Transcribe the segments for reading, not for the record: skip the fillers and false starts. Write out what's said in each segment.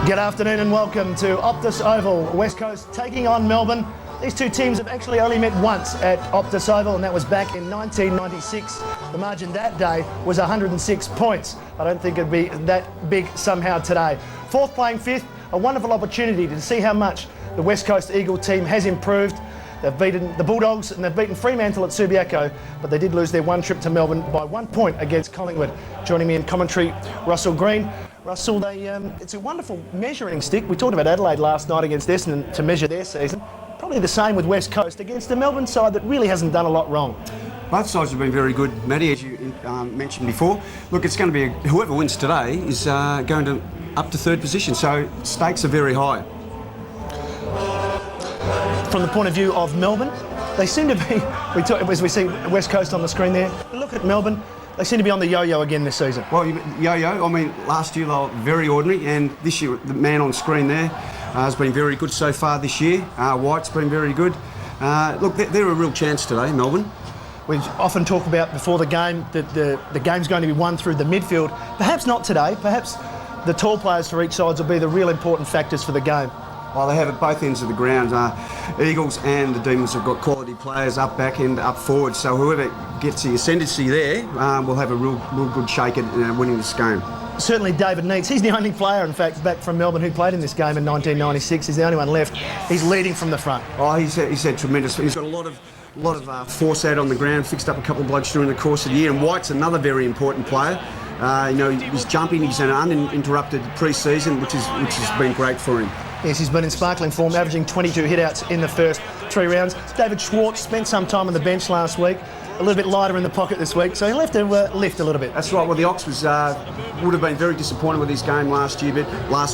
Good afternoon and welcome to Optus Oval. West Coast taking on Melbourne. These two teams have actually only met once at Optus Oval, and that was back in 1996. The margin that day was 106 points. I don't think it'd be that big somehow today. Fourth playing fifth, a wonderful opportunity to see how much the West Coast Eagle team has improved. They've beaten the Bulldogs and they've beaten Fremantle at Subiaco, but they did lose their one trip to Melbourne by 1 point against Collingwood. Joining me in commentary, Russell Green. Russell, it's a wonderful measuring stick. We talked about Adelaide last night against Essendon to measure their season. Probably the same with West Coast against the Melbourne side that really hasn't done a lot wrong. Both sides have been very good, Matty, as you mentioned before. Look, it's going to be whoever wins today is going to up to third position, so stakes are very high. From the point of view of Melbourne, they seem to be, as we see West Coast on the screen there, look at Melbourne, they seem to be on the yo-yo again this season. Well, yo-yo, I mean, last year they were very ordinary, and this year the man on screen there has been very good so far this year. White's been very good. Look, they're a real chance today, Melbourne. We often talk about before the game that the game's going to be won through the midfield. Perhaps not today, perhaps the tall players for each side will be the real important factors for the game. Well, they have at both ends of the ground. Eagles and the Demons have got quality players up back and up forward, so whoever gets the ascendancy there will have a real good shake at winning this game. Certainly David Neitz, he's the only player in fact back from Melbourne who played in this game in 1996. He's the only one left. He's leading from the front. Oh, he's had tremendous. He's got a lot of force out on the ground, fixed up a couple of blokes during the course of the year, and White's another very important player. He's jumping, he's an uninterrupted pre-season, which has been great for him. Yes, he's been in sparkling form, averaging 22 hit-outs in the first 3 rounds. David Schwartz spent some time on the bench last week, a little bit lighter in the pocket this week, so he'll have to lift a little bit. That's right. Well, the Ox would have been very disappointed with his game last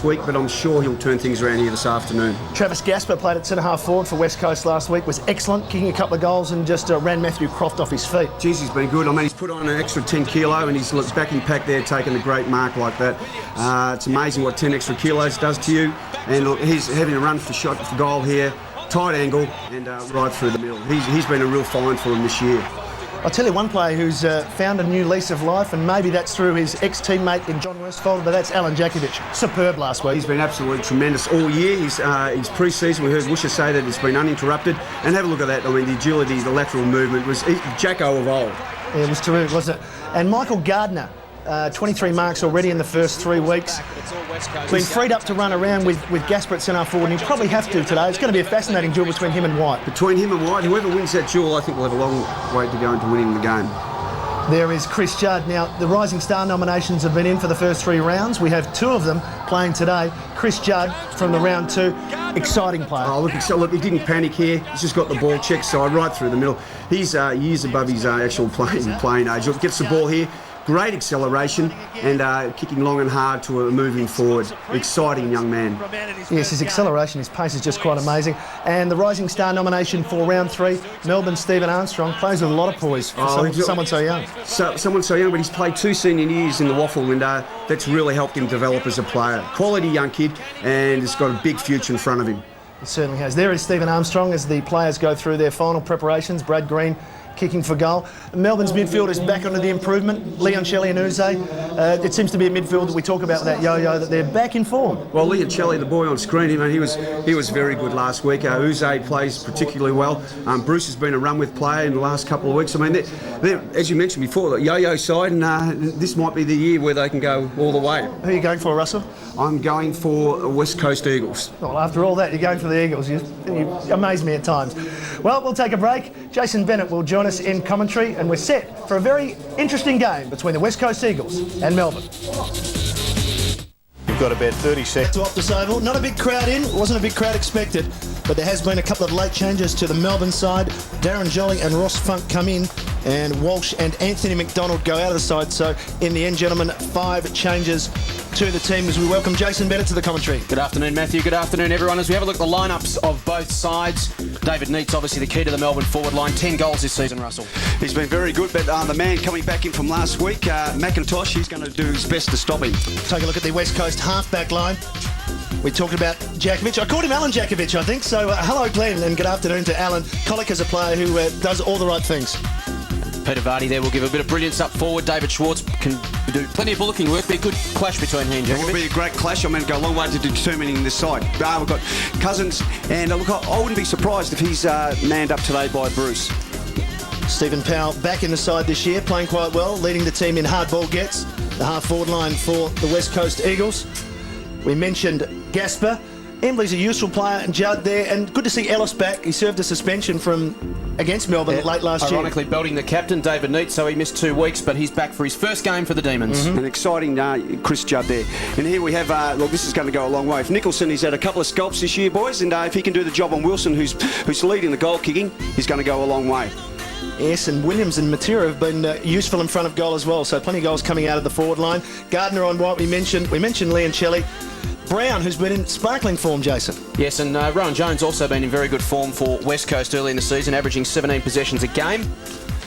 week, but I'm sure he'll turn things around here this afternoon. Travis Gasper played at centre-half forward for West Coast last week, was excellent, kicking a couple of goals and just ran Matthew Croft off his feet. Geez, he's been good. I mean, he's put on an extra 10 kilo and he's back in pack there taking a great mark like that. It's amazing what 10 extra kilos does to you. And look, he's having a run for goal here, tight angle and right through the middle. He's been a real find for him this year. I'll tell you one player who's found a new lease of life, and maybe that's through his ex-teammate in John Westfold, but that's Alan Jakovic. Superb last week. He's been absolutely tremendous all year. His pre-season, we heard Woosha say that it's been uninterrupted. And have a look at that. I mean, the agility, the lateral movement was Jacko of old. Yeah, it was terrific, wasn't it? And Michael Gardner, 23 marks already in the first 3 weeks. Been freed up to run around with Gasper at centre forward, and he'll probably have to today. It's going to be a fascinating duel between him and White. Between him and White, whoever wins that duel, I think will have a long way to go into winning the game. There is Chris Judd. Now, the Rising Star nominations have been in for the first 3 rounds. We have 2 of them playing today. Chris Judd from the round 2, exciting player. Oh, look, he didn't panic here. He's just got the ball check side right through the middle. He's years above his actual playing age. Look, gets the ball here. Great acceleration and kicking long and hard to moving forward. Exciting young man. Yes, his acceleration, his pace is just quite amazing. And the Rising Star nomination for round 3, Melbourne Stephen Armstrong, plays with a lot of poise for someone so young. Someone so young, but he's played 2 senior years in the Waffle, and that's really helped him develop as a player. Quality young kid, and has got a big future in front of him. It certainly has. There is Stephen Armstrong as the players go through their final preparations. Brad Green kicking for goal. Melbourne's midfield is back onto the improvement. Leoncelli and Uze. It seems to be a midfield that we talk about with that yo-yo, that they're back in form. Well, Leoncelli, the boy on screen, he was very good last week. Uze plays particularly well. Bruce has been a run-with player in the last couple of weeks. I mean, they're as you mentioned before, the yo-yo side, and this might be the year where they can go all the way. Who are you going for, Russell? I'm going for West Coast Eagles. Well, after all that, you're going for the Eagles. You amaze me at times. Well, we'll take a break. Jason Bennett will join us in commentary, and we're set for a very interesting game between the West Coast Eagles and Melbourne. You've got about 30 seconds. To Optus Oval, not a big crowd in, wasn't a big crowd expected, but there has been a couple of late changes to the Melbourne side. Darren Jolly and Ross Funcke come in, and Walsh and Anthony McDonald go out of the side. So in the end, gentlemen, 5 changes to the team as we welcome Jason Bennett to the commentary. Good afternoon, Matthew. Good afternoon, everyone. As we have a look at the lineups of both sides, David Neitz, obviously the key to the Melbourne forward line. 10 goals this season, Russell. He's been very good, but the man coming back in from last week, McIntosh, he's going to do his best to stop him. Take a look at the West Coast half-back line. We talked about Jakovic. I called him Alan Jakovic, I think. So hello, Glenn, and good afternoon to Alan. Goalkickers is a player who does all the right things. Peter Vardy there will give a bit of brilliance up forward. David Schwartz can do plenty of bullocking work. Be a good clash between he and It will be a great clash. I mean, go a long way to determining this side. We've got Cousins, and look, I wouldn't be surprised if he's manned up today by Bruce. Stephen Powell back in the side this year, playing quite well, leading the team in hard ball gets, the half-forward line for the West Coast Eagles. We mentioned Gasper. Embley's a useful player, and Judd there, and good to see Ellis back. He served a suspension against Melbourne late last year. Ironically, belting the captain, David Neitz, so he missed 2 weeks, but he's back for his first game for the Demons. An exciting Chris Judd there. And here we have, look, this is going to go a long way. If Nicholson, he's had a couple of scalps this year, boys, and if he can do the job on Wilson, who's leading the goal kicking, he's going to go a long way. Yes, and Williams and Matera have been useful in front of goal as well, so plenty of goals coming out of the forward line. Gardner on white, we mentioned Leoncelli. Brown, who's been in sparkling form, Jason. Yes, and Rowan Jones also been in very good form for West Coast early in the season, averaging 17 possessions a game.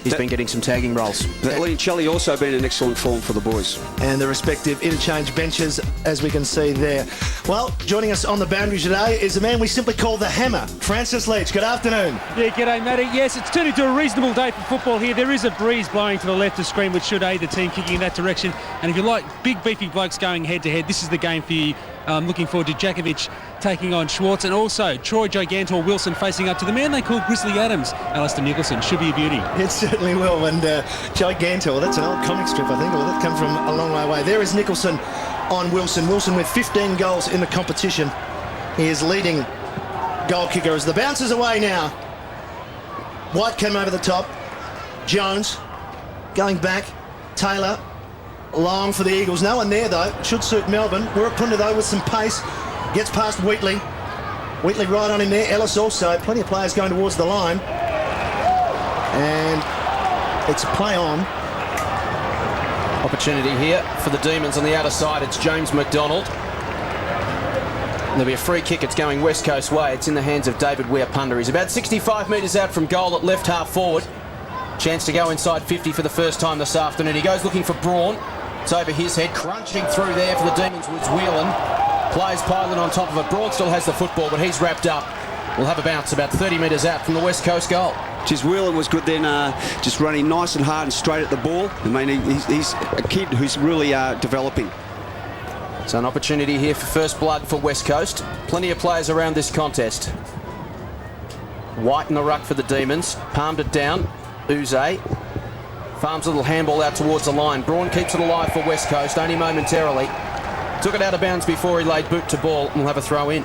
He's been getting some tagging roles. Leoncelli also been in excellent form for the boys. And the respective interchange benches, as we can see there. Well, joining us on the boundary today is a man we simply call the Hammer, Francis Leach. Good afternoon. Yeah, g'day, Matty. Yes, it's turned into a reasonable day for football here. There is a breeze blowing to the left of screen, which should aid the team kicking in that direction. And if you like big, beefy blokes going head-to-head, this is the game for you. Looking forward to Jakovic taking on Schwartz, and also Troy Gigantor Wilson facing up to the man they call Grizzly Adams, Alistair Nicholson. Should be a beauty. It certainly will. And Gigantor, that's an old comic strip, I think, or that comes from a long way away. There is Nicholson on Wilson. Wilson with 15 goals in the competition. He is leading goal kicker as the bounces away now. White came over the top. Jones going back. Taylor long for the Eagles. No one there though. Should suit Melbourne. Wirapunda though with some pace. Gets past Wheatley. Wheatley right on him there. Ellis also. Plenty of players going towards the line. And it's a play on. Opportunity here for the Demons on the outer side. It's James McDonald. There'll be a free kick. It's going West Coast way. It's in the hands of David Wirapunda. He's about 65 metres out from goal at left half forward. Chance to go inside 50 for the first time this afternoon. He goes looking for Braun. It's over his head. Crunching through there for the Demons was Whelan. Plays Pylan on top of it. Braun still has the football, but he's wrapped up. We'll have a bounce about 30 metres out from the West Coast goal. Just Whelan was good then, just running nice and hard and straight at the ball. I mean, he's a kid who's really developing. So an opportunity here for first blood for West Coast. Plenty of players around this contest. White in the ruck for the Demons. Palmed it down. Uze farms a little handball out towards the line. Braun keeps it alive for West Coast, only momentarily. Took it out of bounds before he laid boot to ball, and we'll have a throw in.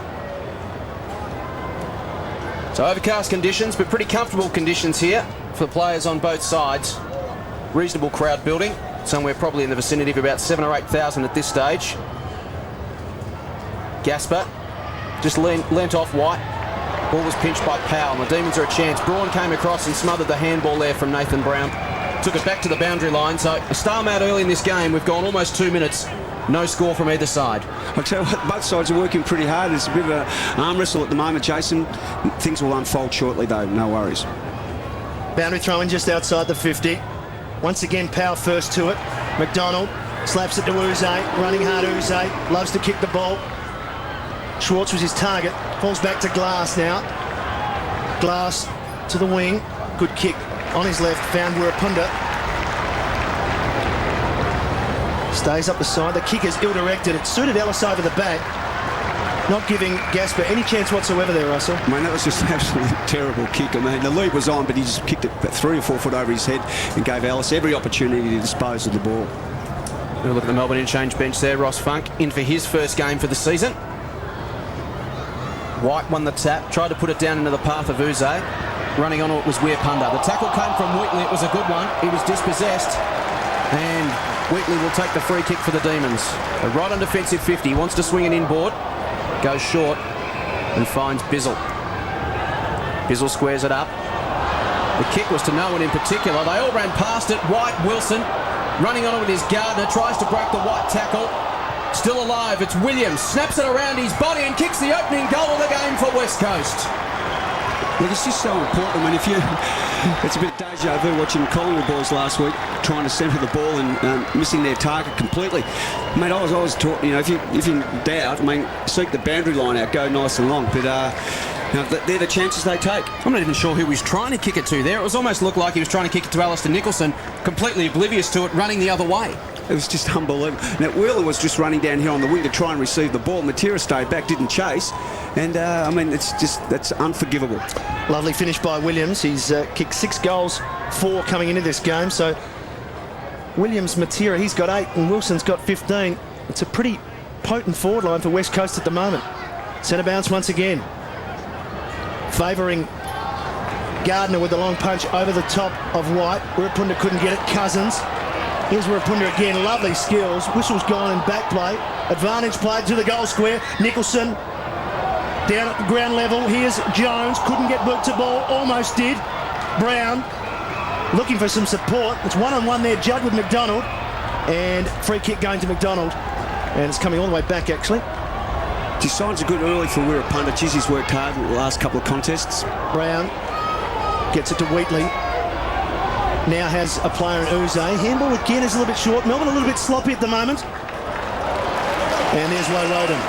So overcast conditions, but pretty comfortable conditions here for players on both sides. Reasonable crowd building, somewhere probably in the vicinity of about 7,000 or 8,000 at this stage. Gasper just leant off White. Ball was pinched by Powell, and the Demons are a chance. Braun came across and smothered the handball there from Nathan Brown. Took it back to the boundary line, so a stalemate early in this game. We've gone almost 2 minutes. No score from either side. I'll tell you what, both sides are working pretty hard. There's a bit of an arm wrestle at the moment, Jason. Things will unfold shortly, though. No worries. Boundary throw-in just outside the 50. Once again, Powell first to it. McDonald slaps it to Uze. Running hard, Uze. Loves to kick the ball. Schwartz was his target. Falls back to Glass now. Glass to the wing. Good kick on his left. Found Wirapunda. Stays up the side. The kick is ill-directed. It suited Ellis over the back. Not giving Gasper any chance whatsoever there, Russell. I mean, that was just an absolutely terrible kick. I mean, the lead was on, but he just kicked it about 3 or 4 foot over his head and gave Ellis every opportunity to dispose of the ball. We'll look at the Melbourne interchange bench there. Ross Funcke in for his first game for the season. White won the tap, tried to put it down into the path of Uze. Running on it was Wirapunda. The tackle came from Wheatley. It was a good one. He was dispossessed. And Wheatley will take the free kick for the Demons. A right on defensive 50. He wants to swing it inboard. Goes short and finds Bizzle. Bizzle squares it up. The kick was to no one in particular. They all ran past it. White, Wilson, running on it with his Gardner. Tries to break the White tackle. Still alive. It's Williams. Snaps it around his body and kicks the opening goal of the game for West Coast. Look, it's just so important. I mean, it's a bit deja vu watching Collingwood boys last week trying to centre the ball and missing their target completely. Mate, I was taught, you know, if you in doubt, I mean, seek the boundary line out, go nice and long. But Now, they're the chances they take. I'm not even sure who he was trying to kick it to there. It was almost looked like he was trying to kick it to Alistair Nicholson, completely oblivious to it, running the other way. It was just unbelievable. Now, Wheeler was just running down here on the wing to try and receive the ball. Matera stayed back, didn't chase. And, I mean, that's unforgivable. Lovely finish by Williams. He's kicked 6 goals, 4 coming into this game. So Williams, Matera, he's got 8 and Wilson's got 15. It's a pretty potent forward line for West Coast at the moment. Centre bounce once again. Favouring Gardner with the long punch over the top of White. Wirapunda couldn't get it. Cousins. Here's Wirapunda again. Lovely skills. Whistle's gone in back play. Advantage played to the goal square. Nicholson down at the ground level. Here's Jones. Couldn't get boot to ball. Almost did. Brown looking for some support. It's one-on-one there. Judd with McDonald. And free kick going to McDonald. And it's coming all the way back, actually. His signs are good early for Wirapunda. Geez, he's worked hard in the last couple of contests. Brown gets it to Wheatley. Now has a player in Uze. Handball again is a little bit short. Melbourne a little bit sloppy at the moment. And there's Woden.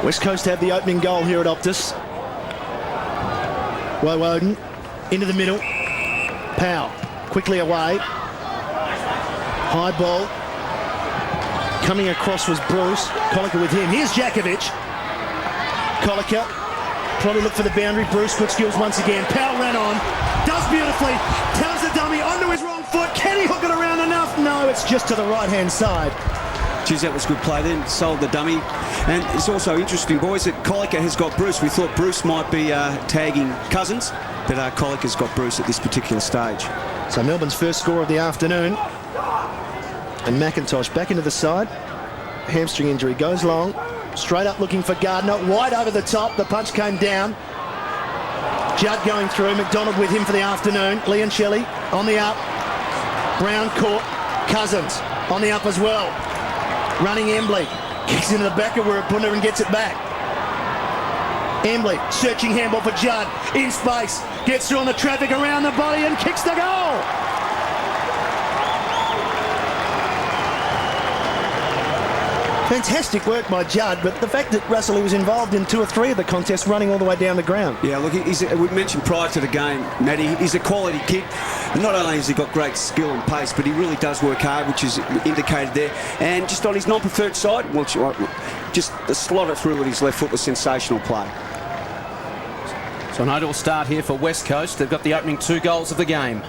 West Coast have the opening goal here at Optus. Woden into the middle. Powell quickly away. High ball. Coming across was Bruce. Goalkicker with him. Here's Jakovic. Goalkicker probably look for the boundary. Bruce, good skills once again. Powell ran on. Does beautifully. Tells the dummy onto his wrong foot. Can he hook it around enough? No, it's just to the right-hand side. Geez, that was good play then. Sold the dummy. And it's also interesting, boys, that Goalkicker has got Bruce. We thought Bruce might be tagging Cousins, but Goalkicker's got Bruce at this particular stage. So Melbourne's first score of the afternoon. And McIntosh back into the side. Hamstring injury goes long. Straight up looking for Gardner. Wide over the top. The punch came down. Judd going through. McDonald with him for the afternoon. Leoncelli on the up. Brown caught. Cousins on the up as well. Running Embley. Kicks into the back of Wirapunda and gets it back. Embley searching handball for Judd. In space. Gets through on the traffic around the body and kicks the goal. Fantastic work by Judd, but the fact that Russell, he was involved in 2 or 3 of the contests, running all the way down the ground. Yeah, look, we mentioned prior to the game, Matty, he's a quality kid. And not only has he got great skill and pace, but he really does work hard, which is indicated there. And just on his non-preferred side, well, just the slot it through with his left foot was sensational play. So an ideal start here for West Coast. They've got the opening 2 goals of the game.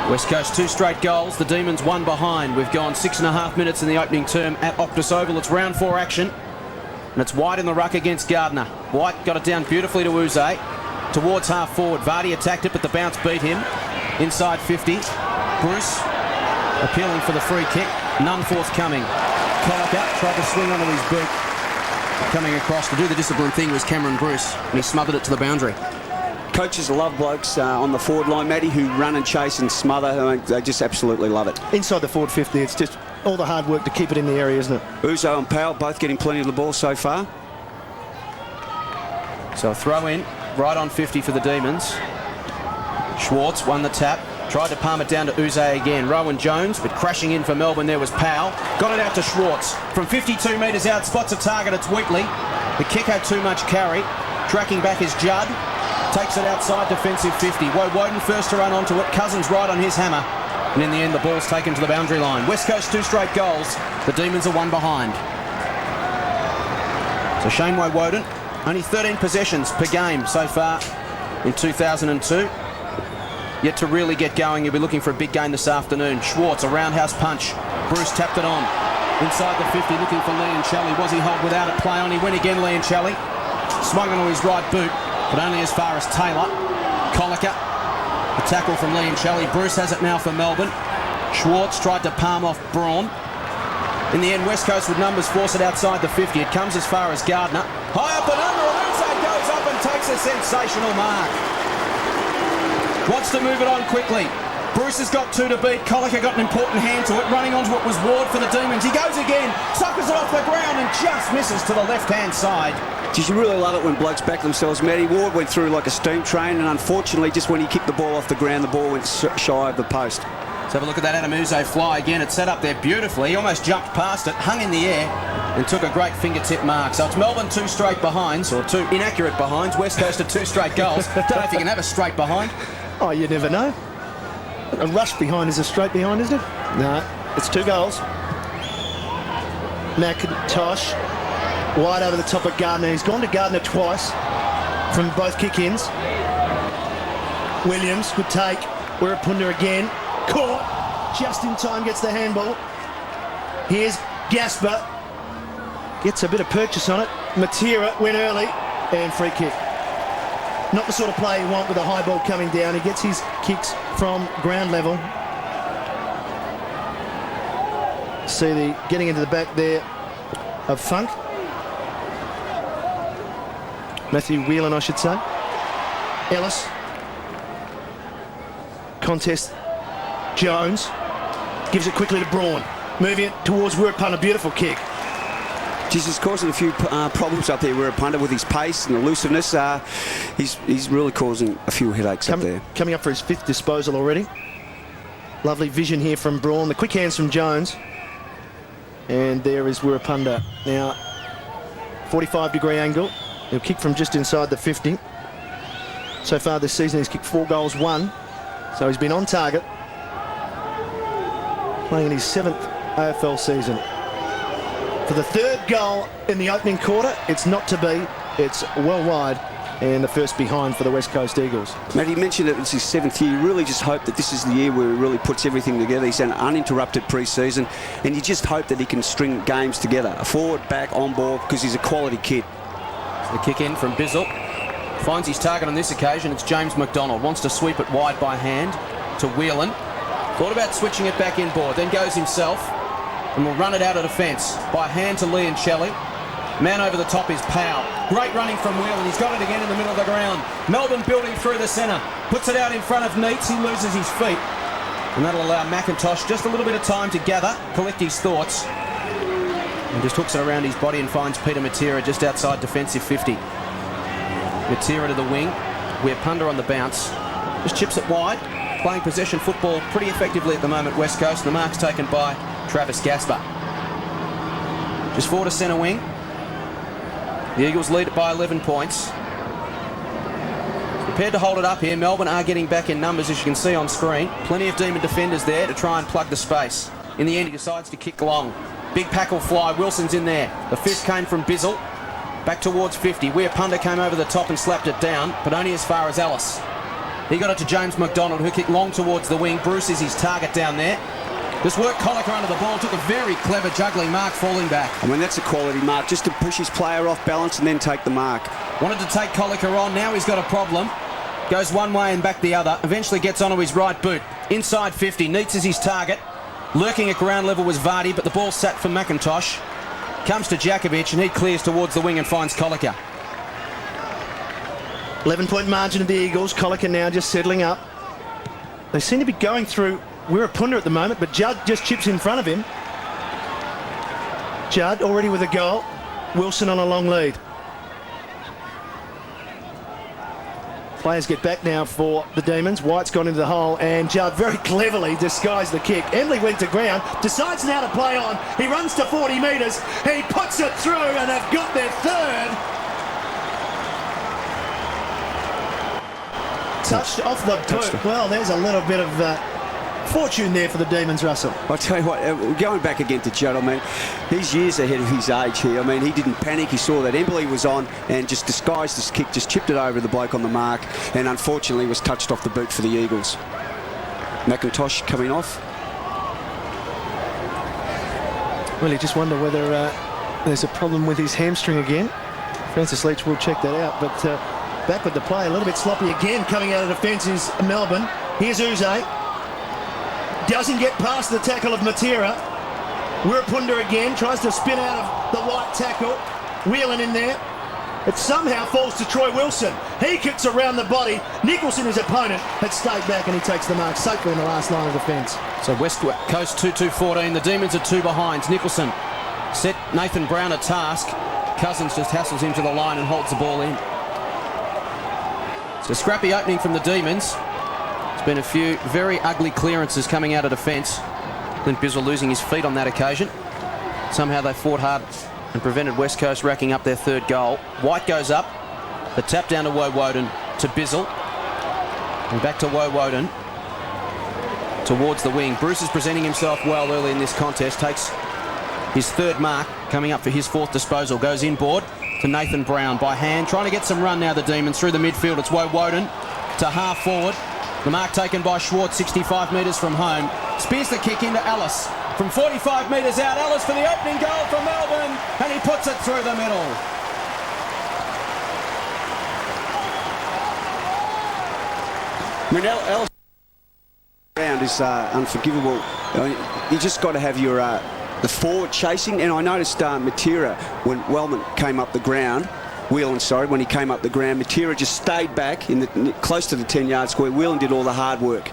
West Coast 2 straight goals. The Demons 1 behind. We've gone 6.5 minutes in the opening term at Optus Oval. It's round 4 action. And it's White in the ruck against Gardner. White got it down beautifully to Uze. Towards half forward. Vardy attacked it, but the bounce beat him. Inside 50. Bruce appealing for the free kick. None forthcoming. Goalkicker tried to swing onto his boot. Coming across to do the discipline thing was Cameron Bruce. And he smothered it to the boundary. Coaches love blokes on the forward line, Matty, who run and chase and smother. I mean, they just absolutely love it. Inside the forward 50, it's just all the hard work to keep it in the area, isn't it? Uzo and Powell both getting plenty of the ball so far. So a throw in, right on 50 for the Demons. Schwartz won the tap. Tried to palm it down to Uze again. Rowan Jones, but crashing in for Melbourne there was Powell. Got it out to Schwartz. From 52 metres out, spots a target, it's Wheatley. The kick had too much carry. Tracking back is Judd. Takes it outside defensive 50. Woden first to run onto it. Cousins right on his hammer. And in the end, the ball's taken to the boundary line. West Coast 2 straight goals. The Demons are 1 behind. So Shane Woden, only 13 possessions per game so far in 2002. Yet to really get going, you'll be looking for a big game this afternoon. Schwartz, a roundhouse punch. Bruce tapped it on. Inside the 50, looking for Leoncelli. Was he hold without it? Play on. He went again, Leoncelli. Swung onto his right boot, but only as far as Taylor. Goalkicker, the tackle from Leoncelli. Bruce has it now for Melbourne. Schwartz tried to palm off Braun. In the end, West Coast with numbers force it outside the 50. It comes as far as Gardner. High up and under, and Uze goes up and takes a sensational mark. Wants to move it on quickly. Bruce has got 2 to beat. Colica got an important hand to it. Running onto it was Ward for the Demons. He goes again, suckers it off the ground and just misses to the left-hand side. Geez, you really love it when blokes back themselves, Matty. Ward went through like a steam train, and unfortunately, just when he kicked the ball off the ground, the ball went shy of the post. Let's have a look at that Adem fly again. It's set up there beautifully. He almost jumped past it, hung in the air, and took a great fingertip mark. So it's Melbourne 2 straight behinds, or 2 inaccurate behinds. West Coast are 2 straight goals. Don't know if you can have a straight behind. Oh, you never know. A rush behind is a straight behind, isn't it? No, it's 2 goals. McIntosh, wide over the top of Gardner. He's gone to Gardner twice from both kick-ins. Williams, good take. We're at Punda again. Caught. Just in time, gets the handball. Here's Gasper. Gets a bit of purchase on it. Matera went early and free kick. Not the sort of play you want with a high ball coming down. He gets his kicks from ground level. See the getting into the back there of Funk. Matthew Whelan, I should say. Ellis. Contest. Jones. Gives it quickly to Braun. Moving it towards Wirrapun. A beautiful kick. He's causing a few problems up there, Wirrapun, with his pace and elusiveness. He's really causing a few headaches up there. Coming up for his 5th disposal already. Lovely vision here from Braun. The quick hands from Jones. And there is Wirrapun. Now, 45-degree angle. He'll kick from just inside the 50. So far this season, he's kicked 4 goals, 1. So he's been on target. Playing in his 7th AFL season. For the 3rd goal in the opening quarter, it's not to be. It's well wide, and the first behind for the West Coast Eagles. Matt, he mentioned it was his 7th year. You really just hope that this is the year where he really puts everything together. He's had an uninterrupted pre-season, and you just hope that he can string games together. A forward, back, on ball, because he's a quality kid. The kick in from Bizzle. Finds his target on this occasion. It's James McDonald. Wants to sweep it wide by hand to Whelan. Thought about switching it back inboard, then goes himself. And will run it out of defence by hand to Leoncelli. Man over the top is Powell. Great running from Whelan. He's got it again in the middle of the ground. Melbourne building through the centre. Puts it out in front of Neitz. He loses his feet. And that'll allow McIntosh just a little bit of time to gather, collect his thoughts. And just hooks it around his body and finds Peter Matera just outside defensive 50. Matera to the wing. Wirrapun on the bounce. Just chips it wide. Playing possession football pretty effectively at the moment, West Coast. And the mark's taken by Travis Gasper. Just forward to centre wing. The Eagles lead it by 11 points. Prepared to hold it up here. Melbourne are getting back in numbers, as you can see on screen. Plenty of Demon defenders there to try and plug the space. In the end, he decides to kick long. Big pack will fly. Wilson's in there. The fist came from Bizzle. Back towards 50. Wirrapun came over the top and slapped it down, but only as far as Ellis. He got it to James McDonald, who kicked long towards the wing. Bruce is his target down there. Just worked Colica under the ball, took a very clever juggling mark, falling back. I mean, that's a quality mark, just to push his player off balance and then take the mark. Wanted to take Colica on, now he's got a problem. Goes one way and back the other, eventually gets onto his right boot. Inside 50, Neitz is his target. Lurking at ground level was Vardy, but the ball sat for McIntosh. Comes to Jakovic and he clears towards the wing and finds Colica. 11-point margin of the Eagles. Colica now just settling up. They seem to be going through Wirrapun at the moment, but Judd just chips in front of him. Judd already with a goal. Wilson on a long lead. Players get back now for the Demons. White's gone into the hole and Judd very cleverly disguised the kick. Emily went to ground, decides now to play on. He runs to 40 metres. He puts it through and they've got their 3rd. Touched off the boot. Well, there's a little bit of fortune there for the Demons, Russell. I'll tell you what, going back again to Judd, I mean, he's years ahead of his age here. I mean, he didn't panic. He saw that Emily was on and just disguised his kick, just chipped it over the bloke on the mark, and unfortunately was touched off the boot for the Eagles. McIntosh coming off. Well, you just wonder whether there's a problem with his hamstring again. Francis Leach will check that out, but back with the play, a little bit sloppy again. Coming out of defence is Melbourne. Here's Uze. Doesn't get past the tackle of Matera. Wirrapun again, tries to spin out of the white tackle. Whelan in there. It somehow falls to Troy Wilson. He kicks around the body. Nicholson, his opponent, had stayed back and he takes the mark safely in the last line of defence. So West Coast 2-2-14. The Demons are 2 behind. Nicholson set Nathan Brown a task. Cousins just hassles him to the line and holds the ball in. It's a scrappy opening from the Demons. There's been a few very ugly clearances coming out of defence. Clint Bizzle losing his feet on that occasion. Somehow they fought hard and prevented West Coast racking up their third goal. White goes up. The tap down to Woden to Bizzle. And back to Woden towards the wing. Bruce is presenting himself well early in this contest. Takes his third mark, coming up for his fourth disposal. Goes inboard to Nathan Brown by hand. Trying to get some run now, the Demons, through the midfield. It's Woden to half forward. The mark taken by Schwartz, 65 metres from home. Spears the kick into Ellis. From 45 metres out, Ellis for the opening goal for Melbourne. And he puts it through the middle. I mean, Ellis round is unforgivable. You just got to have your the forward chasing. And I noticed Matera, when Wellman came up the ground, when he came up the ground, Matera just stayed back in the close to the 10-yard square. Whelan did all the hard work.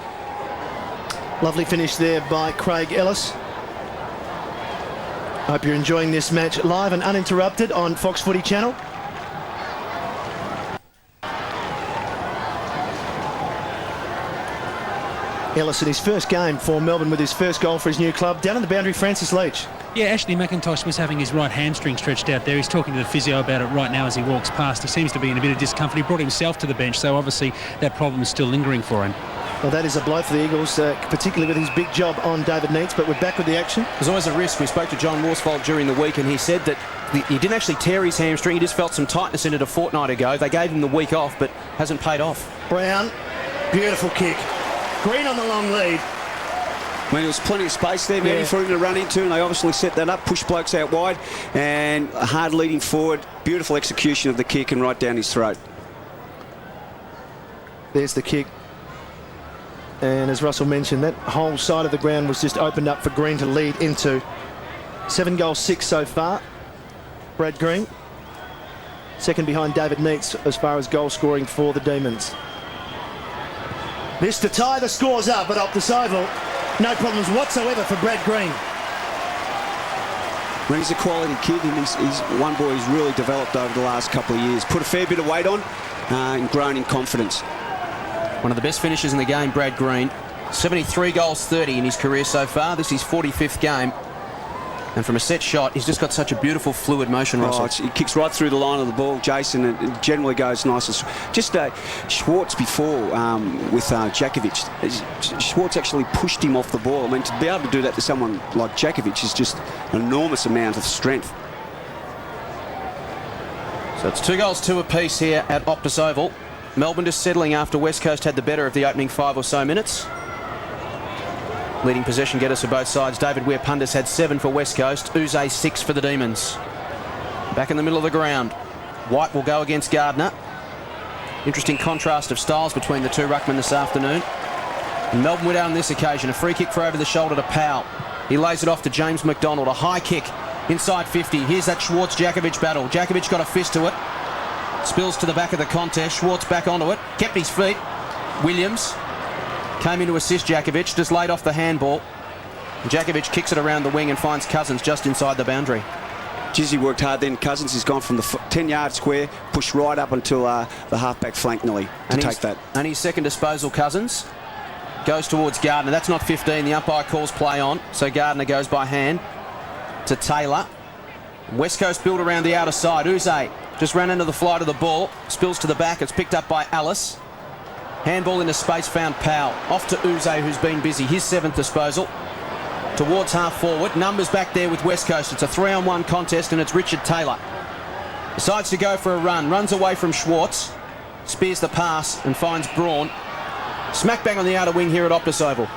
Lovely finish there by Craig Ellis. Hope you're enjoying this match live and uninterrupted on Fox Footy Channel. Ellis in his first game for Melbourne with his first goal for his new club. Down in the boundary, Francis Leach. Yeah, Ashley McIntosh was having his right hamstring stretched out there. He's talking to the physio about it right now as he walks past. He seems to be in a bit of discomfort. He brought himself to the bench, so obviously that problem is still lingering for him. Well, that is a blow for the Eagles, particularly with his big job on David Neitz, but we're back with the action. There's always a risk. We spoke to John Worsfold during the week and he said that he didn't actually tear his hamstring. He just felt some tightness in it a fortnight ago. They gave him the week off, but hasn't paid off. Brown, beautiful kick. Green on the long lead. I mean, there was plenty of space there, Manny, for him to run into, and they obviously set that up, push blokes out wide, and a hard leading forward, beautiful execution of the kick and right down his throat. There's the kick. And as Russell mentioned, that whole side of the ground was just opened up for Green to lead into. 7 goals, 6 so far. Brad Green, second behind David Neitz as far as goal scoring for the Demons. This to tie the scores up at Optus Oval. No problems whatsoever for Brad Green. Well, he's a quality kid, and he's one boy who's really developed over the last couple of years. Put a fair bit of weight on and grown in confidence. One of the best finishers in the game, Brad Green. 73 goals, 30 in his career so far. This is his 45th game. And from a set shot, he's just got such a beautiful fluid motion, Russell. He kicks right through the line of the ball, Jason, and it generally goes nice. Just Schwartz before with Jakovic. Schwartz actually pushed him off the ball. I mean, to be able to do that to someone like Jakovic is just an enormous amount of strength. So it's 2 goals, 2 apiece here at Optus Oval. Melbourne just settling after West Coast had the better of the opening 5 or so minutes. Leading possession getters for both sides. David Weir Pundis had 7 for West Coast. Uze 6 for the Demons. Back in the middle of the ground. White will go against Gardner. Interesting contrast of styles between the two ruckmen this afternoon. And Melbourne went out on this occasion. A free kick for over the shoulder to Powell. He lays it off to James McDonald. A high kick inside 50. Here's that Schwartz-Jakovic battle. Jakovic got a fist to it. Spills to the back of the contest. Schwartz back onto it. Kept his feet. Williams came in to assist Jakovic. Just laid off the handball. Jakovic kicks it around the wing and finds Cousins just inside the boundary. Jizzy worked hard then. Cousins has gone from the 10-yard square, pushed right up until the half-back flank nearly to take that. And his second disposal, Cousins, goes towards Gardner. That's not 15. The umpire calls play on. So Gardner goes by hand to Taylor. West Coast build around the outer side. Uze just ran into the flight of the ball. Spills to the back. It's picked up by Ellis. Handball into space, found Powell. Off to Uze, who's been busy. His 7th disposal. Towards half forward. Numbers back there with West Coast. It's a 3-on-1 contest and it's Richard Taylor. Decides to go for a run. Runs away from Schwartz. Spears the pass and finds Braun. Smack bang on the outer wing here at Optus Oval.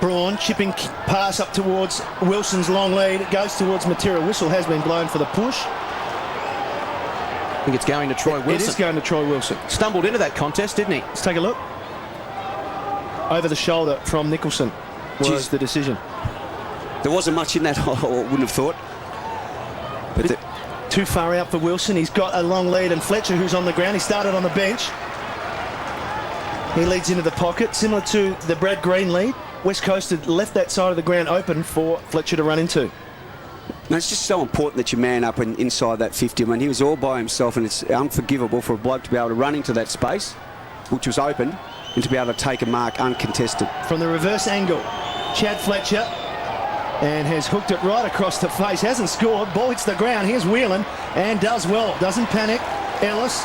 Braun chipping pass up towards Wilson's long lead. It goes towards Matera. Whistle has been blown for the push. I think it's going to Troy Wilson. It is going to Troy Wilson. Stumbled into that contest, didn't he? Let's take a look. Over the shoulder from Nicholson was the decision. There wasn't much in that, I wouldn't have thought. But too far out for Wilson. He's got a long lead, and Fletcher, who's on the ground, he started on the bench. He leads into the pocket, similar to the Brad Green lead. West Coast had left that side of the ground open for Fletcher to run into. No, it's just so important that you man up inside that 50. I mean, he was all by himself, and it's unforgivable for a bloke to be able to run into that space, which was open, and to be able to take a mark uncontested. From the reverse angle, Chad Fletcher, and has hooked it right across the face. Hasn't scored. Ball hits the ground. Here's Whelan, and does well. Doesn't panic. Ellis.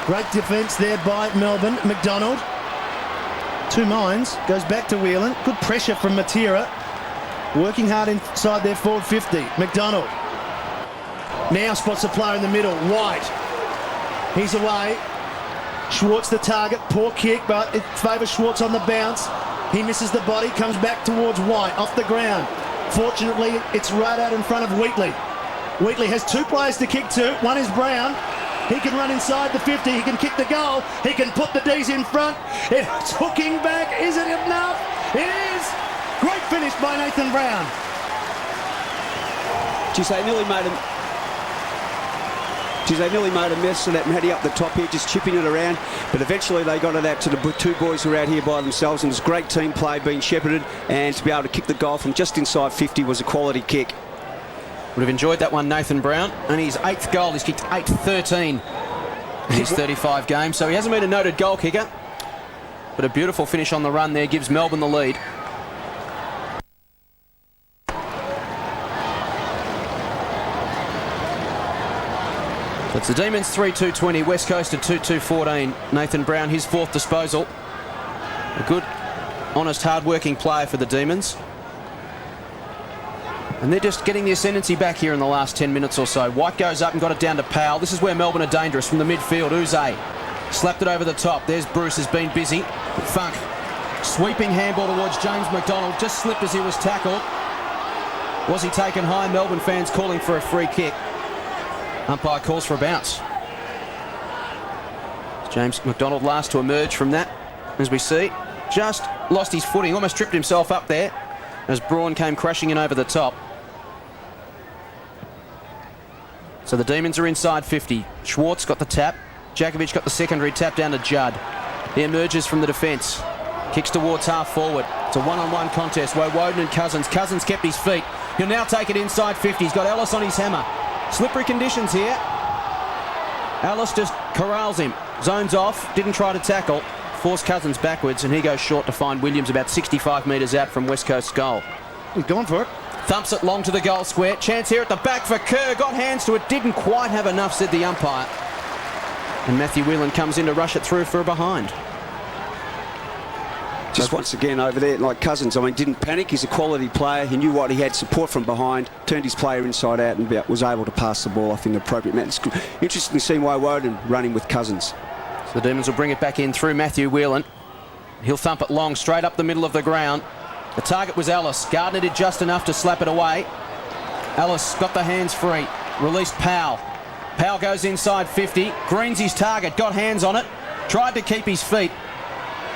Great defence there by Melbourne. McDonald. Two minds. Goes back to Whelan. Good pressure from Matera. Working hard inside their forward 50. McDonald. Now spots a player in the middle. White. He's away. Schwartz the target. Poor kick, but it favours Schwartz on the bounce. He misses the body. Comes back towards White. Off the ground. Fortunately, it's right out in front of Wheatley. Wheatley has two players to kick to. One is Brown. He can run inside the 50. He can kick the goal. He can put the D's in front. It's hooking back. Is it enough? It is. Great finish by Nathan Brown. Geez, they nearly made a mess of that Matty up the top here, just chipping it around. But eventually they got it out to the two boys who are out here by themselves, and it's great team play being shepherded, and to be able to kick the goal from just inside 50 was a quality kick. Would have enjoyed that one, Nathan Brown. And his 8th goal, he's kicked 8-13 in his 35 games. So he hasn't been a noted goal kicker, but a beautiful finish on the run there gives Melbourne the lead. So it's the Demons 3-2-20, West Coast at 2-2-14. Nathan Brown, his 4th disposal. A good, honest, hard-working player for the Demons. And they're just getting the ascendancy back here in the last 10 minutes or so. White goes up and got it down to Powell. This is where Melbourne are dangerous from the midfield. Uze slapped it over the top. There's Bruce, has been busy. Funk, sweeping handball towards James McDonald. Just slipped as he was tackled. Was he taken high? Melbourne fans calling for a free kick. Umpire calls for a bounce. James McDonald last to emerge from that. As we see, just lost his footing. Almost tripped himself up there as Braun came crashing in over the top. So the Demons are inside 50. Schwartz got the tap. Jakovic got the secondary tap down to Judd. He emerges from the defence. Kicks towards half forward. It's a one-on-one contest. Woden and Cousins. Cousins kept his feet. He'll now take it inside 50. He's got Ellis on his hammer. Slippery conditions here. Ellis just corrals him. Zones off. Didn't try to tackle. Forced Cousins backwards, and he goes short to find Williams about 65 metres out from West Coast's goal. He's gone for it. Thumps it long to the goal square. Chance here at the back for Kerr. Got hands to it. Didn't quite have enough, said the umpire. And Matthew Whelan comes in to rush it through for a behind. Just once again over there, like Cousins, I mean, didn't panic. He's a quality player. He knew what he had, support from behind, turned his player inside out and was able to pass the ball off in the appropriate manner. It's interesting to see Woden running with Cousins. So the Demons will bring it back in through Matthew Whelan. He'll thump it long, straight up the middle of the ground. The target was Ellis. Gardner did just enough to slap it away. Ellis got the hands free. Released Powell. Powell goes inside 50. Green's his target. Got hands on it. Tried to keep his feet.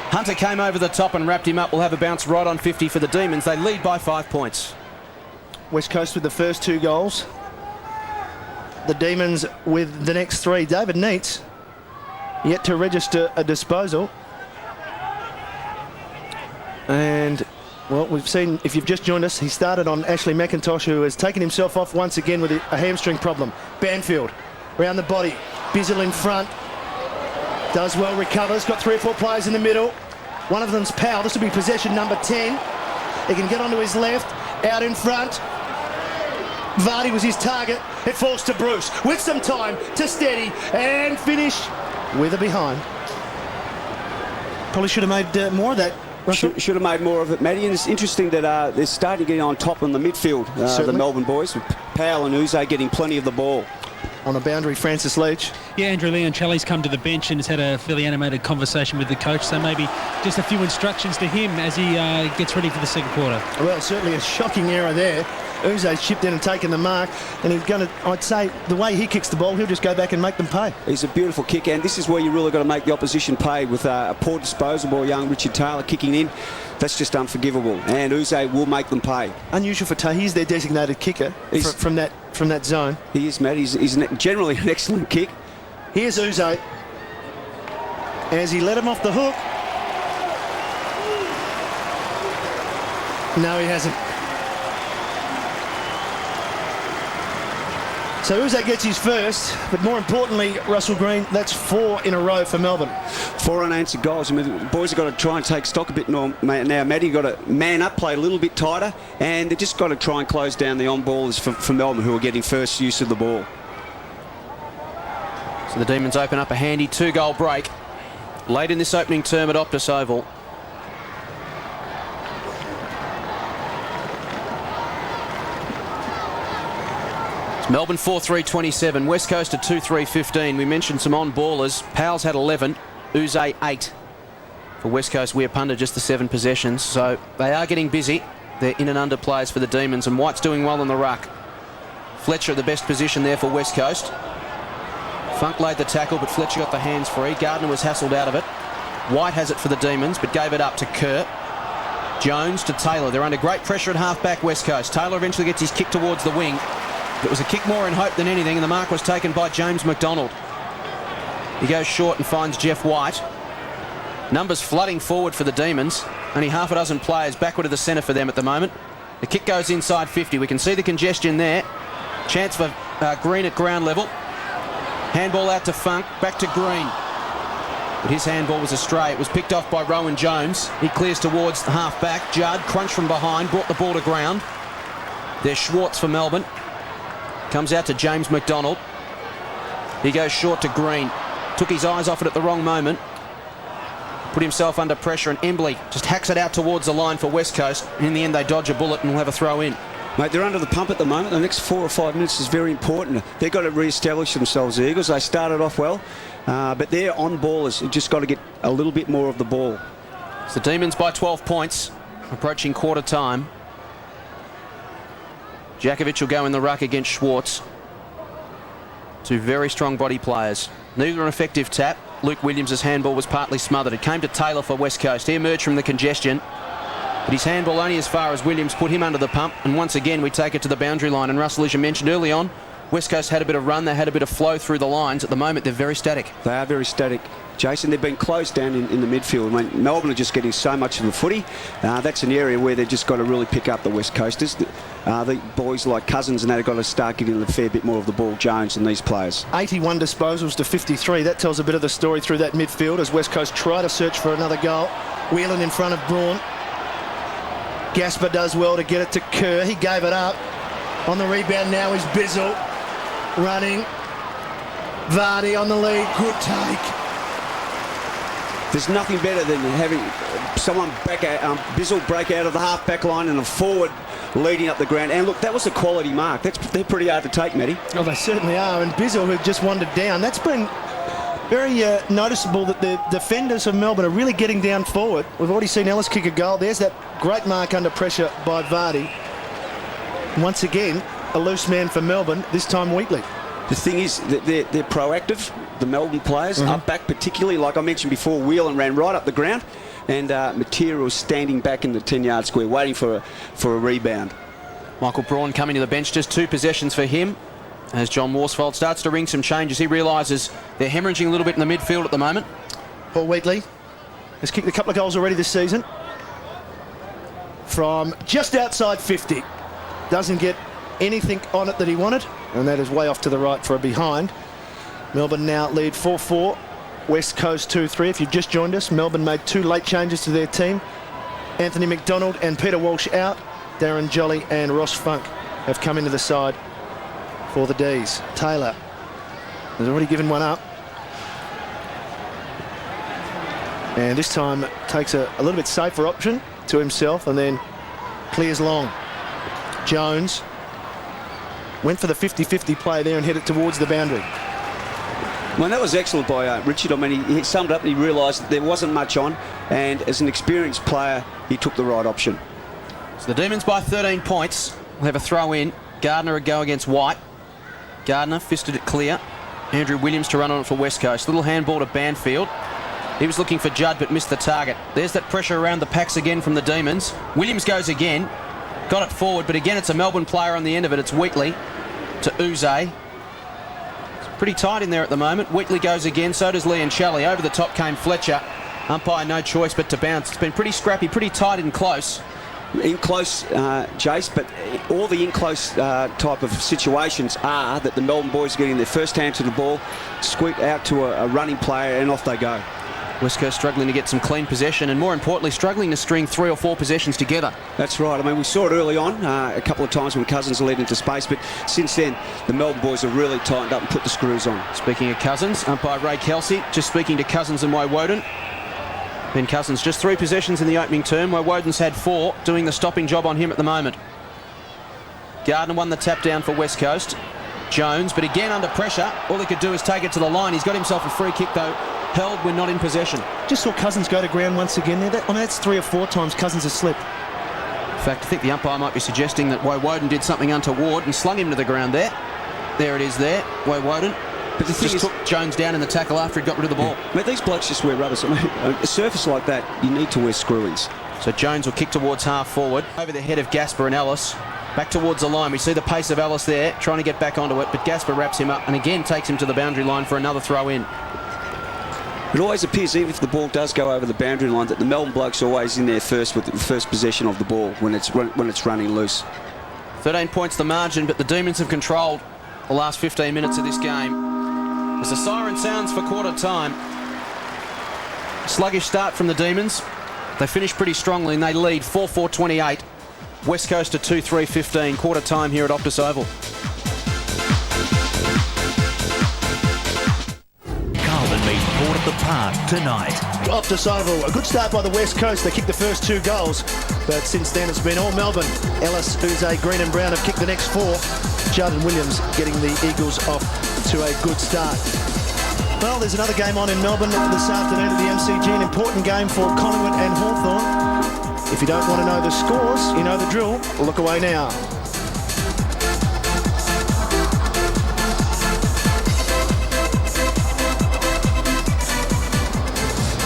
Hunter came over the top and wrapped him up. We'll have a bounce right on 50 for the Demons. They lead by 5 points. West Coast with the first 2 goals. The Demons with the next 3. David Neitz yet to register a disposal. And, well, we've seen, if you've just joined us, he started on Ashley McIntosh, who has taken himself off once again with a hamstring problem. Banfield, round the body. Bizzle in front. Does well, recovers. Got 3 or 4 players in the middle. One of them's Powell. This will be possession number 10. He can get onto his left. Out in front. Vardy was his target. It falls to Bruce with some time to steady and finish with a behind. Probably should have made more of that. Should have made more of it, Matty. And it's interesting that they're starting to get on top in the midfield, the Melbourne boys, with Powell and Uze getting plenty of the ball. On the boundary, Francis Leach. Yeah, Andrew Leoncelli's come to the bench and has had a fairly animated conversation with the coach, so maybe just a few instructions to him as he gets ready for the second quarter. Well, certainly a shocking error there. Uze's chipped in and taken the mark, and he's going to, I'd say, the way he kicks the ball, he'll just go back and make them pay. He's a beautiful kick, and this is where you really got to make the opposition pay with a poor disposable young Richard Taylor kicking in. That's just unforgivable, and Uze will make them pay. Unusual for Taylor. He's their designated kicker from that from that zone. He is, Matt. He's generally an excellent kick. Here's Uze. As he let him off the hook. No, he hasn't. So Uze gets his first, but more importantly, Russell Green, that's 4 in a row for Melbourne. 4 unanswered goals. I mean, the boys have got to try and take stock a bit now, Matty. You've got to man up, play a little bit tighter, and they've just got to try and close down the on-ballers for Melbourne, who are getting first use of the ball. So the Demons open up a handy 2-goal break late in this opening term at Optus Oval. Melbourne 4-3-27, West Coast at 2-3-15. We mentioned some on-ballers. Powell's had 11, Uze 8. For West Coast, Weir Punter just the 7 possessions. So they are getting busy. They're in and under players for the Demons, and White's doing well on the ruck. Fletcher the best position there for West Coast. Funk laid the tackle, but Fletcher got the hands free. Gardner was hassled out of it. White has it for the Demons, but gave it up to Kerr. Jones to Taylor. They're under great pressure at half-back West Coast. Taylor eventually gets his kick towards the wing. It was a kick more in hope than anything, and the mark was taken by James McDonald. He goes short and finds Jeff White. Numbers flooding forward for the Demons. Only half a dozen players backward of the centre for them at the moment. The kick goes inside 50. We can see the congestion there. Chance for Green at ground level. Handball out to Funk, back to Green. But his handball was astray. It was picked off by Rowan Jones. He clears towards the half-back. Judd, crunch from behind, brought the ball to ground. There's Schwartz for Melbourne. Comes out to James McDonald. He goes short to Green. Took his eyes off it at the wrong moment. Put himself under pressure, and Embley just hacks it out towards the line for West Coast. In the end, they dodge a bullet and will have a throw in. Mate, they're under the pump at the moment. The next 4 or 5 minutes is very important. They've got to re-establish themselves, the Eagles. They started off well, but they're on-ballers. You've just got to get a little bit more of the ball. It's the Demons by 12 points, approaching quarter time. Jakovic will go in the ruck against Schwartz. 2 very strong body players. Neither an effective tap. Luke Williams' handball was partly smothered. It came to Taylor for West Coast. He emerged from the congestion, but his handball only as far as Williams put him under the pump. And once again, we take it to the boundary line. And Russell, as you mentioned early on, West Coast had a bit of run. They had a bit of flow through the lines. At the moment, they're very static. They are very static, Jason. They've been closed down in the midfield. I mean, Melbourne are just getting so much of the footy. That's an area where they've just got to really pick up the West Coasters. The boys like Cousins and that have got to start getting a fair bit more of the ball, Jones and these players. 81 disposals to 53. That tells a bit of the story through that midfield as West Coast try to search for another goal. Whelan in front of Braun. Gasper does well to get it to Kerr. He gave it up. On the rebound now is Bizzle. Running. Vardy on the lead. Good take. There's nothing better than having someone Bizzle break out of the half-back line and a forward leading up the ground. And look, that was a quality mark. They're pretty hard to take, Matty. Oh, they certainly are. And Bizzle, who just wandered down, that's been very noticeable that the defenders of Melbourne are really getting down forward. We've already seen Ellis kick a goal. There's that great mark under pressure by Vardy. Once again, a loose man for Melbourne, this time Wheatley. The thing is that they're proactive, the Melbourne players, up back particularly. Like I mentioned before, Whelan ran right up the ground, and Material was standing back in the 10-yard square waiting for a rebound. Michael Braun coming to the bench, just 2 possessions for him. As John Worsfold starts to ring some changes, he realises they're hemorrhaging a little bit in the midfield at the moment. Paul Wheatley has kicked a couple of goals already this season. From just outside 50. Doesn't get anything on it that he wanted, and that is way off to the right for a behind. Melbourne now lead 4-4. West Coast 2-3. If you've just joined us, Melbourne made 2 late changes to their team. Anthony McDonald and Peter Walsh out. Darren Jolly and Ross Funk have come into the side for the D's. Taylor has already given one up. And this time takes a little bit safer option to himself and then clears long. Jones went for the 50-50 play there and hit it towards the boundary. Well, that was excellent by Richard. I mean, he summed up and he realised that there wasn't much on, and as an experienced player, he took the right option. So the Demons by 13 points. We'll have a throw in. Gardner a go against White. Gardner fisted it clear. Andrew Williams to run on it for West Coast. Little handball to Banfield. He was looking for Judd but missed the target. There's that pressure around the packs again from the Demons. Williams goes again. Got it forward, but again it's a Melbourne player on the end of it. It's Wheatley. to Uze. It's pretty tight in there at the moment. Wheatley goes again, so does Leoncelli. Over the top came Fletcher. Umpire no choice but to bounce. It's been pretty scrappy, pretty tight and close. In close, Jace, but all the in close type of situations are that the Melbourne boys are getting their first hand to the ball, squeak out to a running player, and off they go. West Coast struggling to get some clean possession and, more importantly, struggling to string 3 or 4 possessions together. That's right. I mean, we saw it early on a couple of times when Cousins led into space, but since then, the Melbourne boys have really tightened up and put the screws on. Speaking of Cousins, umpire Ray Kelsey just speaking to Cousins and Woden. Ben Cousins just 3 possessions in the opening term. Woden's had 4, doing the stopping job on him at the moment. Gardner won the tap down for West Coast. Jones, but again under pressure. All he could do is take it to the line. He's got himself a free kick though. Held when not in possession. Just saw Cousins go to ground once again there. I mean, that's 3 or 4 times Cousins has slipped. In fact, I think the umpire might be suggesting that Woden did something untoward and slung him to the ground there. There it is there, Woden. But the thing just is, took Jones down in the tackle after he got rid of the ball. I mean, these blokes just wear rubbers. I mean, a surface like that, you need to wear screw-ins. So Jones will kick towards half forward. Over the head of Gasper and Ellis. Back towards the line. We see the pace of Ellis there, trying to get back onto it, but Gasper wraps him up and again takes him to the boundary line for another throw in. It always appears, even if the ball does go over the boundary line, that the Melbourne blokes are always in there first with the first possession of the ball when it's running loose. 13 points the margin, but the Demons have controlled the last 15 minutes of this game. As the siren sounds for quarter time, sluggish start from the Demons. They finish pretty strongly and they lead 4-4-28. West Coast to 2-3-15, quarter time here at Optus Oval. Carlton meet Port at the Park tonight. Optus Oval, a good start by the West Coast. They kicked the first 2 goals, but since then it's been all Melbourne. Ellis, Uze, Green and Brown have kicked the next 4. Judd and Williams getting the Eagles off to a good start. Well, there's another game on in Melbourne this afternoon at the MCG, an important game for Collingwood and Hawthorn. If you don't want to know the scores, you know the drill. Look away now.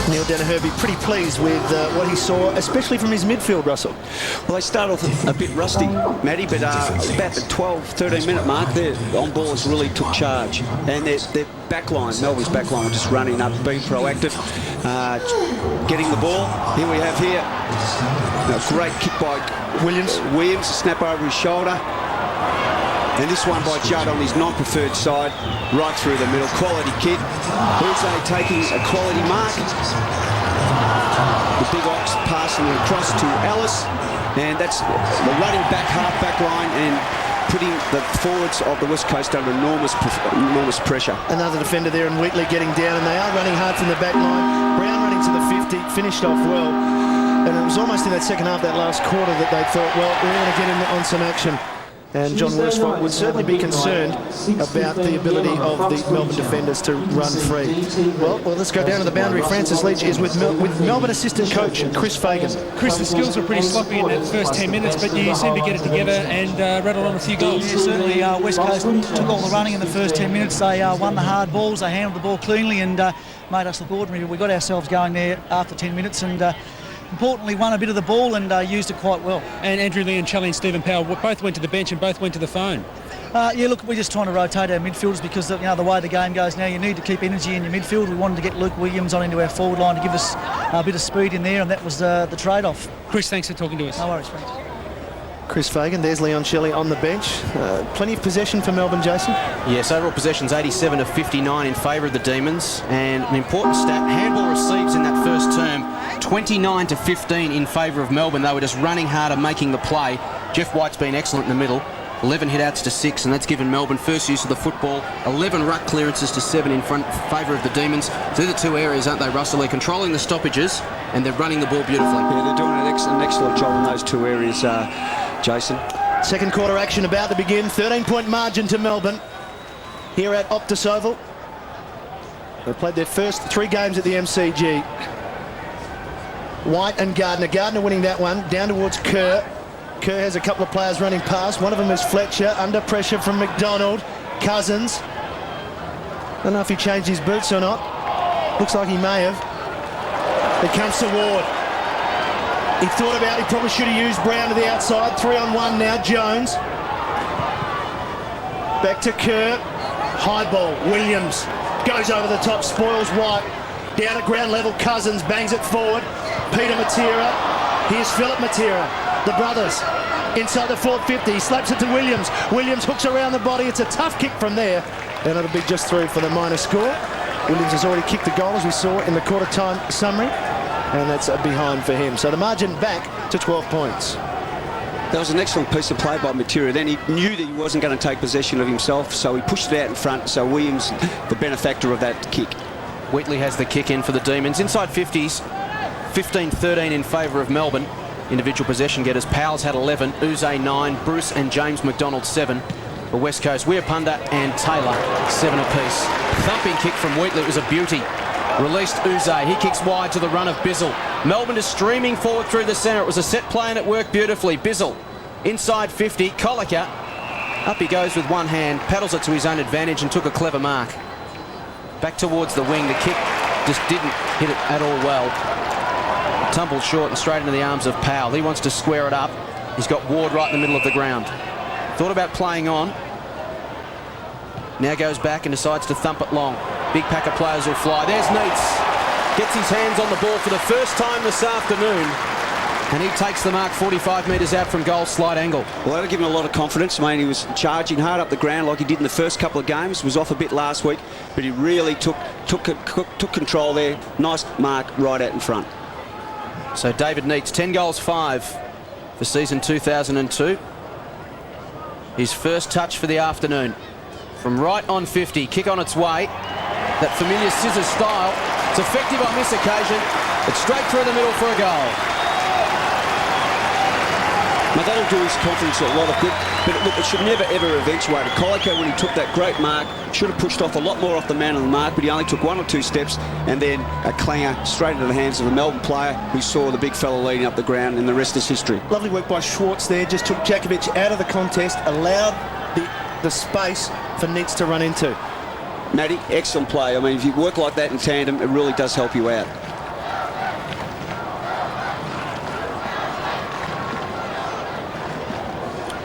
Neil Danaher be pretty pleased with what he saw, especially from his midfield, Russell. Well, they start off a bit rusty, Matty, but about the 12-13 minute mark, their on-ballers really took charge. And their backline, Melbourne's backline, were just running up, being proactive, getting the ball. Here we have a great kick by Williams, a snap over his shoulder. And this one by Judd on his non-preferred side, right through the middle. Quality kick. Uze taking a quality mark. The big ox passing across to Ellis. And that's the running back, half-back line and putting the forwards of the West Coast under enormous pressure. Another defender there and Wheatley getting down, and they are running hard from the back line. Brown running to the 50, finished off well. And it was almost in that second half, that last quarter, that they thought, well, we're going to get in on some action. And John Worsfold would certainly be concerned about the ability of the Melbourne defenders to run free. Well, let's go down to the boundary. Francis Leach is with Melbourne assistant coach Chris Fagan. Chris, the skills were pretty sloppy in that first 10 minutes, but you seem to get it together and rattle on a few goals. Yeah, certainly West Coast took all the running in the first 10 minutes. They won the hard balls, they handled the ball cleanly and made us look ordinary. We got ourselves going there after 10 minutes and importantly won a bit of the ball and used it quite well. And Andrew Leoncelli and Stephen Powell both went to the bench and both went to the phone. Yeah, look, we're just trying to rotate our midfielders because the way the game goes now, you need to keep energy in your midfield. We wanted to get Luke Williams on into our forward line to give us a bit of speed in there, and that was the trade-off. Chris, thanks for talking to us. No worries, friends. Chris Fagan, there's Leoncelli on the bench. Plenty of possession for Melbourne, Jason. Yes, overall possessions 87 of 59 in favour of the Demons. And an important stat, handball receives in that first term, 29 to 15 in favour of Melbourne. They were just running harder, making the play. Jeff White's been excellent in the middle. 11 hit-outs to 6, and that's given Melbourne first use of the football. 11 ruck clearances to 7 in favour of the Demons. They're the 2 areas, aren't they, Russell? They're controlling the stoppages, and they're running the ball beautifully. Yeah, they're doing an excellent job in those 2 areas, Jason. Second quarter action about to begin. 13-point margin to Melbourne here at Optus Oval. They've played their first 3 games at the MCG. White and Gardner. Gardner winning that one. Down towards Kerr. Kerr has a couple of players running past. One of them is Fletcher, under pressure from McDonald. Cousins. I don't know if he changed his boots or not. Looks like he may have. Here comes to Ward. He thought about, he probably should have used Brown to the outside. 3-on-1 now, Jones. Back to Kerr. High ball. Williams goes over the top, spoils White. Down at ground level, Cousins bangs it forward. Peter Matera. Here's Philip Matera. The brothers inside the forward 50. He slaps it to Williams. Williams hooks around the body. It's a tough kick from there. And it'll be just through for the minor score. Williams has already kicked the goal, as we saw in the quarter time summary. And that's a behind for him. So the margin back to 12 points. That was an excellent piece of play by Matera. Then he knew that he wasn't going to take possession of himself, so he pushed it out in front. So Williams, the benefactor of that kick. Wheatley has the kick in for the Demons. Inside 50s, 15-13 in favour of Melbourne. Individual possession getters. Powell's had 11, Uze 9, Bruce and James McDonald 7. For West Coast, Weirpunda and Taylor 7 apiece. Thumping kick from Wheatley. It was a beauty. Released Uze. He kicks wide to the run of Bizzle. Melbourne is streaming forward through the centre. It was a set play and it worked beautifully. Bizzle inside 50. Colica. Up he goes with one hand. Paddles it to his own advantage and took a clever mark. Back towards the wing. The kick just didn't hit it at all well. Tumbled short and straight into the arms of Powell. He wants to square it up. He's got Ward right in the middle of the ground. Thought about playing on. Now goes back and decides to thump it long. Big pack of players will fly. There's Neitz. Gets his hands on the ball for the first time this afternoon. And he takes the mark 45 metres out from goal, slight angle. Well, that'll give him a lot of confidence. I mean, he was charging hard up the ground like he did in the first couple of games. Was off a bit last week, but he really took control there. Nice mark right out in front. So David Neitz, 10 goals, 5 for season 2002. His first touch for the afternoon. From right on 50, kick on its way. That familiar scissors style. It's effective on this occasion. It's straight through the middle for a goal. Now that'll do his confidence a lot of good, but look, it should never ever eventuate. Colico, when he took that great mark, should have pushed off a lot more off the man on the mark, but he only took 1 or 2 steps, and then a clanger straight into the hands of the Melbourne player who saw the big fella leading up the ground, and the rest is history. Lovely work by Schwartz there, just took Djakovic out of the contest, allowed the space for Neitz to run into. Matty, excellent play. I mean, if you work like that in tandem, it really does help you out.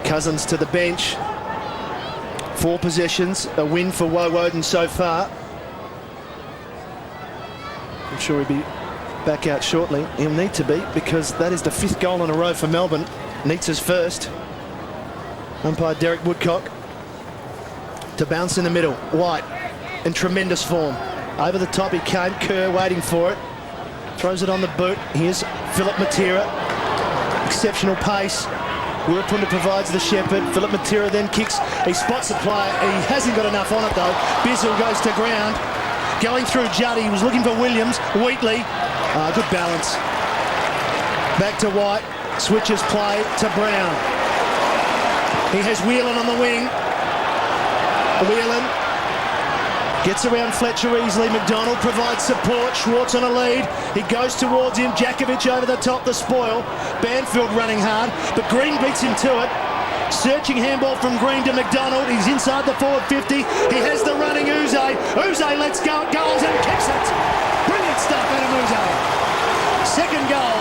Cousins to the bench. 4 possessions, a win for Woden so far. I'm sure he'll be back out shortly. He'll need to be, because that is the 5th goal in a row for Melbourne. Neitz's first. Umpire Derek Woodcock. To bounce in the middle. White in tremendous form. Over the top he came. Kerr waiting for it. Throws it on the boot. Here's Philip Matera. Exceptional pace. Weirpunda provides the shepherd. Philip Matera then kicks. He spots the player. He hasn't got enough on it though. Bizzle goes to ground. Going through Juddy. He was looking for Williams. Wheatley. Good balance. Back to White. Switches play to Brown. He has Whelan on the wing. Whelan gets around Fletcher easily. McDonald provides support. Schwartz on a lead. He goes towards him. Djakovic over the top, the spoil. Banfield running hard, but Green beats him to it. Searching handball from Green to McDonald. He's inside the forward 50. He has the running Uze. Uze lets go, goes and kicks it. Brilliant stuff out of Uze. Second goal.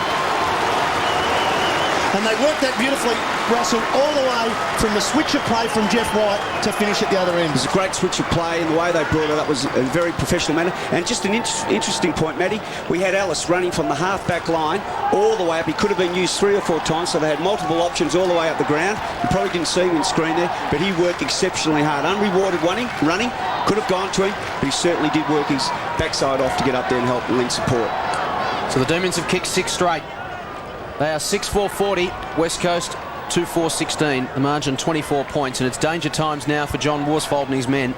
And they worked that beautifully, Russell, all the way from the switch of play from Jeff White to finish at the other end. It was a great switch of play, and the way they brought it up was a very professional manner. And just an interesting point, Matty, we had Ellis running from the half-back line all the way up. He could have been used 3 or 4 times, so they had multiple options all the way up the ground. You probably didn't see him in screen there, but he worked exceptionally hard. Unrewarded running, could have gone to him, but he certainly did work his backside off to get up there and help lend support. So the Demons have kicked 6 straight. They are 6-4-40, West Coast 2-4-16, the margin 24 points, and it's danger times now for John Worsfold and his men.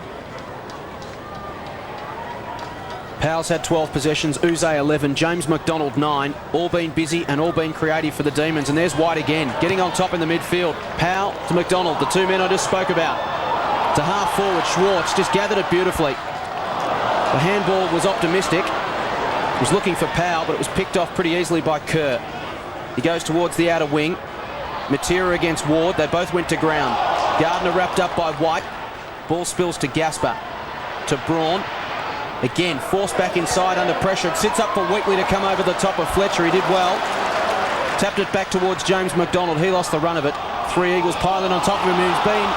Powell's had 12 possessions, Uze 11, James McDonald 9, all been busy and all been creative for the Demons, and there's White again, getting on top in the midfield. Powell to McDonald, the 2 men I just spoke about. To half forward, Schwartz just gathered it beautifully. The handball was optimistic, was looking for Powell, but it was picked off pretty easily by Kerr. He goes towards the outer wing. Matera against Ward. They both went to ground. Gardner wrapped up by White. Ball spills to Gasper. To Braun. Again, forced back inside under pressure. It sits up for Wheatley to come over the top of Fletcher. He did well. Tapped it back towards James McDonald. He lost the run of it. 3 Eagles piling on top of him. He's been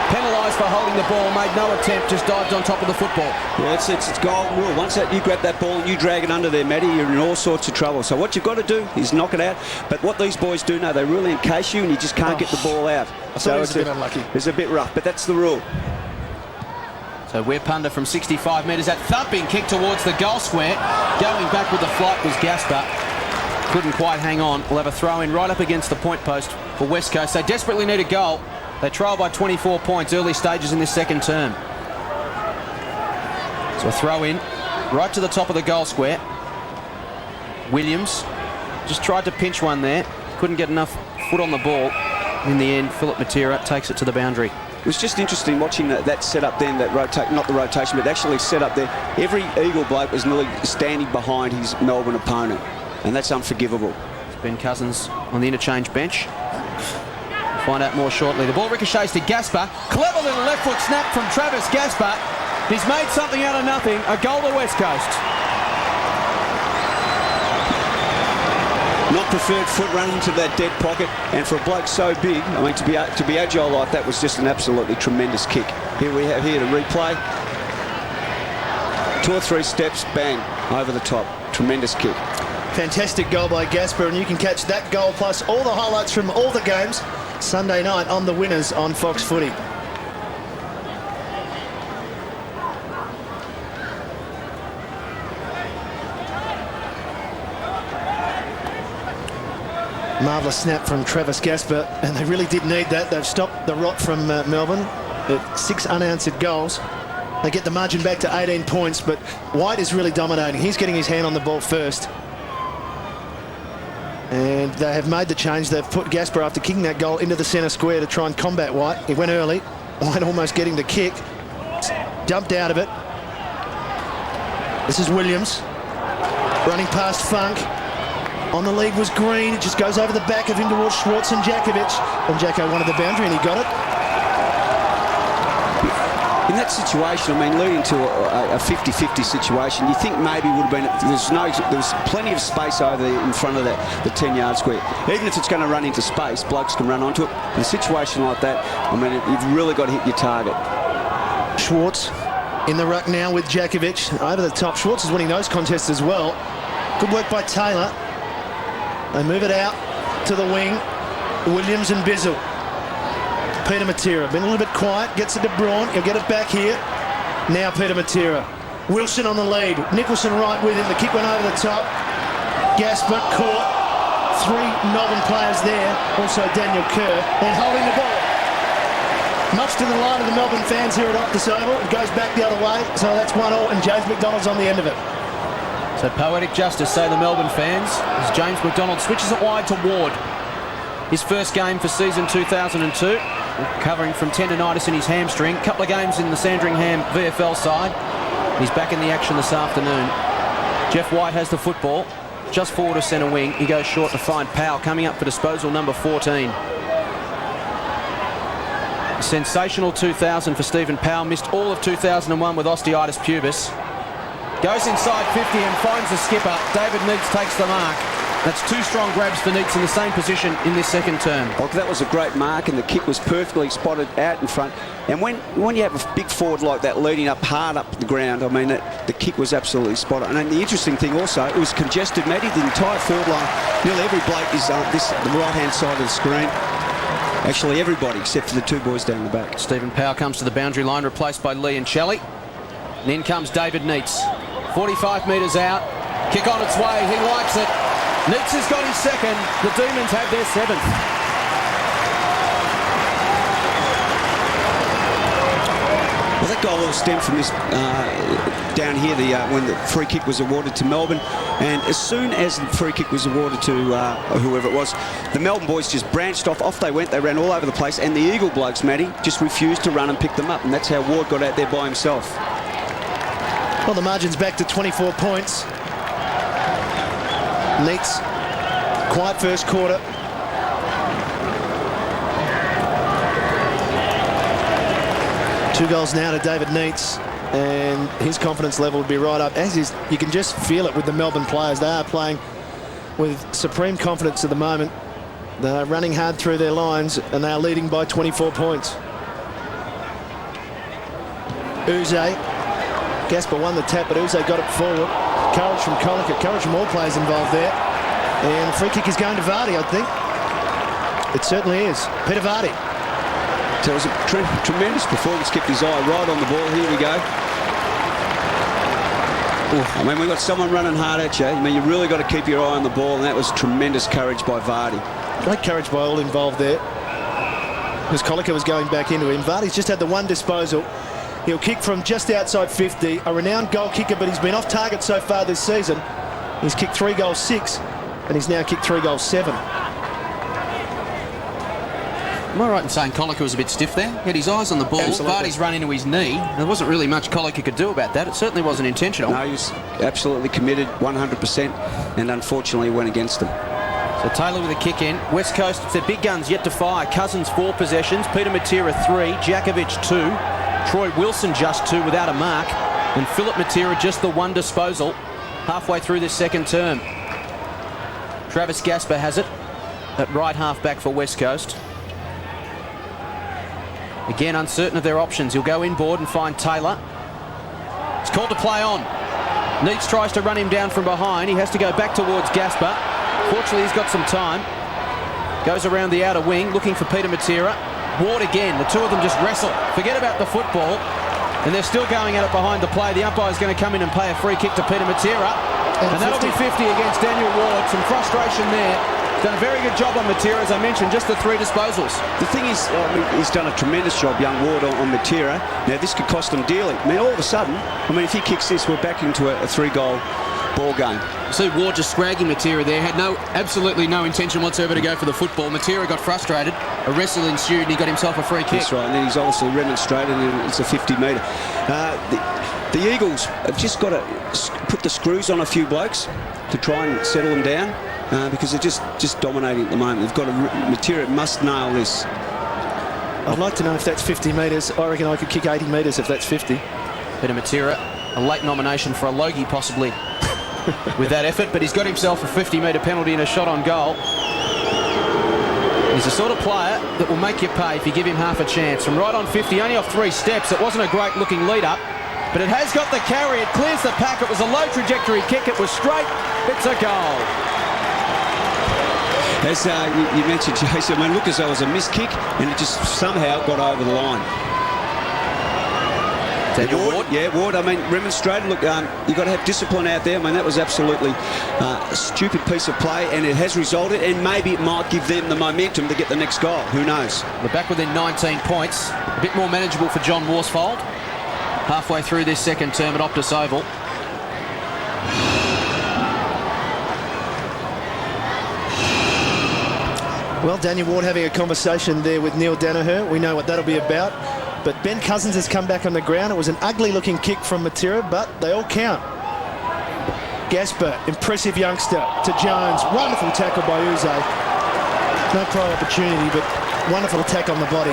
Penalised for holding the ball, made no attempt, just dived on top of the football. Yeah, it's golden rule. Once that you grab that ball and you drag it under there, Matty, you're in all sorts of trouble. So what you've got to do is knock it out. But what these boys do know, they really encase you and you just can't get the ball out. So it's a bit unlucky. It's a bit rough, but that's the rule. So we're punter from 65 metres. That thumping kick towards the goal square. Going back with the flight was Gasper. Couldn't quite hang on. We'll have a throw in right up against the point post for West Coast. They desperately need a goal. They trail by 24 points early stages in this second term. So a throw in right to the top of the goal square. Williams just tried to pinch one there. Couldn't get enough foot on the ball. In the end, Philip Matera takes it to the boundary. It was just interesting watching that setup then, that rotate, not the rotation, but actually set up there. Every Eagle bloke was nearly standing behind his Melbourne opponent, and that's unforgivable. Ben Cousins on the interchange bench. We'll find out more shortly. The ball ricochets to Gasper. Clever little left foot snap from Travis Gasper. He's made something out of nothing. A goal to West Coast. Not preferred foot running to that dead pocket, and for a bloke so big, I mean, to be agile like that was just an absolutely tremendous kick. Here we have here to replay. 2 or 3 steps, bang, over the top. Tremendous kick. Fantastic goal by Gasper, and you can catch that goal plus all the highlights from all the games Sunday night on The Winners on Fox Footy. Marvellous snap from Travis Gasper, and they really did need that. They've stopped the rot from Melbourne at 6 unanswered goals. They get the margin back to 18 points, but White is really dominating. He's getting his hand on the ball first. And they have made the change. They've put Gasper, after kicking that goal, into the centre square to try and combat White. He went early. White almost getting the kick. Jumped out of it. This is Williams. Running past Funcke. On the lead was Green. It just goes over the back of him towards Schwartz and Jakovic. And Jacko wanted the boundary and he got it. In that situation, I mean, leading to a 50-50 situation, you think maybe would have been, there was plenty of space over there in front of the 10-yard square. Even if it's going to run into space, blokes can run onto it. In a situation like that, I mean, you've really got to hit your target. Schwartz in the ruck now with Jakovic over the top. Schwartz is winning those contests as well. Good work by Taylor. They move it out to the wing. Williams and Bizzle. Peter Matera, been a little bit quiet, gets it to Braun, he'll get it back here. Now Peter Matera. Wilson on the lead, Nicholson right with him, the kick went over the top. Gasper caught, 3 Melbourne players there, also Daniel Kerr, and holding the ball. Much to the delight of the Melbourne fans here at Optus Oval, it goes back the other way, so that's 1-1 and James McDonald's on the end of it. So poetic justice, say the Melbourne fans, as James McDonald switches it wide to Ward. His first game for season 2002. Recovering from tendinitis in his hamstring. Couple of games in the Sandringham VFL side. He's back in the action this afternoon. Jeff White has the football. Just forward to centre wing. He goes short to find Powell coming up for disposal number 14. A sensational 2000 for Stephen Powell. Missed all of 2001 with osteitis pubis. Goes inside 50 and finds the skipper. David Neitz takes the mark. That's 2 strong grabs for Neitz in the same position in this second term. Oh, that was a great mark, and the kick was perfectly spotted out in front. And when you have a big forward like that leading up hard up the ground, I mean, the kick was absolutely spot on. And the interesting thing also, it was congested, Matty. The entire forward line, nearly every bloke is the right-hand side of the screen. Actually, everybody except for the 2 boys down the back. Stephen Powell comes to the boundary line, replaced by Leoncelli. And in comes David Neitz. 45 metres out. Kick on its way. He likes it. Neitz has got his second. The Demons have their 7th. Well, that goal all stemmed from this down here, when the free kick was awarded to Melbourne. And as soon as the free kick was awarded to whoever it was, the Melbourne boys just branched off. Off they went. They ran all over the place. And the Eagle blokes, Matty, just refused to run and pick them up. And that's how Ward got out there by himself. Well, the margin's back to 24 points. Neitz, quiet first quarter. Two goals now to David Neitz, and his confidence level would be right up. As is, you can just feel it with the Melbourne players. They are playing with supreme confidence at the moment. They're running hard through their lines, and they are leading by 24 points. Uze. Gasper won the tap, but Uze got it forward. Courage from Goalkickers, courage from all players involved there. And the free kick is going to Vardy, I think. It certainly is. Peter Vardy. So it was a tremendous performance. Kept his eye right on the ball. Here we go. I mean, we've got someone running hard at you. I mean, you really got to keep your eye on the ball, and that was tremendous courage by Vardy. Great courage by all involved there. Because Goalkickers was going back into him. Vardy's just had the one disposal. He'll kick from just outside 50. A renowned goal kicker, but he's been off target so far this season. He's kicked 3 goals 6, and he's now kicked 3 goals 7. Am I right in saying Goalkickers was a bit stiff there? He had his eyes on the ball. Absolutely. Vardy's run into his knee. There wasn't really much Goalkickers could do about that. It certainly wasn't intentional. No, he was absolutely committed, 100%, and unfortunately went against him. So Taylor with a kick in. West Coast, it's their big guns yet to fire. Cousins 4 possessions. Peter Matera 3. Jakovic 2. Troy Wilson just 2 without a mark. And Philip Matera just the 1 disposal halfway through this second term. Travis Gasper has it at right half back for West Coast. Again, uncertain of their options. He'll go inboard and find Taylor. It's called to play on. Neitz tries to run him down from behind. He has to go back towards Gasper. Fortunately, he's got some time. Goes around the outer wing, looking for Peter Matera. Ward again. The two of them just wrestle. Forget about the football. And they're still going at it behind the play. The umpire's going to come in and play a free kick to Peter Matera. And that'll be 50 against Daniel Ward. Some frustration there. Done a very good job on Matera, as I mentioned, just the 3 disposals. The thing is, he's done a tremendous job, young Ward, on Matera. Now, this could cost him dearly. I mean, all of a sudden, if he kicks this, we're back into a 3-goal ball game. See Ward just scragging Matera there. Had absolutely no intention whatsoever to go for the football. Matera got frustrated. A wrestle ensued, and he got himself a free kick. That's right, and then he's obviously remonstrated, and it's a 50-metre. The Eagles have just got to put the screws on a few blokes to try and settle them down. Because they're just dominating at the moment. They've got to... Matera must nail this. I'd like to know if that's 50 metres. I reckon I could kick 80 metres if that's 50. Peter Matera, a late nomination for a Logie possibly with that effort, but he's got himself a 50-metre penalty and a shot on goal. He's the sort of player that will make you pay if you give him half a chance. From right on 50, only off 3 steps. It wasn't a great-looking lead-up, but it has got the carry. It clears the pack. It was a low-trajectory kick. It was straight. It's a goal. As you mentioned, Jason, look as though it was a missed kick, and it just somehow got over the line. Ward? Yeah, Ward, remonstrated. Look, you've got to have discipline out there. That was absolutely a stupid piece of play, and it has resulted, and maybe it might give them the momentum to get the next goal. Who knows? They're back within 19 points. A bit more manageable for John Worsfold. Halfway through this second term at Optus Oval. Well, Daniel Ward having a conversation there with Neil Danaher. We know what that'll be about. But Ben Cousins has come back on the ground. It was an ugly-looking kick from Matera, but they all count. Gasper, impressive youngster, to Jones. Wonderful tackle by Uze. No prior opportunity, but wonderful attack on the body.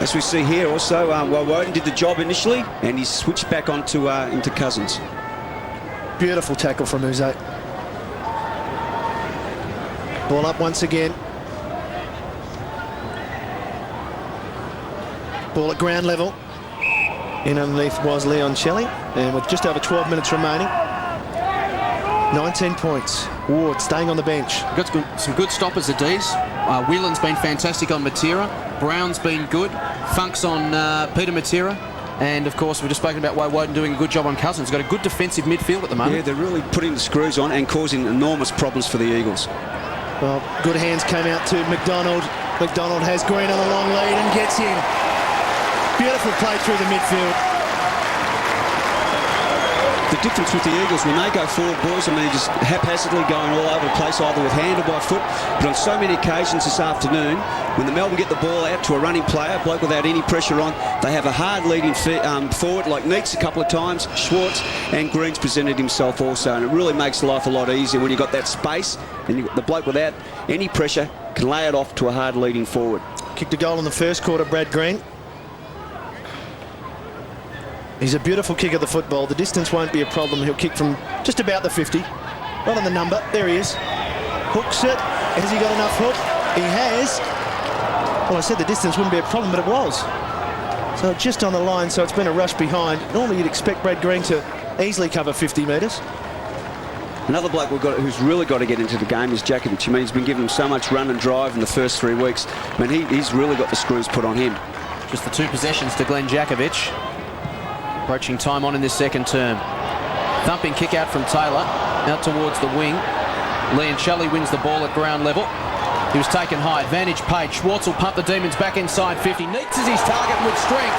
As we see here also, Woden did the job initially, and he switched back onto into Cousins. Beautiful tackle from Uze. Ball up once again. Ball at ground level. In underneath was Leoncelli, and with just over 12 minutes remaining, 19 points. Ward staying on the bench. Got some good stoppers at D's. Whelan's been fantastic on Matera. Brown's been good. Funk's on Peter Matera. And, of course, we've just spoken about Woden doing a good job on Cousins. Got a good defensive midfield at the moment. Yeah, they're really putting the screws on and causing enormous problems for the Eagles. Well, good hands came out to McDonald. McDonald has Green on a long lead and gets in. Beautiful play through the midfield. The difference with the Eagles, when they go forward, boys, they're just haphazardly going all over the place, either with hand or by foot. But on so many occasions this afternoon, when the Melbourne get the ball out to a running player, bloke without any pressure on, they have a hard leading forward, like Neitz a couple of times, Schwartz, and Green's presented himself also. And it really makes life a lot easier when you've got that space, and the bloke without any pressure can lay it off to a hard leading forward. Kicked a goal in the first quarter, Brad Green. He's a beautiful kick of the football. The distance won't be a problem. He'll kick from just about the 50. Right on the number. There he is. Hooks it. Has he got enough hook? He has. Well, I said the distance wouldn't be a problem, but it was. So just on the line, so it's been a rush behind. Normally you'd expect Brad Green to easily cover 50 metres. Another bloke who's really got to get into the game is Djakovic. I mean, he's been given so much run and drive in the first 3 weeks. I mean, he's really got the screws put on him. Just the 2 possessions to Glenn Djakovic. Approaching time on in this second term. Thumping kick out from Taylor, out towards the wing. Leoncelli wins the ball at ground level. He was taken high, advantage paid. Schwartz will pump the Demons back inside 50. Neitz is his target with strength.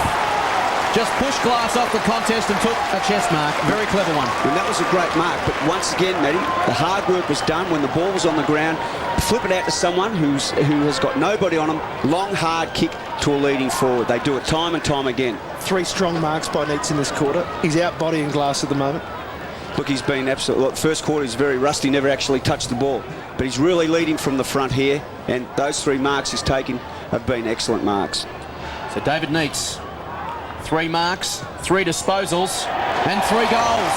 Just pushed Glass off the contest and took a chest mark. Very clever one. And that was a great mark, but once again, Matty, the hard work was done when the ball was on the ground. Flip it out to someone who has got nobody on them. Long, hard kick to a leading forward. They do it time and time again. 3 strong marks by Neitz in this quarter. He's out bodying Glass at the moment. Look, he's been absolutely... Look, first quarter he's very rusty, never actually touched the ball. But he's really leading from the front here, and those 3 marks he's taken have been excellent marks. So David Neitz, 3 marks, 3 disposals, and 3 goals.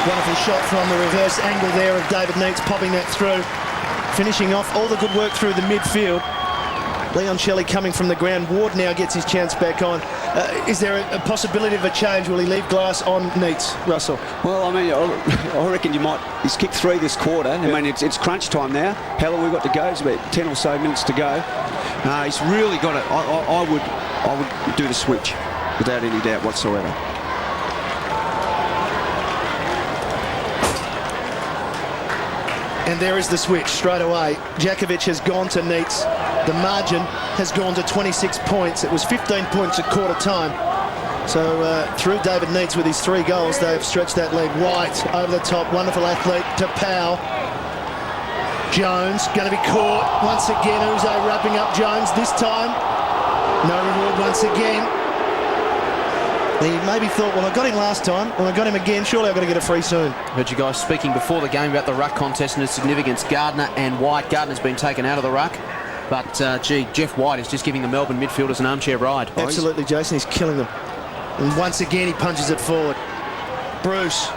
Wonderful shot from the reverse angle there of David Neitz, popping that through. Finishing off all the good work through the midfield. Leoncelli coming from the ground. Ward now gets his chance back on. Is there a possibility of a change? Will he leave Glass on Neitz, Russell? Well, I mean, I reckon you might. He's kicked 3 this quarter. I mean, it's crunch time now. How long we've got to go? It's about 10 or so minutes to go. He's really got it. I would do the switch without any doubt whatsoever. And there is the switch straight away. Djakovic has gone to Neitz. The margin has gone to 26 points. It was 15 points at quarter time. So through David Neitz with his 3 goals, they've stretched that lead. White over the top, wonderful athlete to Powell. Jones going to be caught once again. Uzo wrapping up Jones this time. No reward once again. He maybe thought, well, I got him last time, and I got him again. Surely I've got to get a free soon. Heard you guys speaking before the game about the ruck contest and its significance. Gardner and White. Gardner's been taken out of the ruck. But, Jeff White is just giving the Melbourne midfielders an armchair ride. Absolutely, Jason. He's killing them. And once again, he punches it forward. Bruce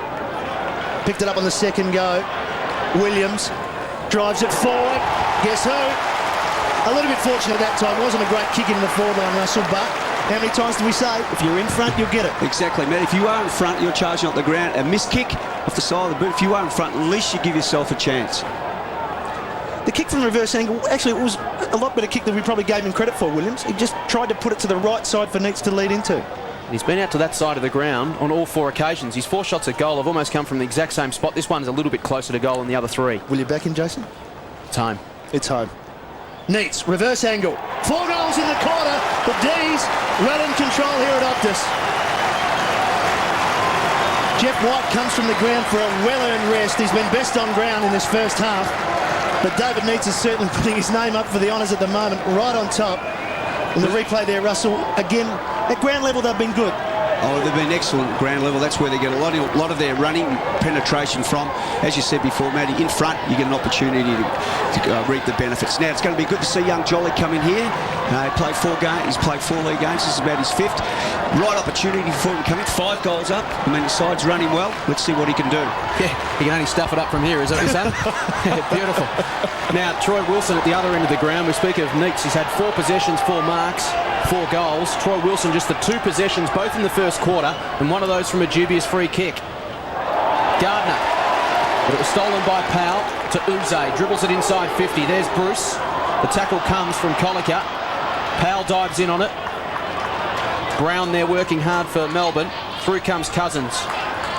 picked it up on the second go. Williams drives it forward. Guess who? A little bit fortunate that time. Wasn't a great kick in the forward line, Russell, but how many times do we say, if you're in front, you'll get it? Exactly, Matt. If you are in front, you're charging up the ground. A missed kick off the side of the boot. If you are in front, at least you give yourself a chance. The kick from the reverse angle, actually, it was a lot better kick than we probably gave him credit for, Williams. He just tried to put it to the right side for Neitz to lead into. He's been out to that side of the ground on all 4 occasions. His 4 shots at goal have almost come from the exact same spot. This one's a little bit closer to goal than the other 3. Will you back him, Jason? It's home. It's home. Neitz, reverse angle. 4 goals in the quarter. The D's well in control here at Optus. Jeff White comes from the ground for a well-earned rest. He's been best on ground in this first half. But David Neitz is certainly putting his name up for the honours at the moment, right on top. And the replay there, Russell, again, at ground level they've been good. Oh, they've been excellent at ground level. That's where they get a lot of their running penetration from. As you said before, Matty, in front you get an opportunity to reap the benefits. Now it's going to be good to see young Jolly come in here. He played 4 games. He's played 4 league games. This is about his 5th. Right opportunity for him to come in. 5 goals up. I mean, the side's running well. Let's see what he can do. Yeah, he can only stuff it up from here. Is that beautiful? Now Troy Wilson at the other end of the ground. We speak of Neitz. He's had 4 possessions, 4 marks, 4 goals. Troy Wilson just the 2 possessions, both in the first quarter, and one of those from a dubious free kick. Gardner, but it was stolen by Powell to Uze. Dribbles it inside 50. There's Bruce. The tackle comes from Goalkicker. Powell dives in on it. Brown there working hard for Melbourne. Through comes Cousins,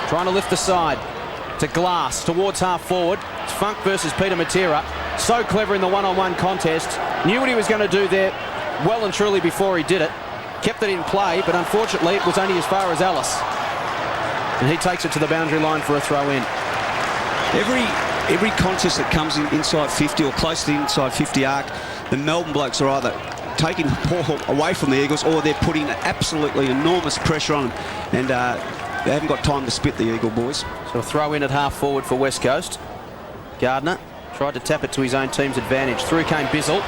trying to lift the side to Glass towards half forward. It's Funcke versus Peter Matera. So clever in the one-on-one contest. Knew what he was going to do there well and truly before he did it. Kept it in play, but unfortunately it was only as far as Ellis. And he takes it to the boundary line for a throw-in. Every contest that comes in inside 50 or close to the inside 50 arc, the Melbourne blokes are either taking the ball away from the Eagles or they're putting absolutely enormous pressure on them. And they haven't got time to spit the Eagle boys. So a throw-in at half forward for West Coast. Gardner tried to tap it to his own team's advantage. Through came Bizzle.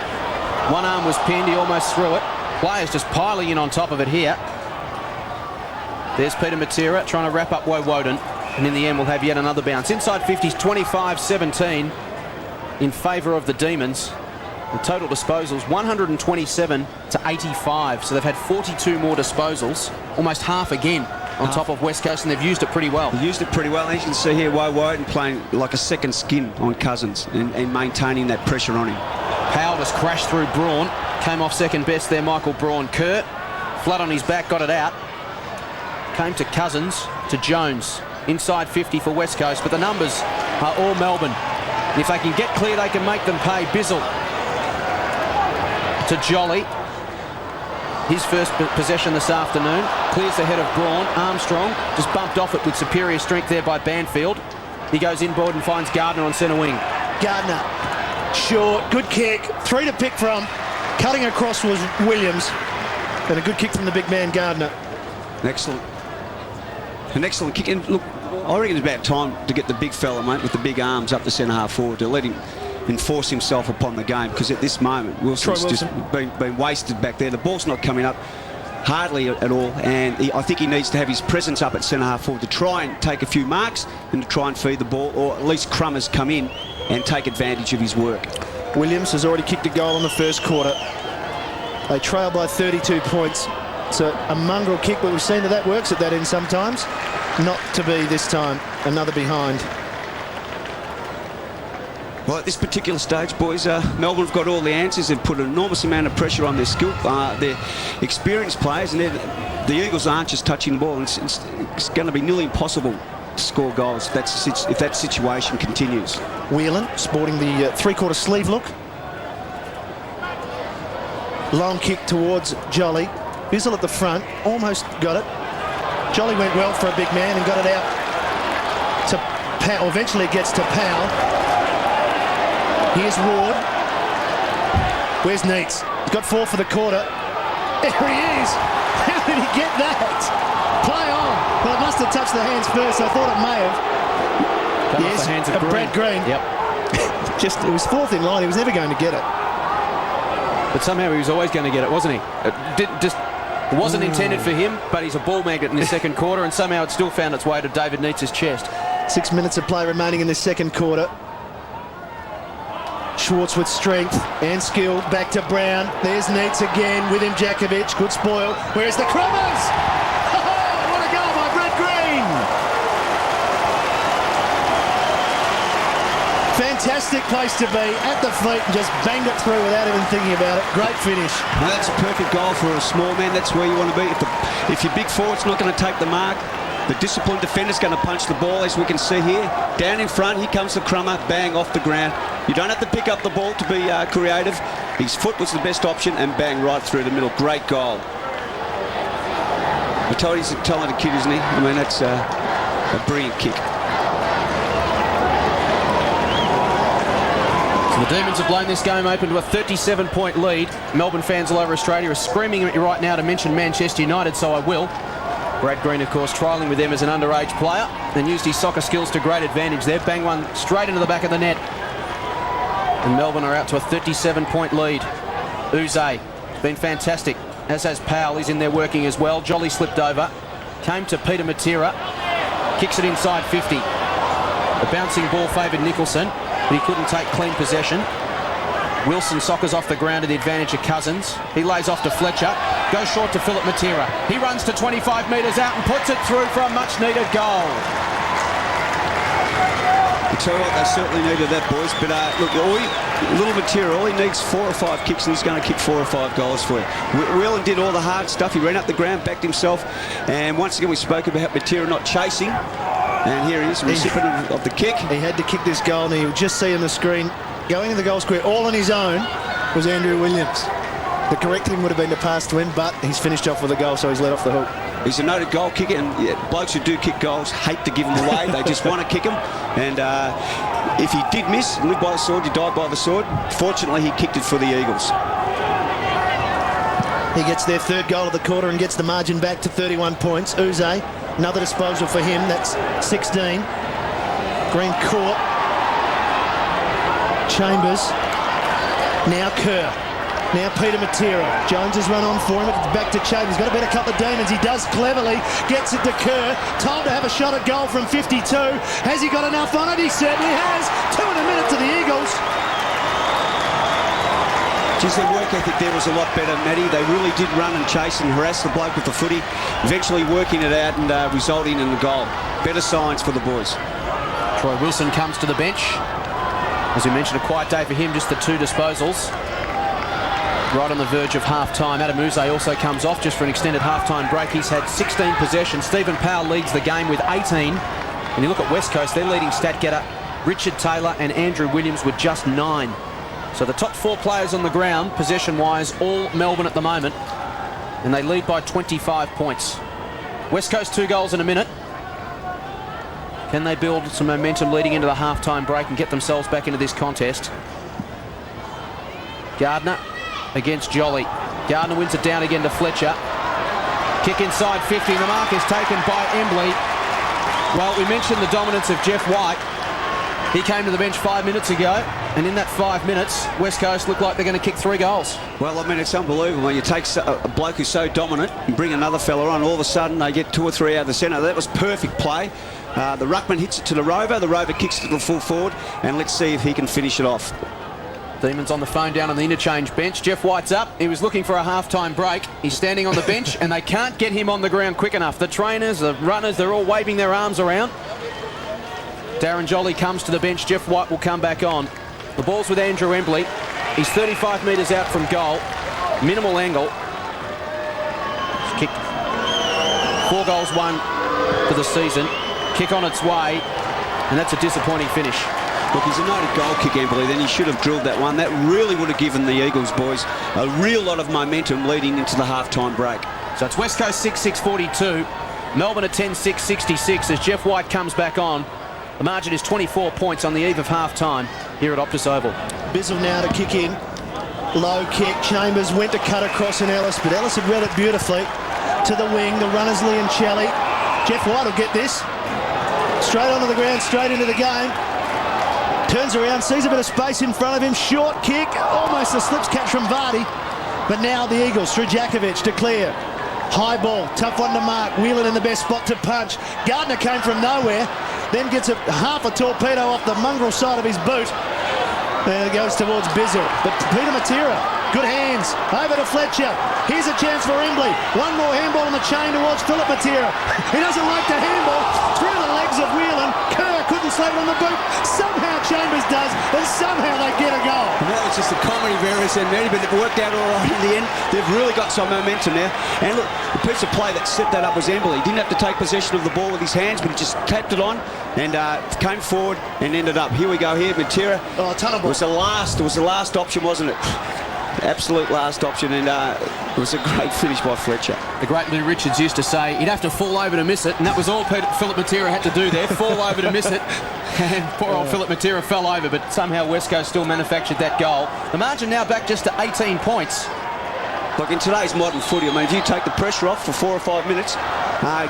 One arm was pinned, he almost threw it. Players just piling in on top of it here. There's Peter Matera trying to wrap up Woden, and in the end we'll have yet another bounce. Inside 50s, 25-17 in favour of the Demons. The total disposals, 127 to 85. So they've had 42 more disposals, almost half again on top of West Coast, and they've used it pretty well. They used it pretty well. As you can see here, Woden playing like a second skin on Cousins and maintaining that pressure on him. Powell just crashed through Braun. Came off second best there, Michael Braun. Kerr, flat on his back, got it out. Came to Cousins, to Jones. Inside 50 for West Coast, but the numbers are all Melbourne. If they can get clear, they can make them pay. Bizzle to Jolly. His first possession this afternoon. Clears the head of Braun. Armstrong just bumped off it with superior strength there by Banfield. He goes inboard and finds Gardner on centre wing. Gardner, short, good kick. 3 to pick from. Cutting across was Williams. And a good kick from the big man, Gardner. An excellent kick. And look, I reckon it's about time to get the big fella, mate, with the big arms up the centre half forward, to let him enforce himself upon the game, because at this moment Wilson's just been wasted back there. The ball's not coming up hardly at all, and I think he needs to have his presence up at centre half forward to try and take a few marks and to try and feed the ball, or at least Crummers come in and take advantage of his work. Williams has already kicked a goal in the first quarter. They trail by 32 points. It's a mongrel kick, but we've seen that works at that end sometimes. Not to be this time. Another behind. Well, at this particular stage, boys, Melbourne have got all the answers. They've put an enormous amount of pressure on their their experienced players, and the Eagles aren't just touching the ball. It's going to be nearly impossible to score goals if that situation continues. Whelan sporting the three-quarter sleeve look. Long kick towards Jolly. Bizzle at the front, almost got it. Jolly went well for a big man and got it out to Powell. Eventually it gets to Powell. Here's Ward. Where's Neitz? He's got 4 for the quarter. There he is. How did he get that? Play on. Well, it must have touched the hands first. I thought it may have. Yes, the hands of Brad Green. Yep. Just, it was 4th in line. He was never going to get it. But somehow he was always going to get it, wasn't he? It wasn't intended for him, but he's a ball magnet in the second quarter, and somehow it still found its way to David Neitz's chest. 6 minutes of play remaining in the second quarter. Schwartz with strength and skill, back to Brown. There's Neitz again with him, Jakovic. Good spoil. Where's the Crummers? Oh, what a goal by Brad Green! Fantastic place to be, at the feet, and just banged it through without even thinking about it. Great finish. Now, that's a perfect goal for a small man. That's where you want to be. If your big forward's not going to take the mark, the disciplined defender's going to punch the ball, as we can see here. Down in front, here comes the Crummer, bang, off the ground. You don't have to pick up the ball to be creative. His foot was the best option, and bang, right through the middle. Great goal. I told you he's a talented kid, isn't he? I mean, that's a brilliant kick. So the Demons have blown this game open to a 37-point lead. Melbourne fans all over Australia are screaming at me right now to mention Manchester United, so I will. Brad Green, of course, trialling with them as an underage player and used his soccer skills to great advantage there. Bang one straight into the back of the net. And Melbourne are out to a 37-point lead. Uze, been fantastic, as has Powell. He's in there working as well. Jolly slipped over. Came to Peter Matera. Kicks it inside 50. The bouncing ball favoured Nicholson, but he couldn't take clean possession. Wilson soccers off the ground to the advantage of Cousins. He lays off to Fletcher. Goes short to Philip Matera. He runs to 25 metres out and puts it through for a much-needed goal. I tell you what, they certainly needed that, boys. But look, little Matera, all he needs 4 or 5 kicks, and he's going to kick 4 or 5 goals for you. Whelan did all the hard stuff. He ran up the ground, backed himself, and once again we spoke about Matera not chasing. And here he is, recipient of the kick. He had to kick this goal, and you will just see on the screen, going in the goal square all on his own, was Andrew Williams. The correct thing would have been to pass to him, but he's finished off with a goal, so he's let off the hook. He's a noted goal kicker, and blokes who do kick goals hate to give them away. They just want to kick them. And if he did miss, live by the sword, you die by the sword. Fortunately, he kicked it for the Eagles. He gets their 3rd goal of the quarter and gets the margin back to 31 points. Uze, another disposal for him. That's 16. Green caught. Chambers. Now Kerr. Now Peter Matera. Jones has run on for him. It's back to Chambers. He's got a better couple of demons. He does cleverly. Gets it to Kerr. Told to have a shot at goal from 52. Has he got enough on it? He certainly has. 2 in a minute to the Eagles. Geez, their work ethic there was a lot better, Matty. They really did run and chase and harass the bloke with the footy, eventually working it out and resulting in the goal. Better signs for the boys. Troy Wilson comes to the bench. As we mentioned, a quiet day for him, just the 2 disposals. Right on the verge of half-time. Adem also comes off just for an extended half-time break. He's had 16 possessions. Stephen Powell leads the game with 18. And you look at West Coast, their leading stat getter, Richard Taylor and Andrew Williams, with just 9. So the top 4 players on the ground, possession-wise, all Melbourne at the moment. And they lead by 25 points. West Coast 2 goals in a minute. Can they build some momentum leading into the half-time break and get themselves back into this contest? Gardner against Jolly. Gardner wins it down again to Fletcher. Kick inside 50. The mark is taken by Embley. Well, we mentioned the dominance of Jeff White. He came to the bench 5 minutes ago, and in that 5 minutes, West Coast look like they're going to kick 3 goals. Well, I mean, it's unbelievable when you take a bloke who's so dominant and bring another fella on, all of a sudden they get 2 or 3 out of the centre. That was perfect play. The ruckman hits it to the rover kicks it to the full forward, and let's see if he can finish it off. Demons on the phone down on the interchange bench. Jeff White's up. He was looking for a half-time break. He's standing on the bench, and they can't get him on the ground quick enough. The trainers, the runners, they're all waving their arms around. Darren Jolly comes to the bench. Jeff White will come back on. The ball's with Andrew Embley. He's 35 metres out from goal. Minimal angle. He's kicked 4 goals, 1 for the season. Kick on its way, and that's a disappointing finish. Look, he's a noted goal kick, Embley. Then he should have drilled that one. That really would have given the Eagles boys a real lot of momentum leading into the half-time break. So it's West Coast 6-6-42. Melbourne at 10-6-66 as Jeff White comes back on. The margin is 24 points on the eve of half-time here at Optus Oval. Bizzle now to kick in. Low kick. Chambers went to cut across in Ellis, but Ellis had read it beautifully. To the wing, the runners Leoncelli. Jeff White will get this. Straight onto the ground, straight into the game. Turns around, sees a bit of space in front of him. Short kick, almost a slips catch from Vardy. But now the Eagles through Jakovic to clear. High ball, tough one to mark. Whelan in the best spot to punch. Gardner came from nowhere, then gets half a torpedo off the mongrel side of his boot. And it goes towards Bizzle. But Peter Matera, good hands. Over to Fletcher. Here's a chance for Embley. One more handball on the chain towards Philip Matera. He doesn't like the handball. Through the legs of Whelan. Kerr couldn't slap it on the boot. Somehow Chambers does, and somehow they get a goal. And that was just a comedy of errors there, Matty, but it worked out all right in the end. They've really got some momentum now. And look, the piece of play that set that up was Embley. He didn't have to take possession of the ball with his hands, but he just tapped it on and came forward and ended up. Here we go here, Matera. Oh, tunnel ball. It was the last option, wasn't it? Absolute last option, and it was a great finish by Fletcher. The great Lou Richards used to say he'd have to fall over to miss it, and that was all Philip Matera had to do there, fall over to miss it. And poor old Philip Matera fell over, but somehow West Coast still manufactured that goal. The margin now back just to 18 points. Look, in today's modern footy, I mean, if you take the pressure off for 4 or 5 minutes,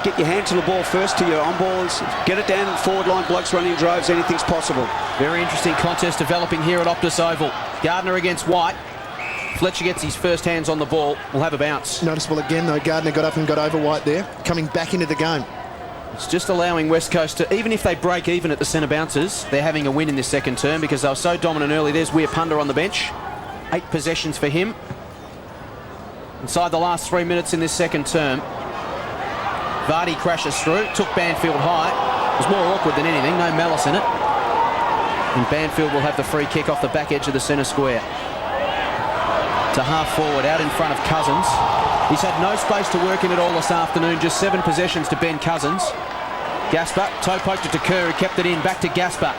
get your hand to the ball first to your on-balls, get it down forward line, blokes running droves, anything's possible. Very interesting contest developing here at Optus Oval. Gardner against White. Fletcher gets his first hands on the ball. We'll have a bounce. Noticeable again, though, Gardner got up and got over White there, coming back into the game. It's just allowing West Coast to, even if they break even at the centre bounces, they're having a win in this second term because they were so dominant early. There's Weir Punda on the bench. 8 possessions for him. Inside the last 3 minutes in this second term. Vardy crashes through, took Banfield high. It was more awkward than anything, no malice in it. And Banfield will have the free kick off the back edge of the centre square. To half forward, out in front of Cousins. He's had no space to work in it all this afternoon, just 7 possessions to Ben Cousins. Gaspar, toe poked it to Kerr, who kept it in, back to Gaspar.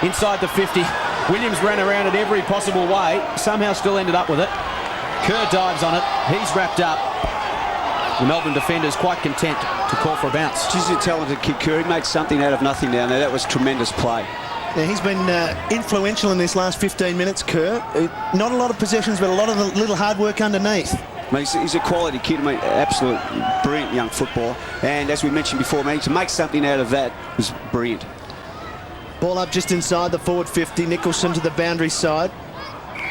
Inside the 50, Williams ran around it every possible way, somehow still ended up with it. Kerr dives on it, he's wrapped up. The Melbourne defender's quite content to call for a bounce. He's a talented kid, Kerr. He made something out of nothing down there. That was tremendous play. Yeah, he's been influential in this last 15 minutes, Kerr. Not a lot of possessions, but a lot of the little hard work underneath. Mate, he's a quality kid, mate. Absolute brilliant young footballer. And as we mentioned before, mate, to make something out of that was brilliant. Ball up just inside the forward 50. Nicholson to the boundary side,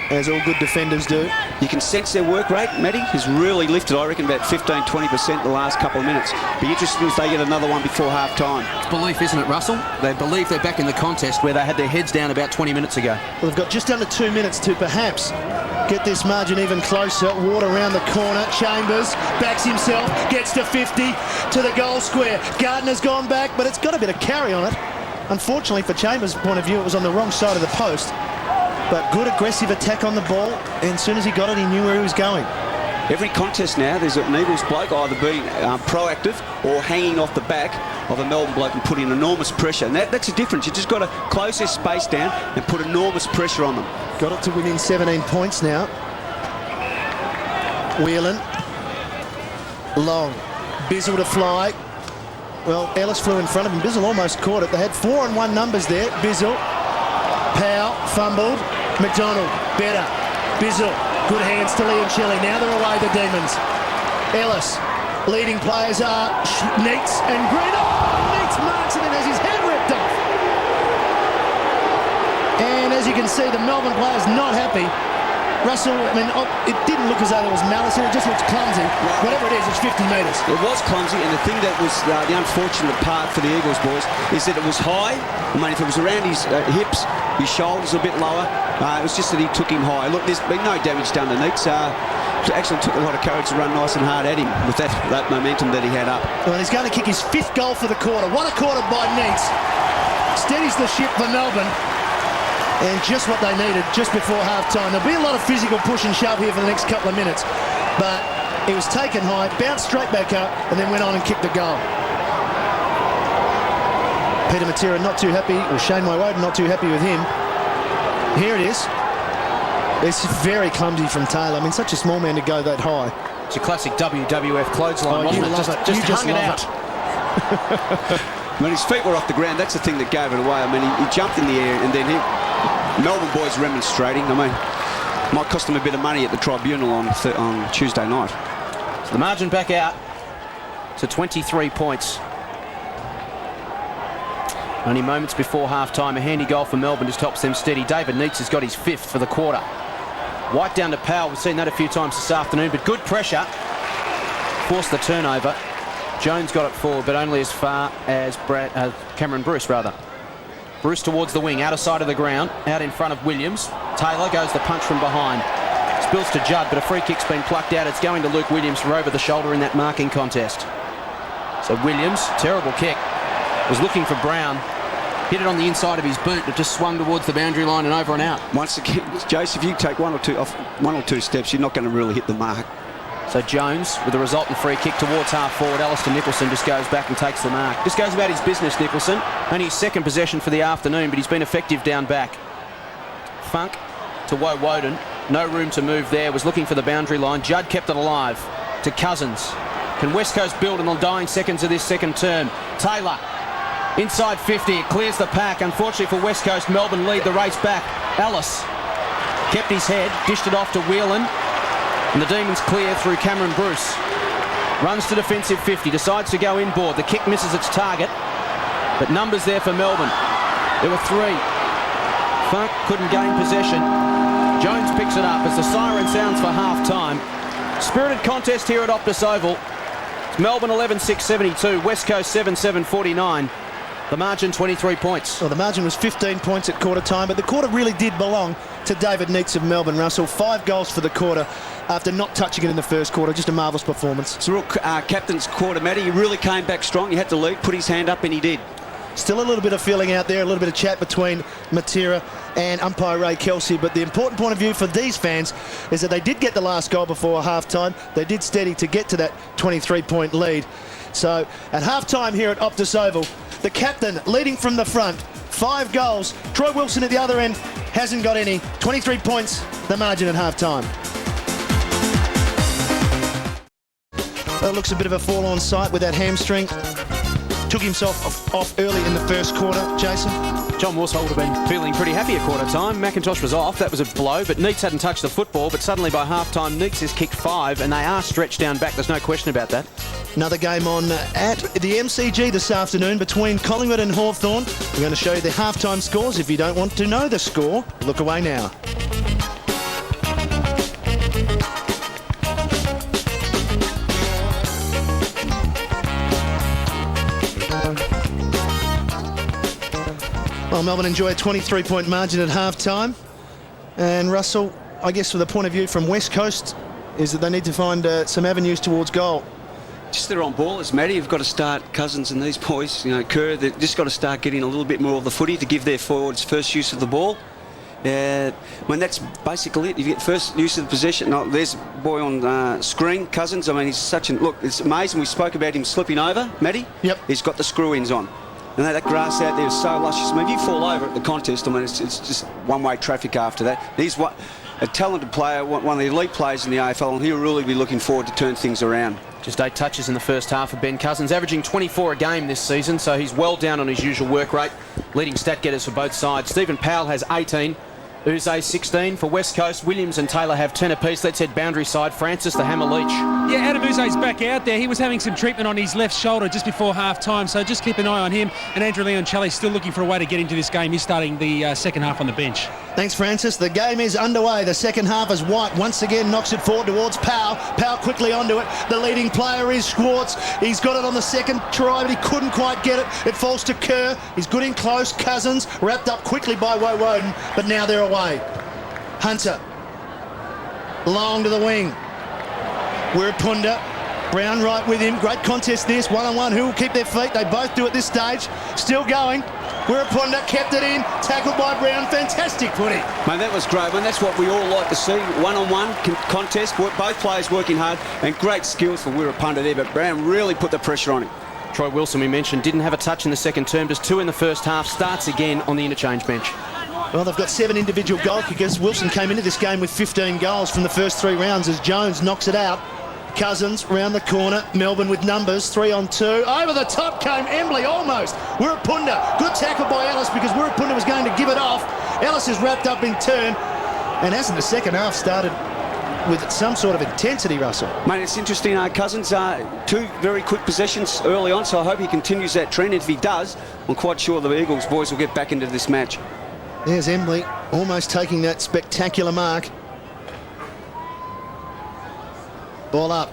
as all good defenders do. You can sense their work rate, Matty, has really lifted, I reckon, about 15-20% the last couple of minutes. Be interested if they get another one before half-time. It's belief, isn't it, Russell? They believe they're back in the contest where they had their heads down about 20 minutes ago. Well, they've got just under 2 minutes to perhaps get this margin even closer. Ward around the corner. Chambers backs himself, gets to 50 to the goal square. Gardner's gone back, but it's got a bit of carry on it. Unfortunately, for Chambers' point of view, it was on the wrong side of the post. But good aggressive attack on the ball, and as soon as he got it, he knew where he was going. Every contest now, there's an Eagles bloke either being proactive or hanging off the back of a Melbourne bloke and putting enormous pressure. And that's the difference. You just got to close their space down and put enormous pressure on them. Got it to within 17 points now. Whelan. Long. Bizzle to fly. Well, Ellis flew in front of him. Bizzle almost caught it. They had 4-on-1 numbers there. Bizzle. Powell. Fumbled. McDonald. Better. Bizzle. Good hands to Leoncelli. Now they're away, the Demons. Ellis. Leading players are Neitz and Green. Oh, Neitz marks and then has his head ripped off. And as you can see, the Melbourne players not happy. Russell, I mean, it didn't look as though there was malice in it. It just looks clumsy. Whatever it is, it's 50 metres. It was clumsy, and the thing that was the unfortunate part for the Eagles boys is that it was high. I mean, if it was around his hips, his shoulders a bit lower, it was just that he took him high. Look, there's been no damage done to Neitz. Actually took a lot of courage to run nice and hard at him with that momentum that he had up. Well, he's going to kick his 5th goal for the quarter. What a quarter by Neitz. Steadies the ship for Melbourne. And just what they needed just before half-time. There'll be a lot of physical push and shove here for the next couple of minutes. But he was taken high, bounced straight back up, and then went on and kicked the goal. Peter Matera not too happy, or Shane Woden not too happy with him. Here it is. It's very clumsy from Taylor. I mean, such a small man to go that high. It's a classic WWF clothesline, wasn't it? Just hung it out. I mean, his feet were off the ground. That's the thing that gave it away. I mean, he jumped in the air, and then Melbourne boys remonstrating. I mean, might cost them a bit of money at the tribunal on Tuesday night. So the margin back out to 23 points. Only moments before half-time, a handy goal for Melbourne just helps them steady. David Neitz has got his 5th for the quarter. White down to Powell. We've seen that a few times this afternoon, but good pressure. Forced the turnover. Jones got it forward, but only as far as Cameron Bruce, rather. Bruce towards the wing, out of sight of the ground, out in front of Williams. Taylor goes the punch from behind. Spills to Judd, but a free kick's been plucked out. It's going to Luke Williams for over the shoulder in that marking contest. So Williams, terrible kick, was looking for Brown. Hit it on the inside of his boot. It just swung towards the boundary line and over and out. Once again, Jace, if you take one or two steps, you're not going to really hit the mark. So Jones, with a resultant free kick towards half forward, Alistair Nicholson just goes back and takes the mark. Just goes about his business, Nicholson. Only his 2nd possession for the afternoon, but he's been effective down back. Funk to Woden. No room to move there. Was looking for the boundary line. Judd kept it alive to Cousins. Can West Coast build in the dying seconds of this second term? Taylor. Inside 50, it clears the pack. Unfortunately for West Coast, Melbourne lead the race back. Ellis kept his head, dished it off to Whelan, and the Demons clear through Cameron Bruce. Runs to defensive 50, decides to go inboard. The kick misses its target, but numbers there for Melbourne. There were 3. Funk couldn't gain possession. Jones picks it up as the siren sounds for half-time. Spirited contest here at Optus Oval. It's Melbourne 11-6-72, West Coast 7-7-49. The margin 23 points. Well, the margin was 15 points at quarter time, but the quarter really did belong to David Neitz of Melbourne, Russell. 5 goals for the quarter after not touching it in the first quarter. Just a marvellous performance. It's a real captain's quarter, Matty. He really came back strong. He had to lead, put his hand up, and he did. Still a little bit of feeling out there, a little bit of chat between Matera and umpire Ray Kelsey, but the important point of view for these fans is that they did get the last goal before half-time. They did steady to get to that 23-point lead. So at half-time here at Optus Oval, the captain leading from the front, 5 goals. Troy Wilson at the other end hasn't got any. 23 points, the margin at half-time. Well, it looks a bit of a forlorn sight with that hamstring. Took himself off early in the first quarter, Jason. John Worsfold would have been feeling pretty happy at quarter time. McIntosh was off, that was a blow, but Neitz hadn't touched the football, but suddenly by half-time, Neitz has kicked 5, and they are stretched down back, there's no question about that. Another game on at the MCG this afternoon between Collingwood and Hawthorn. We're going to show you the half-time scores. If you don't want to know the score, look away now. Well, Melbourne enjoy a 23-point margin at half-time. And Russell, I guess, from the point of view from West Coast, is that they need to find some avenues towards goal. Just their on ballers, Matty. You've got to start Cousins and these boys, you know, Kerr. They've just got to start getting a little bit more of the footy to give their forwards first use of the ball. When that's basically it. You get first use of the possession. No, there's a boy on screen, Cousins. I mean, he's such an... Look, it's amazing. We spoke about him slipping over, Matty. Yep. He's got the screw-ins on. And that grass out there is so luscious. I mean, if you fall over at the contest, I mean, it's just one-way traffic after that. He's a talented player, one of the elite players in the AFL, and he'll really be looking forward to turn things around. Just 8 touches in the first half for Ben Cousins, averaging 24 a game this season, so he's well down on his usual work rate. Leading stat getters for both sides. Stephen Powell has 18. Uze 16 for West Coast. Williams and Taylor have 10 apiece. Let's head boundary side. Francis the Hammer Leach. Yeah, Adem Uze's back out there. He was having some treatment on his left shoulder just before half-time, so just keep an eye on him. And Andrew Leoncelli still looking for a way to get into this game. He's starting the second half on the bench. Thanks, Francis. The game is underway. The second half is White once again knocks it forward towards Powell. Powell quickly onto it. The leading player is Schwartz. He's got it on the second try, but he couldn't quite get it. It falls to Kerr. He's good in close. Cousins wrapped up quickly by Woden, but now they're away. Hunter. Long to the wing. Wirapunda. Brown right with him. Great contest this. One-on-one. Who will keep their feet? They both do at this stage. Still going. Wirapunda kept it in. Tackled by Brown. Fantastic footy. Mate, that was great. And that's what we all like to see. One-on-one contest. Both players working hard. And great skills for Wirapunda there. But Brown really put the pressure on him. Troy Wilson, we mentioned, didn't have a touch in the second term. Just 2 in the first half. Starts again on the interchange bench. Well, they've got 7 individual goal kickers. Wilson came into this game with 15 goals from the first 3 rounds as Jones knocks it out. Cousins round the corner. Melbourne with numbers. 3 on 2. Over the top came Embley almost. Wirapunda. Good tackle by Ellis because Wirapunda was going to give it off. Ellis is wrapped up in turn. And hasn't the second half started with some sort of intensity, Russell? Mate, it's interesting. Cousins, 2 very quick possessions early on, so I hope he continues that trend. If he does, I'm quite sure the Eagles boys will get back into this match. There's Embley almost taking that spectacular mark. Ball up.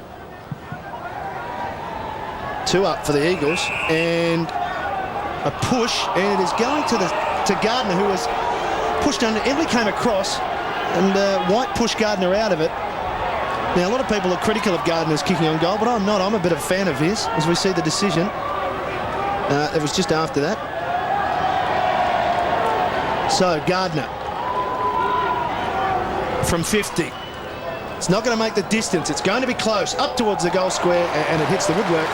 2 up for the Eagles, and a push, and it is going to Gardner, who was pushed under. Embley came across, and White pushed Gardner out of it. Now, a lot of people are critical of Gardner's kicking on goal, but I'm not. I'm a bit of a fan of his, as we see the decision. It was just after that. So, Gardner from 50. It's not going to make the distance. It's going to be close, up towards the goal square, and it hits the woodwork,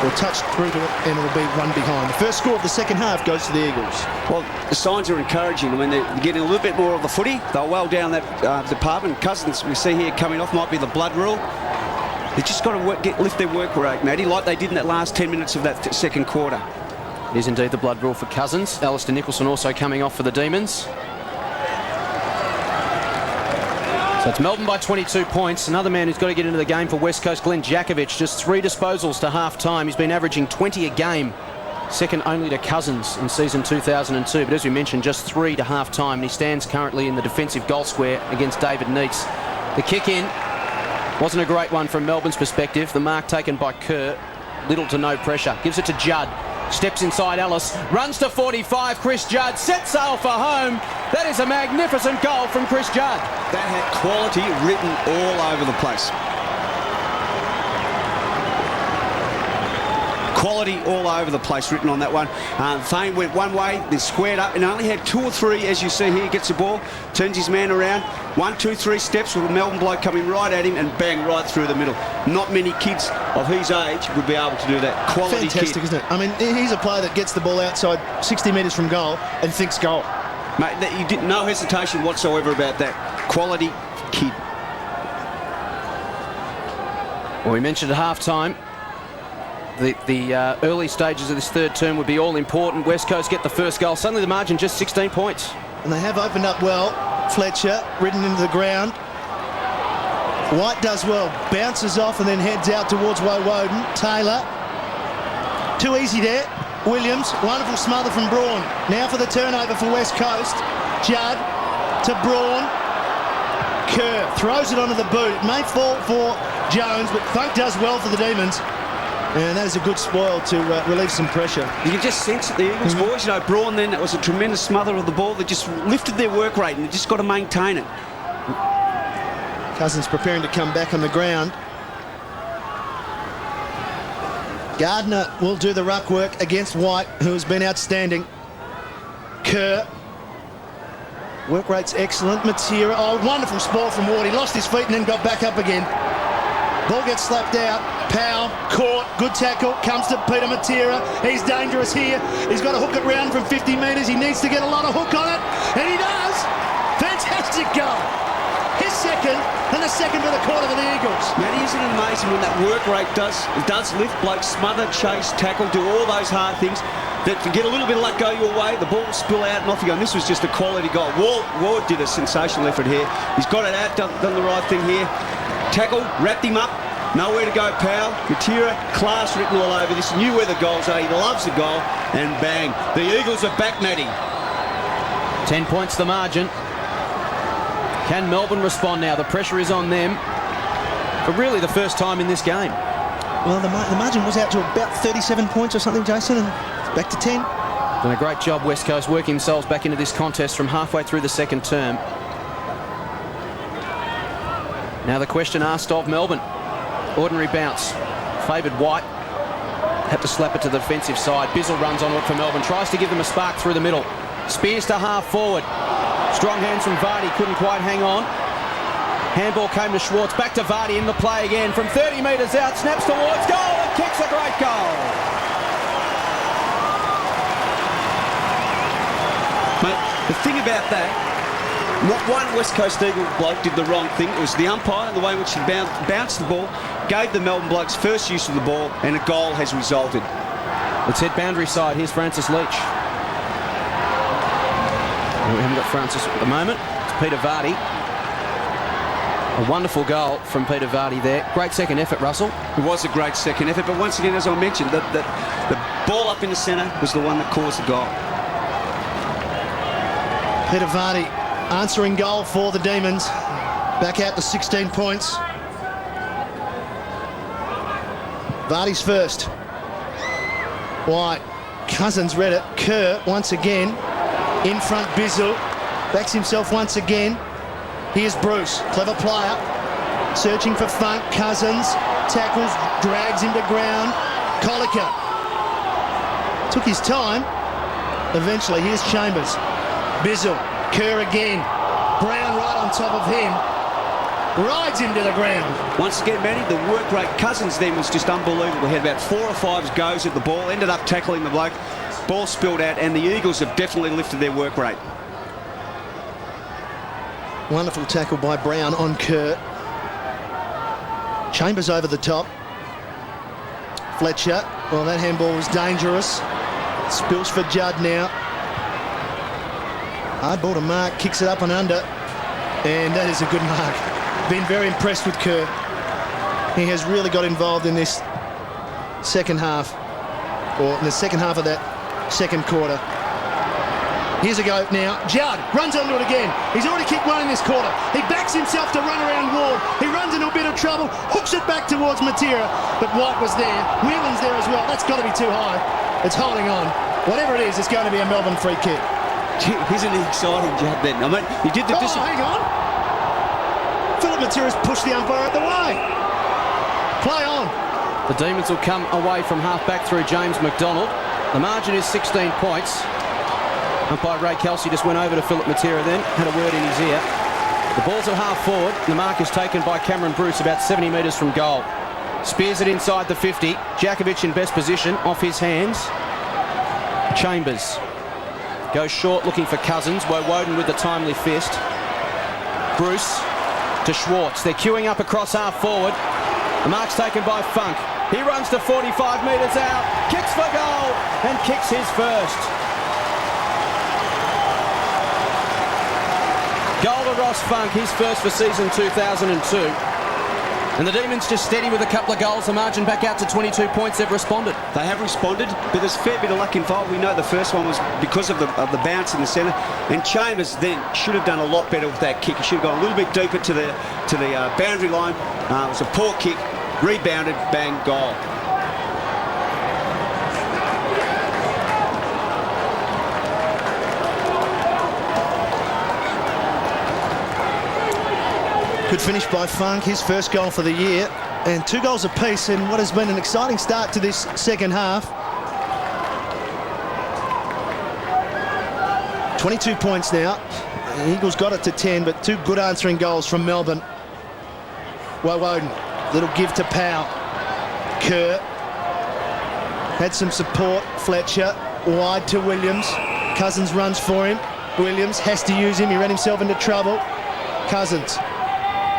or touched through to it, and it'll be one behind. The first score of the second half goes to the Eagles. Well, the signs are encouraging. I mean, they're getting a little bit more of the footy. They're well down that department. Cousins, we see here coming off, might be the blood rule. They've just got to lift their work rate, Matty, like they did in that last 10 minutes of that second quarter. It is indeed the blood rule for Cousins. Alistair Nicholson also coming off for the Demons. So it's Melbourne by 22 points. Another man who's got to get into the game for West Coast, Glenn Jakovic, just 3 disposals to half-time. He's been averaging 20 a game, second only to Cousins in season 2002. But as we mentioned, just 3 to half-time. And he stands currently in the defensive goal square against David Neitz. The kick-in wasn't a great one from Melbourne's perspective. The mark taken by Kerr, little to no pressure. Gives it to Judd. Steps inside Ellis, runs to 45, Chris Judd, sets sail for home. That is a magnificent goal from Chris Judd. That had quality written all over the place. Quality all over the place written on that one. Fane went one way, then squared up, and only had 2 or 3, as you see here, gets the ball, turns his man around, 1, 2, 3 steps with a Melbourne bloke coming right at him and bang, right through the middle. Not many kids of his age would be able to do that. Quality Fantastic, kid. Isn't it? I mean, he's a player that gets the ball outside 60 metres from goal and thinks goal. Mate, you did no hesitation whatsoever about that. Quality kid. Well, we mentioned at half-time, the early stages of this third term would be all important. West Coast get the first goal. Suddenly the margin just 16 points. And they have opened up well. Fletcher ridden into the ground. White does well. Bounces off and then heads out towards Woden. Taylor. Too easy there. Williams. Wonderful smother from Braun. Now for the turnover for West Coast. Judd to Braun. Kerr throws it onto the boot. It may fall for Jones, but Funcke does well for the Demons. And that is a good spoil to relieve some pressure. You can just sense it, the Eagles boys. You know, Braun then, that was a tremendous smother of the ball. They just lifted their work rate and they just got to maintain it. Cousins preparing to come back on the ground. Gardner will do the ruck work against White, who has been outstanding. Kerr. Work rate's excellent. Matera. Oh, wonderful spoil from Ward. He lost his feet and then got back up again. Ball gets slapped out. Powell caught. Good tackle. Comes to Peter Matera. He's dangerous here. He's got to hook it round from 50 metres. He needs to get a lot of hook on it. And he does. Fantastic goal. His second and the second for the quarter for the Eagles. Matty, isn't it amazing when that work rate does lift, blokes smother, chase, tackle, do all those hard things, that to get a little bit of luck go your way, the ball will spill out and off you go. And this was just a quality goal. Ward did a sensational effort here. He's got it out, done the right thing here. Tackle, wrapped him up. Nowhere to go, Powell. Matera, class written all over this. Knew where the goals are. He loves the goal. And bang. The Eagles are back, Matty. 10 points the margin. Can Melbourne respond now? The pressure is on them for really the first time in this game. Well, the margin was out to about 37 points or something, Jason, and it's back to 10. Done a great job, West Coast, working themselves back into this contest from halfway through the second term. Now the question asked of Melbourne. Ordinary bounce. Favoured White. Had to slap it to the defensive side. Bizzle runs onto it for Melbourne. Tries to give them a spark through the middle. Spears to half forward. Strong hands from Vardy. Couldn't quite hang on. Handball came to Schwartz. Back to Vardy in the play again. From 30 metres out. Snaps towards goal and kicks a great goal. Mate, the thing about that, not one West Coast Eagle bloke did the wrong thing. It was the umpire and the way in which he bounced the ball, gave the Melbourne blokes first use of the ball, and a goal has resulted. Let's head boundary side. Here's Francis Leach. We haven't got Francis at the moment. It's Peter Vardy. A wonderful goal from Peter Vardy there. Great second effort, Russell. It was a great second effort, but once again, as I mentioned, the ball up in the centre was the one that caused the goal. Peter Vardy answering goal for the Demons. Back out to 16 points. Vardy's first. White. Cousins read it. Kerr once again. In front, Bizzle. Backs himself once again. Here's Bruce. Clever player. Searching for Funk. Cousins. Tackles. Drags him to ground. Colliker. Took his time. Eventually, here's Chambers. Bizzle. Kerr again. Brown right on top of him. Rides him to the ground. Once again, Matty, the work rate. Cousins then was just unbelievable. He had about 4 or 5 goes at the ball. Ended up tackling the bloke. Ball spilled out, and the Eagles have definitely lifted their work rate. Wonderful tackle by Brown on Kerr. Chambers over the top. Fletcher. Well, that handball was dangerous. Spills for Judd now. Hard ball to mark. Kicks it up and under. And that is a good mark. Been very impressed with Kerr. He has really got involved in this second half. Or in the second half of that second quarter. Here's a go now. Judd runs onto it again. He's already kicked one in this quarter. He backs himself to run around Ward. He runs into a bit of trouble, hooks it back towards Matera, but White was there. Whelan's there as well. That's got to be too high. It's holding on. Whatever it is, it's going to be a Melbourne free kick. Gee, isn't he exciting, Judd, then? I mean, he did the... hang on. Philip Matera's pushed the umpire out the way. Play on. The Demons will come away from half back through James McDonald. The margin is 16 points. Umpire Ray Kelsey just went over to Philip Matera then, had a word in his ear. The ball's at half forward. The mark is taken by Cameron Bruce about 70 metres from goal. Spears it inside the 50. Djakovic in best position, off his hands. Chambers goes short looking for Cousins. Woden with the timely fist. Bruce to Schwartz. They're queuing up across half forward. The mark's taken by Funk. He runs to 45 metres out, kicks for goal, and kicks his first. Goal to Ross Funk, his first for season 2002. And the Demons just steady with a couple of goals. The margin back out to 22 points. They've responded. They have responded, but there's a fair bit of luck involved. We know the first one was because of the bounce in the centre. And Chambers then should have done a lot better with that kick. He should have gone a little bit deeper to the boundary line. It was a poor kick, rebounded, bang, goal. Good finish by Funcke, his first goal for the year, and 2 goals apiece in what has been an exciting start to this second half. 22 points now. The Eagles got it to 10, but 2 good answering goals from Melbourne. Woden, little give to Powell. Kerr had some support. Fletcher wide to Williams. Cousins runs for him. Williams has to use him. He ran himself into trouble. Cousins,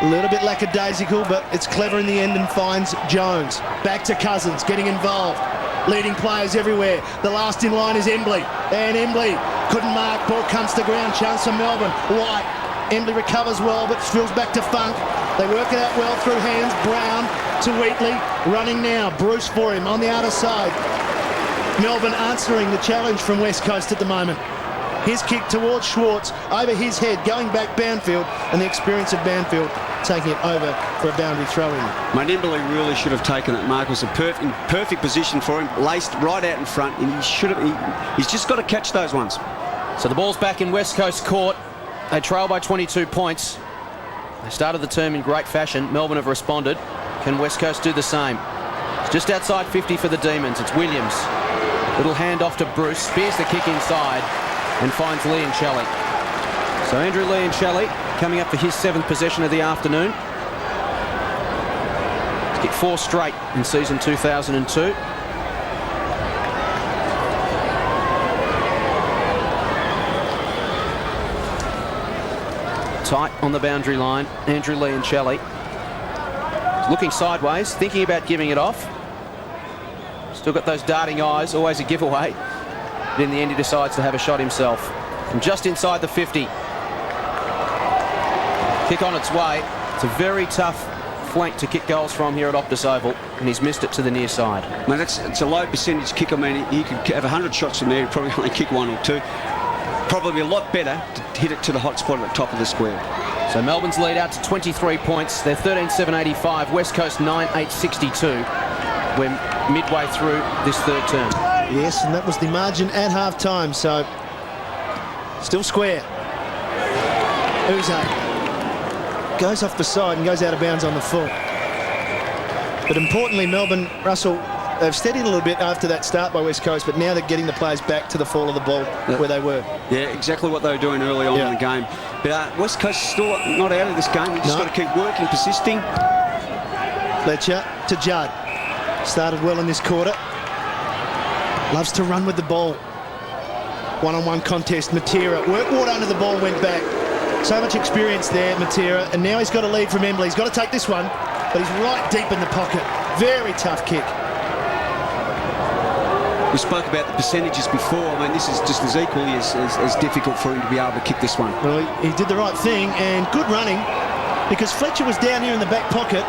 a little bit lackadaisical, but it's clever in the end and finds Jones. Back to Cousins, getting involved. Leading players everywhere. The last in line is Embley. And Embley couldn't mark. Ball comes to ground. Chance for Melbourne. White. Embley recovers well, but spills back to Funcke. They work it out well through hands. Brown to Wheatley. Running now. Bruce for him on the outer side. Melbourne answering the challenge from West Coast at the moment. His kick towards Schwartz, over his head, going back Banfield, and the experience of Banfield taking it over for a boundary throw-in. Mate, Embley really should have taken it, Mark. It was a perfect position for him, laced right out in front, and he's just got to catch those ones. So the ball's back in West Coast court. They trail by 22 points. They started the term in great fashion. Melbourne have responded. Can West Coast do the same? It's just outside 50 for the Demons. It's Williams. Little hand off to Bruce. Spears the kick inside and finds Leoncelli. So Andrew Leoncelli coming up for his 7th possession of the afternoon. He's kicked 4 straight in season 2002. Tight on the boundary line, Andrew Leoncelli. Looking sideways, thinking about giving it off. Still got those darting eyes, always a giveaway. But in the end, he decides to have a shot himself. From just inside the 50. Kick on its way. It's a very tough flank to kick goals from here at Optus Oval, and he's missed it to the near side. Man, it's a low percentage kick. I mean, he could have 100 shots from there. He'd probably only kick 1 or 2. Probably a lot better to hit it to the hot spot at the top of the square. So Melbourne's lead out to 23 points. They're 13-7-85. West Coast 9-8-62. We're midway through this third term. Yes, and that was the margin at half-time, so still square. Uze goes off the side and goes out of bounds on the full. But importantly, Melbourne, Russell, they've steadied a little bit after that start by West Coast, but now they're getting the players back to the fall of the ball where they were. Yeah, exactly what they were doing early on in the game. But West Coast is still not out of this game. You've just got to keep working, persisting. Fletcher to Judd. Started well in this quarter. Loves to run with the ball. One-on-one contest. Matera worked Ward under the ball, went back. So much experience there, Matera, and now he's got a lead from Embley. He's got to take this one, but he's right deep in the pocket. Very tough kick. We spoke about the percentages before. I mean, this is just as equally as difficult for him to be able to kick this one. Well, he did the right thing, and good running, because Fletcher was down here in the back pocket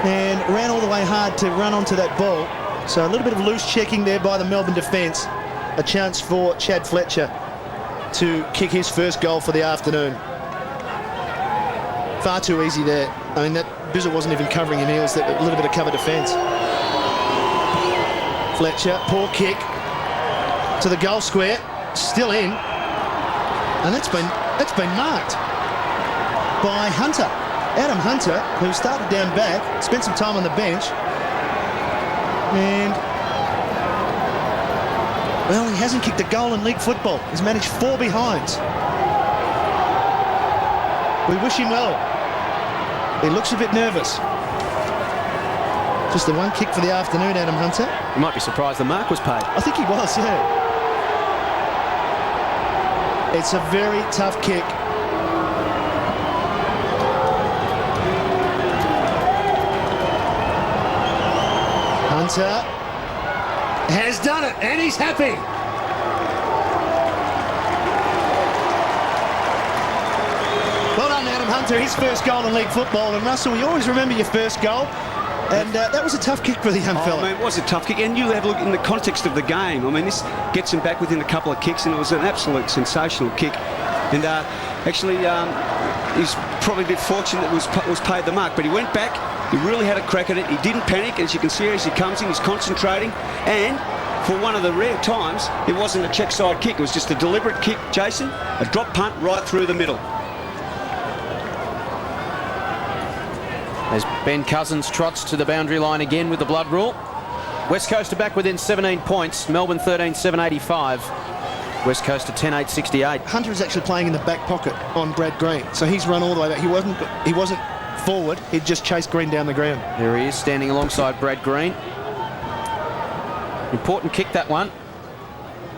and ran all the way hard to run onto that ball. So a little bit of loose checking there by the Melbourne defence. A chance for Chad Fletcher to kick his first goal for the afternoon. Far too easy there. I mean, that Bizzle wasn't even covering him. He was a little bit of cover defence. Fletcher, poor kick to the goal square, still in, and that's been marked by Hunter, Adem Hunter, who started down back, spent some time on the bench, and well, he hasn't kicked a goal in league football. He's managed 4 behinds. We wish him well. He looks a bit nervous. Just the one kick for the afternoon, Adem Hunter. You might be surprised the mark was paid. I think he was, yeah. It's a very tough kick. Hunter has done it, and he's happy. Well done, Adem Hunter, his first goal in league football. And Russell, you always remember your first goal. And that was a tough kick for the young fella. I mean, it was a tough kick, and you have a look in the context of the game. I mean, this gets him back within a couple of kicks, and it was an absolute sensational kick. And actually, he's probably a bit fortunate that was paid the mark, but he went back, he really had a crack at it, he didn't panic. As you can see as he comes in, he's concentrating, and for one of the rare times, it wasn't a check side kick, it was just a deliberate kick, Jason, a drop punt right through the middle. As Ben Cousins trots to the boundary line again with the blood rule. West Coast are back within 17 points. Melbourne 13-7-85. West Coast to 10-8-68. Hunter is actually playing in the back pocket on Brad Green, so he's run all the way back. He wasn't forward. He just chased Green down the ground. There he is, standing alongside Brad Green. Important kick, that one.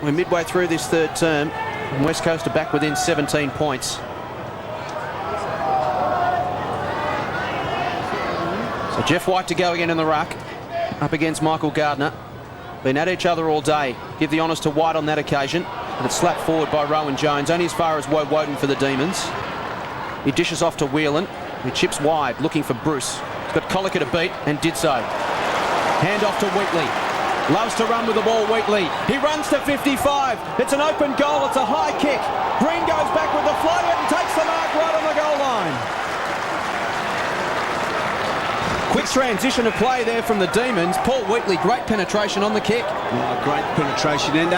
We're midway through this third term, and West Coast are back within 17 points. So Jeff White to go again in the ruck, up against Michael Gardner. Been at each other all day. Give the honours to White on that occasion, but it's slapped forward by Rowan Jones, only as far as Woden for the Demons. He dishes off to Whelan, who chips wide, looking for Bruce. He's got Goalkicker to beat, and did so. Hand off to Wheatley. Loves to run with the ball, Wheatley. He runs to 55. It's an open goal. It's a high kick. Green goes back with the floater and takes the mark right on the goal line. Quick transition of play there from the Demons. Paul Wheatley, great penetration on the kick. Oh, great penetration and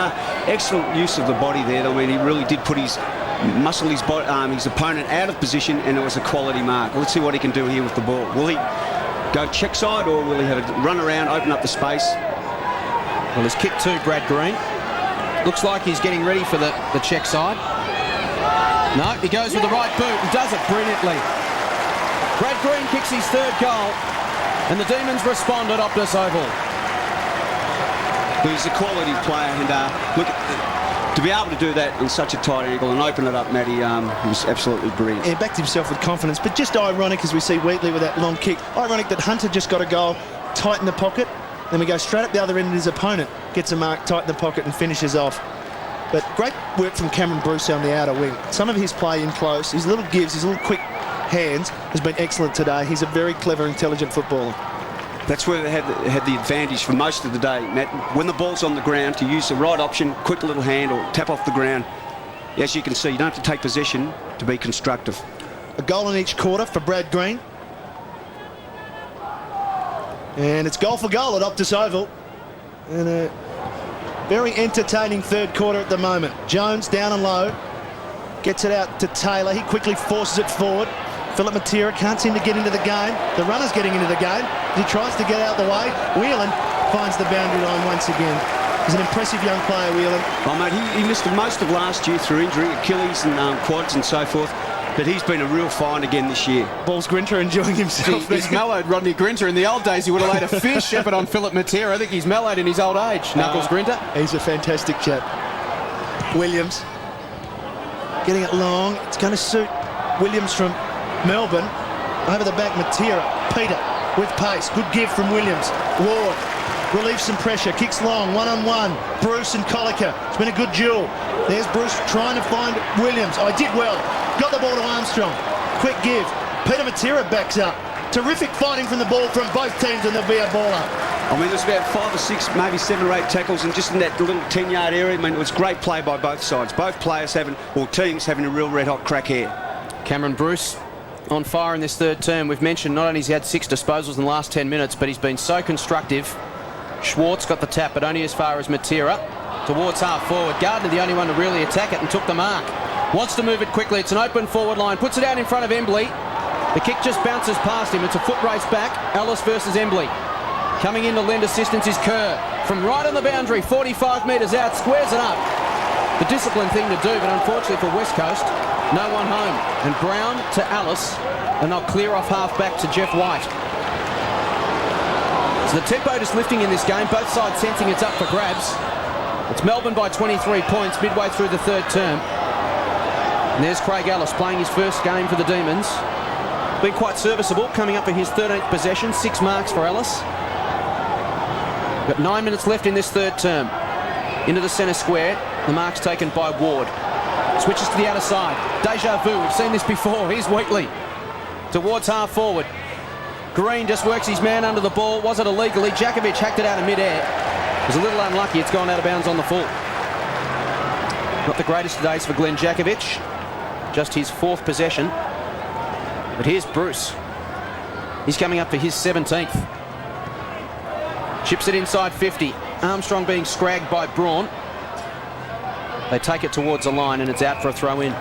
excellent use of the body there. I mean, he really did put his opponent out of position, and it was a quality mark. Let's see what he can do here with the ball. Will he go check side, or will he have a run around, open up the space? Well, his kick to Brad Green. Looks like he's getting ready for the check side. No, he goes with the right boot and does it brilliantly. Brad Green kicks his third goal, and the Demons respond at Optus Oval. He's a quality player, and look, to be able to do that in such a tight angle and open it up, Matty, he was absolutely brilliant. He backed himself with confidence, but just ironic as we see Wheatley with that long kick. Ironic that Hunter just got a goal, tight in the pocket, then we go straight up the other end and his opponent gets a mark, tight in the pocket and finishes off. But great work from Cameron Bruce on the outer wing. Some of his play in close, his little gives, his little quick hands has been excellent today. He's a very clever, intelligent footballer. That's where they had the advantage for most of the day, Matt. When the ball's on the ground, to use the right option, quick little hand or tap off the ground. As you can see, you don't have to take possession to be constructive. A goal in each quarter for Brad Green. And it's goal for goal at Optus Oval. And a very entertaining third quarter at the moment. Jones down and low. Gets it out to Taylor. He quickly forces it forward. Philip Matera can't seem to get into the game. The runner's getting into the game. He tries to get out the way. Whelan finds the boundary line once again. He's an impressive young player, Whelan. Oh, mate, he missed most of last year through injury, Achilles and quads and so forth. But he's been a real find again this year. Balls Grinter enjoying himself. He's mellowed Rodney Grinter. In the old days, he would have laid a fierce shepherd on Philip Matera. I think he's mellowed in his old age. Knuckles Grinter. He's a fantastic chap. Williams getting it long. It's going to suit Williams from Melbourne. Over the back, Matera. Peter with pace. Good give from Williams. Ward relieves some pressure. Kicks long. One-on-one. Bruce and Goalkicker. It's been a good duel. There's Bruce trying to find Williams. I did well. Got the ball to Armstrong. Quick give. Peter Matera backs up. Terrific fighting from the ball from both teams, and there'll be a ball up. I mean, there's about 5 or 6, maybe 7 or 8 tackles, and just in that little 10-yard area. I mean, it was great play by both sides. Both players teams having a real red-hot crack here. Cameron Bruce on fire in this third term. We've mentioned not only has he had 6 disposals in the last 10 minutes, but he's been so constructive. Schwartz got the tap, but only as far as Matera. Towards half forward. Gardner the only one to really attack it and took the mark. Wants to move it quickly. It's an open forward line. Puts it out in front of Embley. The kick just bounces past him. It's a foot race back. Ellis versus Embley. Coming in to lend assistance is Kerr. From right on the boundary, 45 metres out, squares it up. The disciplined thing to do, but unfortunately for West Coast, no one home. And Brown to Ellis, and they'll clear off half back to Jeff White. So the tempo is lifting in this game. Both sides sensing it's up for grabs. It's Melbourne by 23 points midway through the third term. And there's Craig Ellis playing his first game for the Demons. Been quite serviceable, coming up for his 13th possession. 6 marks for Ellis. Got 9 minutes left in this third term. Into the centre square. The mark's taken by Ward. Switches to the outer side. Deja vu. We've seen this before. Here's Wheatley. Towards half forward. Green just works his man under the ball. Was it illegally? Jakovic hacked it out of mid-air. It was a little unlucky. It's gone out of bounds on the full. Not the greatest of days for Glenn Jakovic. Just his 4th possession. But here's Bruce. He's coming up for his 17th. Chips it inside 50. Armstrong being scragged by Braun. They take it towards the line and it's out for a throw in.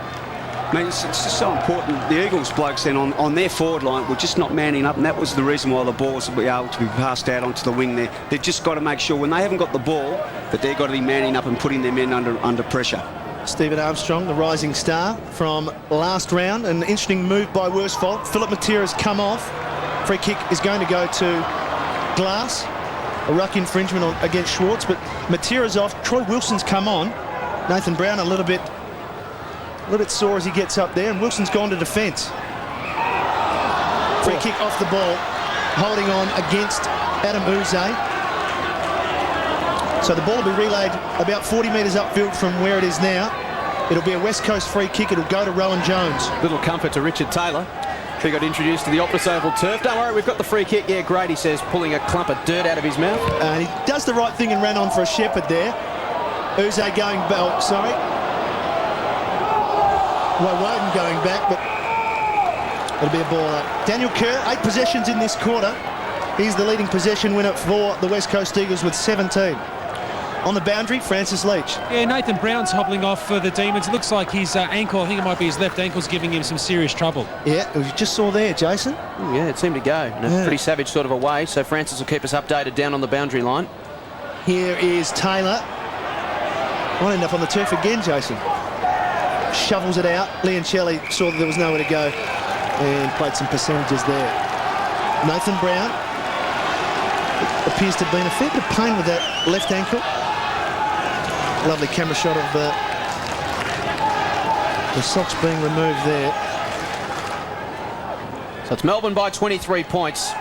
I mean, it's just so important. The Eagles blokes then on their forward line were just not manning up, and that was the reason why the balls were able to be passed out onto the wing there. They've just got to make sure when they haven't got the ball that they've got to be manning up and putting their men under pressure. Stephen Armstrong, the rising star from last round. An interesting move by Worsfold. Philip Matera's come off. Free kick is going to go to Glass. A ruck infringement against Schwartz, but Matera's off. Troy Wilson's come on. Nathan Brown a little bit sore as he gets up there, and Wilson's gone to defence. Free kick off the ball, holding on against Adem Uze. So the ball will be relayed about 40 metres upfield from where it is now. It'll be a West Coast free kick. It'll go to Rowan Jones. Little comfort to Richard Taylor. He got introduced to the Optus Oval turf. Don't worry, we've got the free kick. Yeah, great, he says, pulling a clump of dirt out of his mouth. And he does the right thing and ran on for a shepherd there. Uze going back, sorry. Woden going back, but it'll be a ball up. Daniel Kerr, 8 possessions in this quarter. He's the leading possession winner for the West Coast Eagles with 17. On the boundary, Francis Leach. Yeah, Nathan Brown's hobbling off for the Demons. It looks like his ankle, I think it might be his left ankle's giving him some serious trouble. Yeah, you just saw there, Jason. Ooh, yeah, it seemed to go in a pretty savage sort of a way. So Francis will keep us updated down on the boundary line. Here is Taylor. Might end up on the turf again, Jason. Shovels it out. Leoncelli saw that there was nowhere to go and played some percentages there. Nathan Brown appears to have been a fair bit of pain with that left ankle. Lovely camera shot of the socks being removed there. So it's Melbourne by 23 points.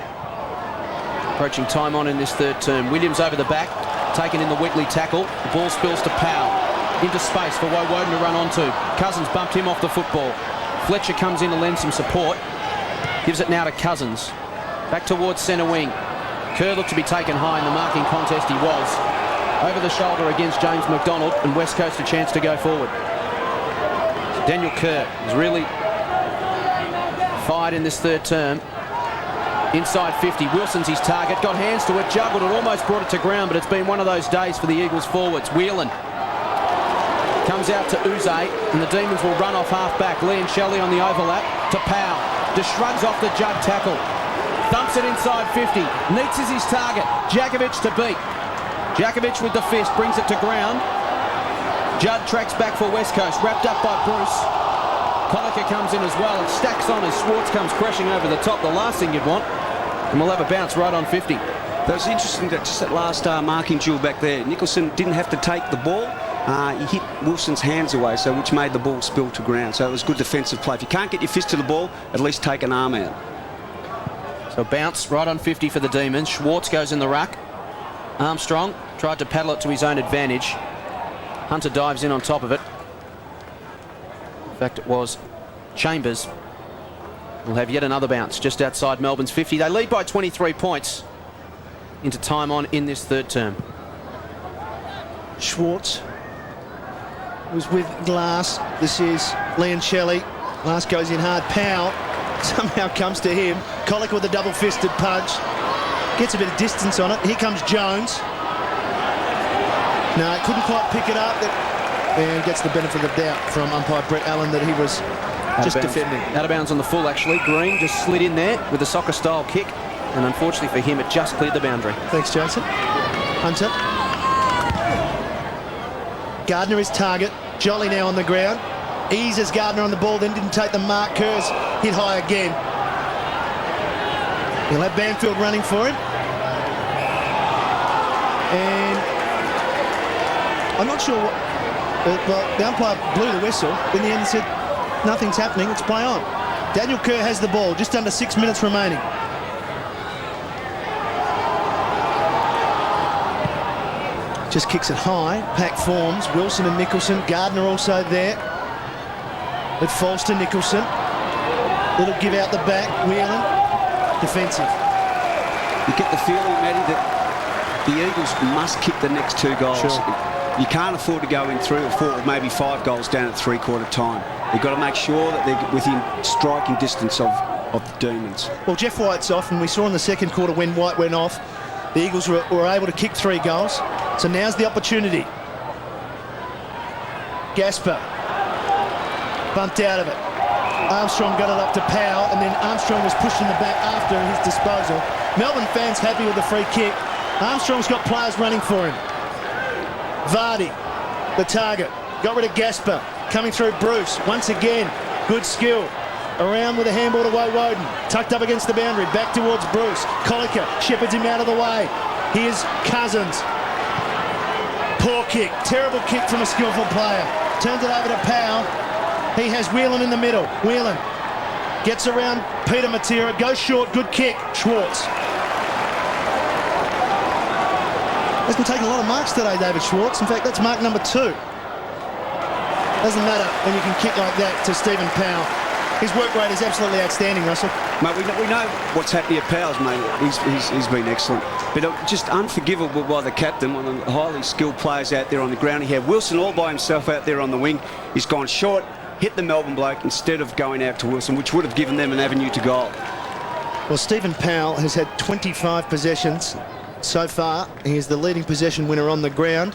Approaching time on in this third term. Williams over the back, taken in the Wheatley tackle. The ball spills to Powell. Into space for Woden to run onto. Cousins bumped him off the football. Fletcher comes in to lend some support. Gives it now to Cousins. Back towards centre wing. Kerr looked to be taken high in the marking contest. He was. Over the shoulder against James McDonald, and West Coast a chance to go forward. Daniel Kerr has really fired in this third term. Inside 50, Wilson's his target, got hands to it, juggled it, almost brought it to ground, but it's been one of those days for the Eagles forwards. Whelan comes out to Uze, and the Demons will run off half-back. Leoncelli on the overlap to Powell. Just shrugs off the Judd tackle. Thumps it inside 50. Neitz is his target. Jakovic to beat. Jakovic with the fist, brings it to ground. Judd tracks back for West Coast, wrapped up by Bruce. Goalkicker comes in as well and stacks on as Schwartz comes crashing over the top. The last thing you'd want. And we'll have a bounce right on 50. That was interesting, that just that last marking duel back there. Nicholson didn't have to take the ball. He hit Wilson's hands away, so which made the ball spill to ground. So it was good defensive play. If you can't get your fist to the ball, at least take an arm out. So bounce right on 50 for the Demons. Schwartz goes in the ruck. Armstrong tried to paddle it to his own advantage. Hunter dives in on top of it. In fact, it was Chambers. We'll have yet another bounce just outside Melbourne's 50. They lead by 23 points into time on in this third term. Schwartz was with Glass. This is Leoncelli. Glass goes in hard. Powell somehow comes to him. Colic with a double-fisted punch. Gets a bit of distance on it. Here comes Jones. No, couldn't quite pick it up. And gets the benefit of the doubt from umpire Brett Allen that he was just defending. Out of bounds on the full, actually. Green just slid in there with a soccer-style kick. And unfortunately for him, it just cleared the boundary. Thanks, Jason. Hunter. Gardner is target. Jolly now on the ground. Eases Gardner on the ball, then didn't take the mark. Kerr's hit high again. He'll have Banfield running for him. And I'm not sure what... well, the umpire blew the whistle. In the end, he said, nothing's happening, it's play on. Daniel Kerr has the ball, just under 6 minutes remaining. Just kicks it high, pack forms. Wilson and Nicholson. Gardner also there. It falls to Nicholson. Little give out the back. Whelan. Defensive. You get the feeling, Matty, that the Eagles must kick the next 2 goals. Sure. You can't afford to go in 3 or 4 or maybe 5 goals down at three-quarter time. You've got to make sure that they're within striking distance of the Demons. Well, Jeff White's off, and we saw in the second quarter when White went off, the Eagles were able to kick 3 goals. So now's the opportunity. Gasper. bumped out of it. Armstrong got it up to Powell, and then Armstrong was pushed in the back after his disposal. Melbourne fans happy with the free kick. Armstrong's got players running for him. Vardy, the target, got rid of Gasper, coming through Bruce. Once again, good skill. Around with a handball to Woden, tucked up against the boundary, back towards Bruce. Goalkicker shepherds him out of the way. Here's Cousins. Poor kick, terrible kick from a skillful player. Turns it over to Powell. He has Whelan in the middle. Whelan gets around Peter Matera, goes short, good kick. Schwartz. He's been taking a lot of marks today, David Schwartz. In fact, that's mark number 2. Doesn't matter when you can kick like that to Stephen Powell. His work rate is absolutely outstanding, Russell. Mate, we know what's happening at Powell's, mate. He's been excellent. But just unforgivable by the captain, one of the highly skilled players out there on the ground. He had Wilson all by himself out there on the wing. He's gone short, hit the Melbourne bloke instead of going out to Wilson, which would have given them an avenue to goal. Well, Stephen Powell has had 25 possessions so far. He is the leading possession winner on the ground.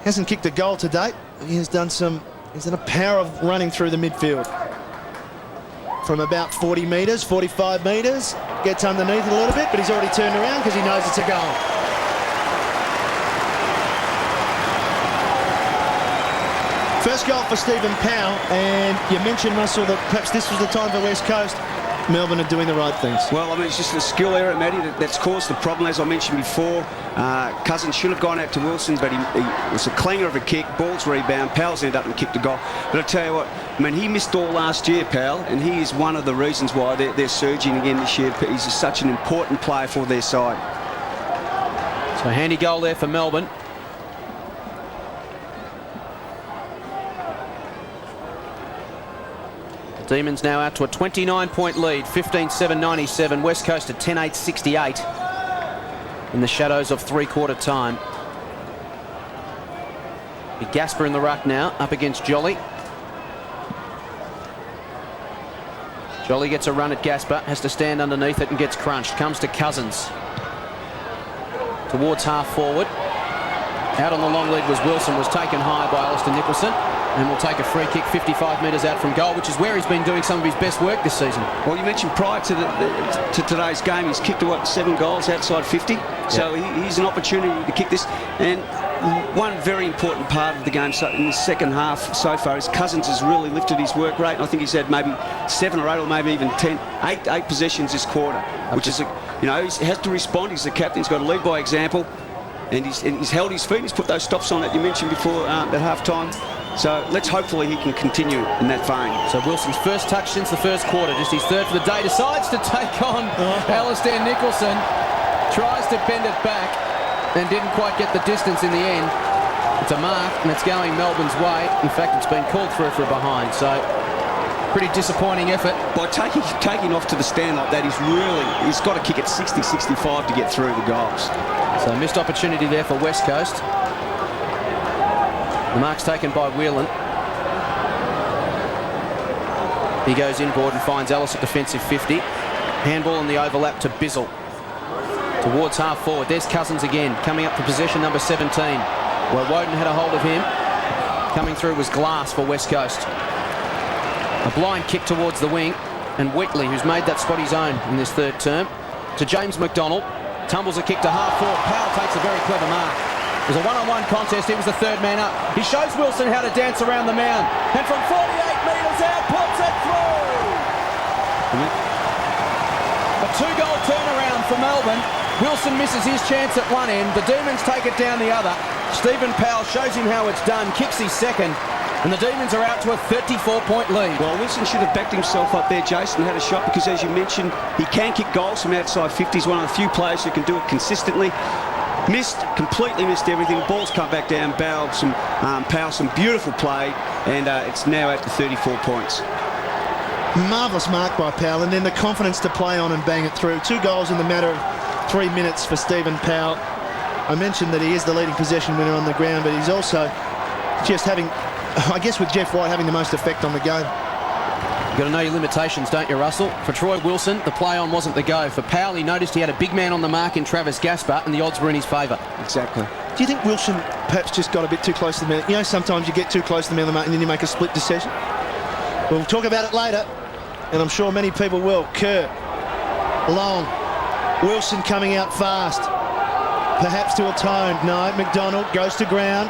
Hasn't kicked a goal to date. He has done he's done a power of running through the midfield. From about 40 metres, 45 metres, gets underneath it a little bit, but he's already turned around because he knows it's a goal. First goal for Stephen Powell, and you mentioned, Russell, that perhaps this was the time for West Coast. Melbourne are doing the right things. Well, I mean, it's just a skill error, Matty, that's caused the problem, as I mentioned before. Cousins should have gone out to Wilson, but he was a clanger of a kick, ball's rebound, Powell's ended up and kicked a goal. But I tell you what, I mean, he missed all last year, Powell, and he is one of the reasons why they're surging again this year. He's just such an important player for their side. So a handy goal there for Melbourne. The Demons now out to a 29-point lead, 15-7-97. West Coast at 10-8-68 in the shadows of three-quarter time. Gasper in the ruck now, up against Jolly. Jolly gets a run at Gasper, has to stand underneath it and gets crunched. Comes to Cousins. Towards half forward. Out on the long lead was Wilson, was taken high by Alistair Nicholson, and will take a free kick 55 metres out from goal, which is where he's been doing some of his best work this season. Well, you mentioned prior to today's game, he's kicked 7 goals outside 50, so he's an opportunity to kick this. And one very important part of the game in the second half so far is Cousins has really lifted his work rate. I think he's had maybe 7 or 8 or maybe even 10, 8 possessions this quarter, which is, he has to respond. He's the captain. He's got to lead by example, and he's held his feet. He's put those stops on that you mentioned before at half-time. So let's hopefully he can continue in that vein. So Wilson's first touch since the first quarter, just his third for the day, decides to take on Alistair Nicholson, tries to bend it back and didn't quite get the distance in the end. It's a mark and it's going Melbourne's way. In fact, it's been called through for a behind, so pretty disappointing effort. By taking off to the stand like that, he's got to kick at 60, 65 to get through the goals. So missed opportunity there for West Coast. The mark's taken by Whelan. He goes inboard and finds Ellis at defensive 50. Handball in the overlap to Bizzle. Towards half forward. There's Cousins again, coming up for possession number 17. Well, Woden had a hold of him. Coming through was Glass for West Coast. A blind kick towards the wing. And Wheatley, who's made that spot his own in this third term, to James McDonald. Tumbles a kick to half forward. Powell takes a very clever mark. It was a one-on-one contest. He was the third man up. He shows Wilson how to dance around the mound. And from 48 metres out, puts it through. A 2-goal turnaround for Melbourne. Wilson misses his chance at one end. The Demons take it down the other. Stephen Powell shows him how it's done, kicks his second, and the Demons are out to a 34-point lead. Well, Wilson should have backed himself up there, Jason, had a shot, because as you mentioned, he can kick goals from outside 50. He's one of the few players who can do it consistently. Completely missed everything. The ball's come back down. Powell, some beautiful play, and it's now at the 34 points. Marvellous mark by Powell, and then the confidence to play on and bang it through. 2 goals in the matter of 3 minutes for Stephen Powell. I mentioned that he is the leading possession winner on the ground, but he's also just having, I guess with Jeff White, having the most effect on the game. You've got to know your limitations, don't you, Russell? For Troy Wilson, the play on wasn't the go. For Powell, he noticed he had a big man on the mark in Travis Gaspar, and the odds were in his favour. Exactly. Do you think Wilson perhaps just got a bit too close to the man? You know, sometimes you get too close to the man on the mark and then you make a split decision. We'll talk about it later, and I'm sure many people will. Kerr, long, Wilson coming out fast. Perhaps to atone. No, McDonald goes to ground.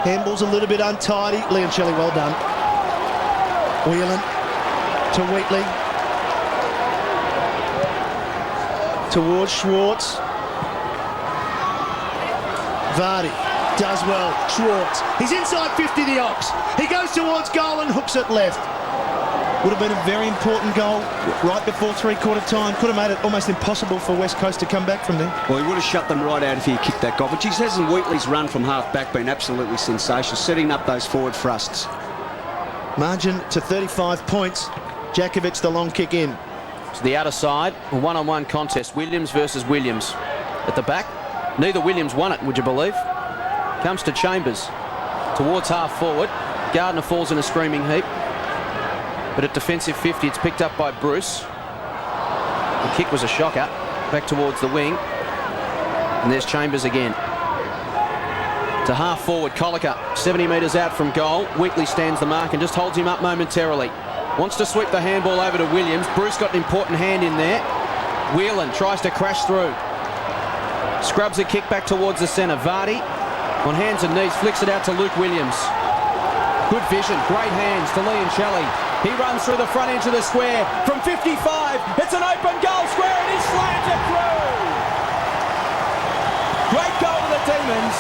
Handball's a little bit untidy. Leoncelli, well done. Whelan to Wheatley. Towards Schwartz. Vardy does well. Schwartz. He's inside 50, the Ox. He goes towards goal and hooks it left. Would have been a very important goal right before three-quarter time. Could have made it almost impossible for West Coast to come back from there. Well, he would have shut them right out if he had kicked that goal. But geez, hasn't Wheatley's run from half-back been absolutely sensational, setting up those forward thrusts. Margin to 35 points. Jakovic, the long kick in. To the outer side, a one-on-one contest. Williams versus Williams. At the back, neither Williams won it, would you believe? Comes to Chambers. Towards half-forward. Gardner falls in a screaming heap. But at defensive 50, it's picked up by Bruce. The kick was a shocker. Back towards the wing. And there's Chambers again. To half forward, Coliker, 70 metres out from goal. Wheatley stands the mark and just holds him up momentarily. Wants to sweep the handball over to Williams. Bruce got an important hand in there. Whelan tries to crash through. Scrubs a kick back towards the centre. Vardy, on hands and knees, flicks it out to Luke Williams. Good vision, great hands to Leoncelli. He runs through the front edge of the square. From 55, it's an open goal square and he slams it through. Great goal to the Demons.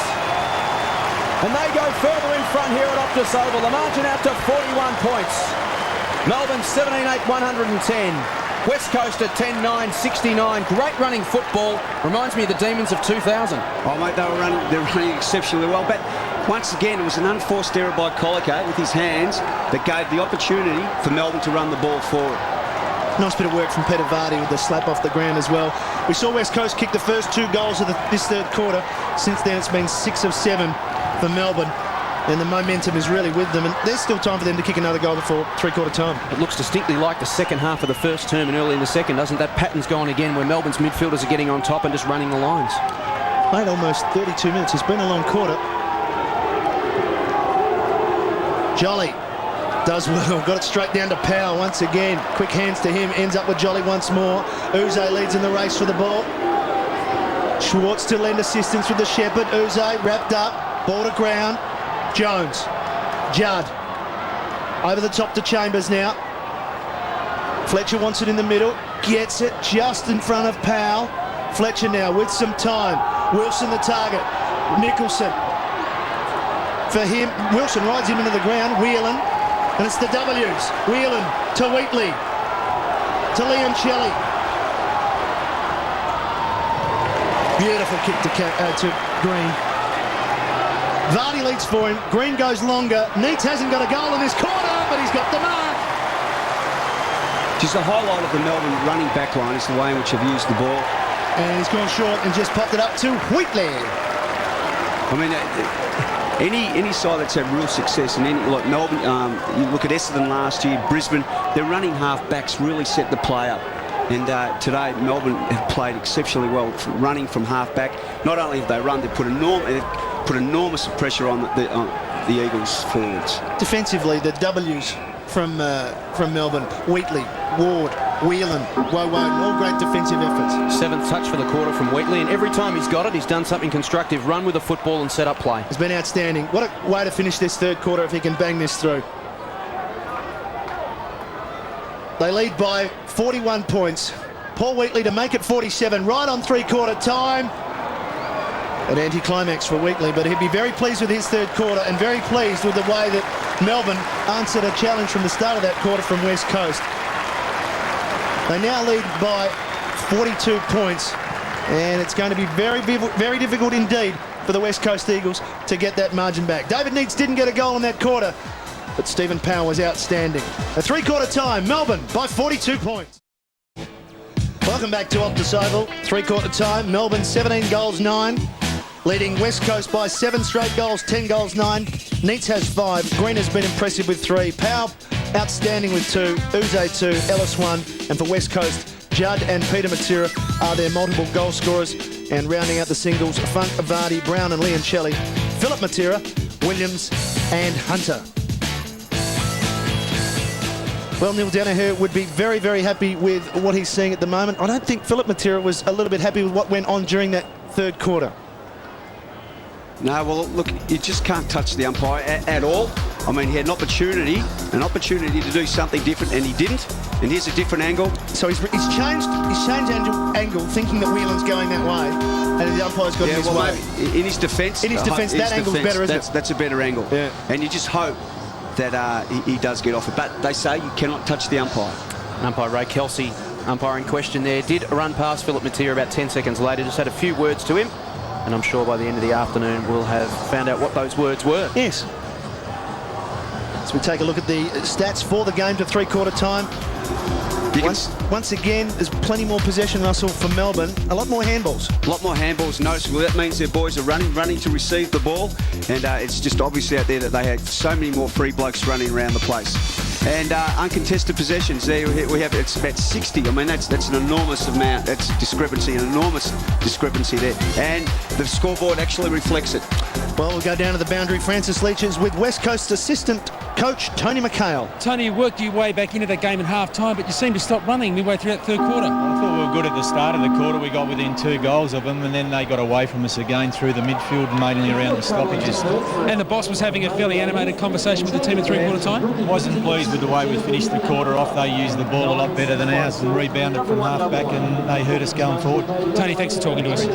And they go further in front here at Optus Oval. The margin out to 41 points. Melbourne 17-8, 110. West Coast at 10-9, 69. Great running football. Reminds me of the Demons of 2000. Oh, mate, they're running exceptionally well. But once again, it was an unforced error by Coliker with his hands that gave the opportunity for Melbourne to run the ball forward. Nice bit of work from Peter Vardy with the slap off the ground as well. We saw West Coast kick the first two goals of this third quarter. Since then, it's been 6 of 7 for Melbourne. And the momentum is really with them. And there's still time for them to kick another goal before three-quarter time. It looks distinctly like the second half of the first term and early in the second, doesn't that? Pattern's gone again where Melbourne's midfielders are getting on top and just running the lines. Played almost 32 minutes. It's been a long quarter. Jolly does well. Got it straight down to Powell once again. Quick hands to him. Ends up with Jolly once more. Uze leads in the race for the ball. Schwartz to lend assistance with the Shepherd. Uze wrapped up. Ball to ground. Jones. Judd. Over the top to Chambers now. Fletcher wants it in the middle. Gets it just in front of Powell. Fletcher now with some time. Wilson the target. Nicholson. For him, Wilson rides him into the ground. Whelan. And it's the W's. Whelan to Wheatley. To Leoncelli. Beautiful kick to Green. Vardy leads for him. Green goes longer. Neitz hasn't got a goal in this corner, but he's got the mark. Just the highlight of the Melbourne running back line is the way in which they've used the ball. And he's gone short and just popped it up to Wheatley. I mean, any side that's had real success, and like Melbourne, you look at Essendon last year, Brisbane, their running half-backs really set the play up. And today, Melbourne have played exceptionally well running from half-back. Not only have they run, they've put enormous pressure on the Eagles forwards. Defensively, the W's from Melbourne, Wheatley, Ward, Whelan, Wowo, all great defensive efforts. Seventh touch for the quarter from Wheatley, and every time he's got it, he's done something constructive. Run with the football and set up play. It's been outstanding. What a way to finish this third quarter if he can bang this through. They lead by 41 points. Paul Wheatley to make it 47 right on three-quarter time. An anticlimax for Wheatley, but he'd be very pleased with his third quarter and very pleased with the way that Melbourne answered a challenge from the start of that quarter from West Coast. They now lead by 42 points, and it's going to be very, very difficult indeed for the West Coast Eagles to get that margin back. David Neitz didn't get a goal in that quarter, but Stephen Powell was outstanding. At three-quarter time, Melbourne by 42 points. Welcome back to Optus Oval. Three-quarter time, Melbourne 17 goals, 9. Leading West Coast by 7 straight goals, 10 goals, 9. Neitz has 5. Green has been impressive with 3. Powell outstanding with 2, Uze 2, Ellis 1, and for West Coast, Judd and Peter Matera are their multiple goal scorers. And rounding out the singles, Funcke, Vardy, Brown and Leoncelli, Philip Matera, Williams and Hunter. Well, Neil Danaher would be very, very happy with what he's seeing at the moment. I don't think Philip Matera was a little bit happy with what went on during that third quarter. No, well, look, you just can't touch the umpire at all. I mean, he had an opportunity to do something different, and he didn't. And here's a different angle. So he's changed angle, thinking that Whelan's going that way, and the umpire's got his way. Maybe in his defence, that angle's better, isn't it? That's a better angle. Yeah. And you just hope that he does get off it. But they say you cannot touch the umpire. Umpire Ray Kelsey, umpiring question there, did run past Philip Matera about 10 seconds later, just had a few words to him, and I'm sure by the end of the afternoon we'll have found out what those words were. Yes. So we take a look at the stats for the game to three-quarter time. Once again, there's plenty more possession, Russell, for Melbourne. A lot more handballs. A lot more handballs noticeable. That means their boys are running to receive the ball. And it's just obvious out there that they had so many more free blokes running around the place. And uncontested possessions, there we have, it's about 60. I mean, that's an enormous amount. That's an enormous discrepancy there. And the scoreboard actually reflects it. Well, we'll go down to the boundary. Francis Leach's with West Coast assistant coach Tony McHale. Tony, you worked your way back into that game at half-time, but you seemed to stop running midway through that third quarter. I thought we were good at the start of the quarter. We got within 2 goals of them, and then they got away from us again through the midfield, mainly around the stoppages. And the boss was having a fairly animated conversation with the team at three-quarter time? Wasn't pleased with the way we finished the quarter off. They used the ball a lot better than ours and rebounded from half-back, and they hurt us going forward. Tony, thanks for talking to us.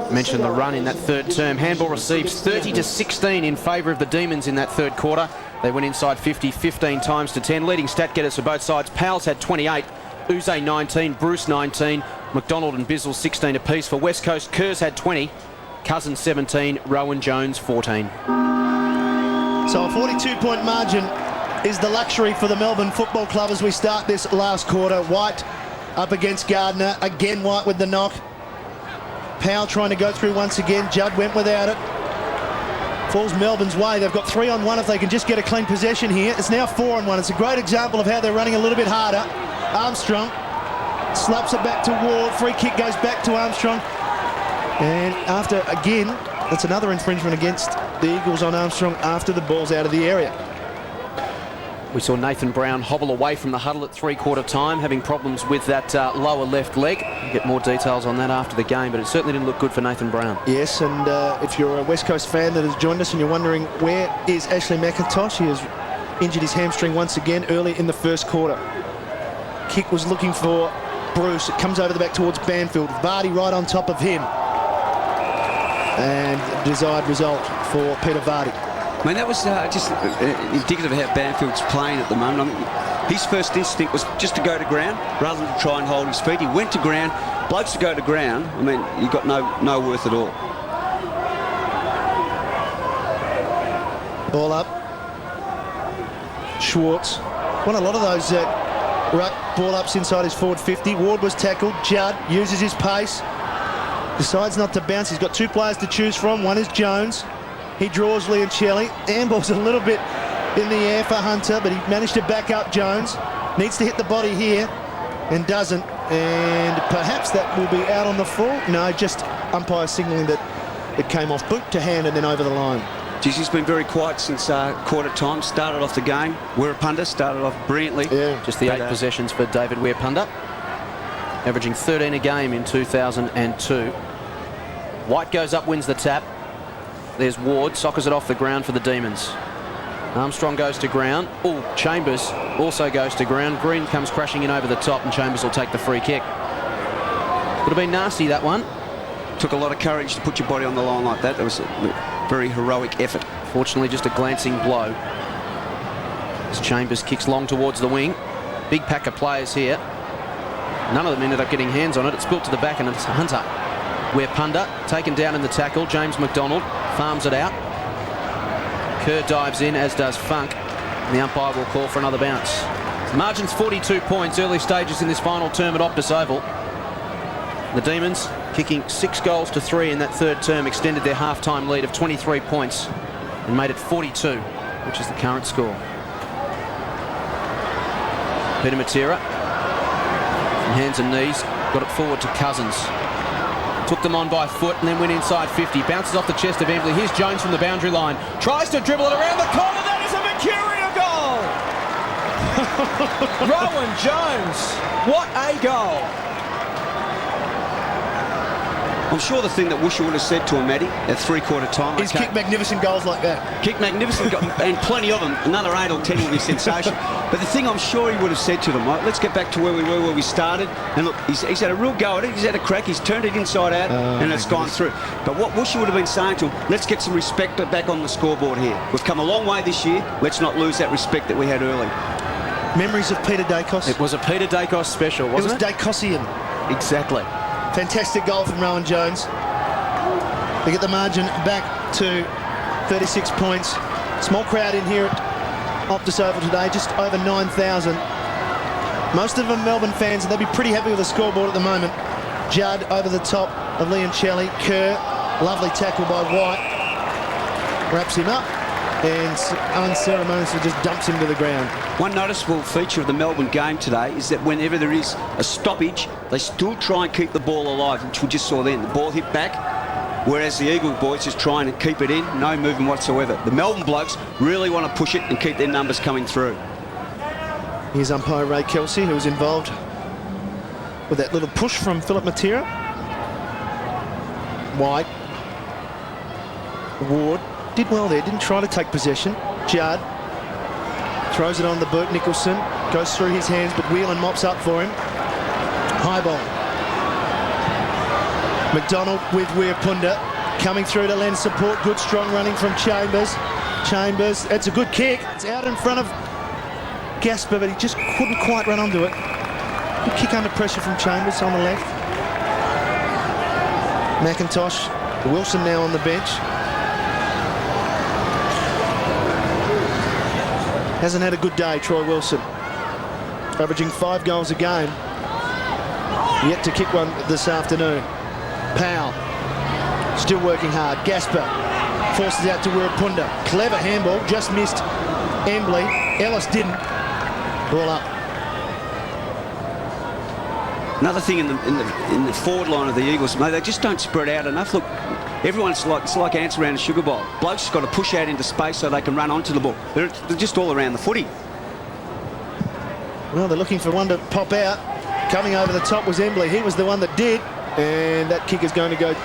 Mentioned the run in that third term. Handball receives 30-16 in favour of the Demons in that third quarter. They went inside 50 15 times to 10. Leading stat getters for both sides. Powell's had 28, Uze 19, Bruce 19, McDonald and Bizzle 16 apiece. For West Coast, Kerrs had 20, Cousins 17, Rowan Jones 14. So a 42-point margin is the luxury for the Melbourne Football Club as we start this last quarter. White up against Gardner. Again, White with the knock. Powell trying to go through once again. Judd went without it. Falls Melbourne's way. They've got 3-on-1 if they can just get a clean possession here. It's now 4-on-1. It's a great example of how they're running a little bit harder. Armstrong slaps it back to Ward. Free kick goes back to Armstrong. And after, again, that's another infringement against the Eagles on Armstrong after the ball's out of the area. We saw Nathan Brown hobble away from the huddle at three-quarter time, having problems with that lower left leg. We'll get more details on that after the game, but it certainly didn't look good for Nathan Brown. Yes, and if you're a West Coast fan that has joined us and you're wondering where is Ashley McIntosh, he has injured his hamstring once again early in the first quarter. Kick was looking for Bruce. It comes over the back towards Banfield. Vardy right on top of him. And desired result for Peter Vardy. I mean, that was just indicative of how Banfield's playing at the moment. I mean, his first instinct was just to go to ground rather than try and hold his feet. He went to ground. Blokes to go to ground, I mean, you got no worth at all. Ball up. Schwartz. Won a lot of those ruck ball ups inside his forward 50. Ward was tackled. Judd uses his pace. Decides not to bounce. He's got 2 players to choose from. One is Jones. He draws Leoncelli. Handball's a little bit in the air for Hunter, but he managed to back up Jones. Needs to hit the body here and doesn't. And perhaps that will be out on the full. No, just umpire signalling that it came off boot to hand and then over the line. Geez, he's been very quiet since quarter time. Started off the game. Weirapunda started off brilliantly. Yeah. Just the 8 possessions for David Weirapunda, averaging 13 a game in 2002. White goes up, wins the tap. There's Ward, soccers it off the ground for the Demons. Armstrong goes to ground. Oh, Chambers also goes to ground. Green comes crashing in over the top, and Chambers will take the free kick. Would have been nasty, that one. Took a lot of courage to put your body on the line like that. That was a very heroic effort. Fortunately, just a glancing blow. As Chambers kicks long towards the wing. Big pack of players here. None of them ended up getting hands on it. It's built to the back, and it's Hunter. Weirapunda taken down in the tackle. James McDonald farms it out. Kerr dives in, as does Funcke. And the umpire will call for another bounce. The margin's 42 points, early stages in this final term at Optus Oval. The Demons, kicking 6 goals to 3 in that third term, extended their half-time lead of 23 points and made it 42, which is the current score. Peter Matera. Hands and knees. Got it forward to Cousins. Took them on by foot and then went inside 50. Bounces off the chest of Embley. Here's Jones from the boundary line. Tries to dribble it around the corner. That is a Mercurial goal! Rowan Jones. What a goal! I'm sure the thing that Woosha would have said to him, Matty, at three-quarter time... Is kick magnificent goals like that. Kick magnificent goals, and plenty of them. Another 8 or 10 will be sensational. But the thing I'm sure he would have said to them, right, let's get back to where we were, where we started. And look, he's had a real go at it. He's had a crack. He's turned it inside out, and it's gone through. But what Woosha would have been saying to him, let's get some respect back on the scoreboard here. We've come a long way this year. Let's not lose that respect that we had early. Memories of Peter Dacos. It was a Peter Dacos special, wasn't it? It was Dacosian. Exactly. Fantastic goal from Rowan Jones. They get the margin back to 36 points. Small crowd in here at Optus Oval today, just over 9,000. Most of them Melbourne fans, and they'll be pretty happy with the scoreboard at the moment. Judd over the top of Leoncelli. Kerr, lovely tackle by White. Wraps him up and unceremoniously just dumps him to the ground. One noticeable feature of the Melbourne game today is that whenever there is a stoppage, they still try and keep the ball alive, which we just saw then. The ball hit back, whereas the Eagle boys just trying to keep it in, no movement whatsoever. The Melbourne blokes really want to push it and keep their numbers coming through. Here's umpire Ray Kelsey, who was involved with that little push from Philip Matera. White. Ward did well there, didn't try to take possession. Judd throws it on the boot. Nicholson goes through his hands, but Whelan mops up for him. High ball. McDonald with Weirpunda coming through to lend support. Good strong running from Chambers. Chambers, it's a good kick. It's out in front of Gasper, but he just couldn't quite run onto it. Good kick under pressure from Chambers on the left. McIntosh, Wilson now on the bench. Hasn't had a good day, Troy Wilson. Averaging 5 goals a game. Yet to kick one this afternoon. Powell, still working hard. Gasper forces out to Weirpunda. Clever handball, just missed Embley. Ellis didn't. Ball up. Another thing in the forward line of the Eagles, mate, they just don't spread out enough. Look, everyone's it's like ants around a sugar bowl. Blokes just got to push out into space so they can run onto the ball. They're just all around the footy. Well, they're looking for one to pop out. Coming over the top was Embley. He was the one that did. And that kick is going to go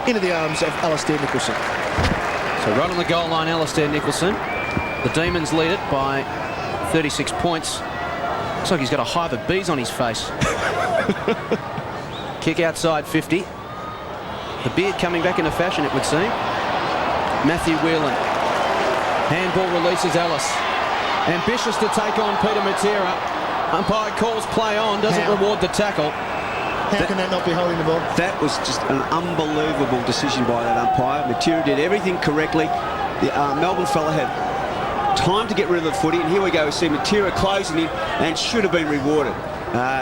into the arms of Alistair Nicholson. So right on the goal line, Alistair Nicholson. The Demons lead it by 36 points. Looks like he's got a hive of bees on his face. Kick outside 50. The beard coming back into fashion, it would seem. Matthew Whelan. Handball releases Ellis. Ambitious to take on Peter Matera. Umpire calls play on, doesn't reward the tackle. How can that not be holding the ball? That was just an unbelievable decision by that umpire. Matera did everything correctly. The Melbourne fella had time to get rid of the footy, and here we go. We see Matera closing in and should have been rewarded.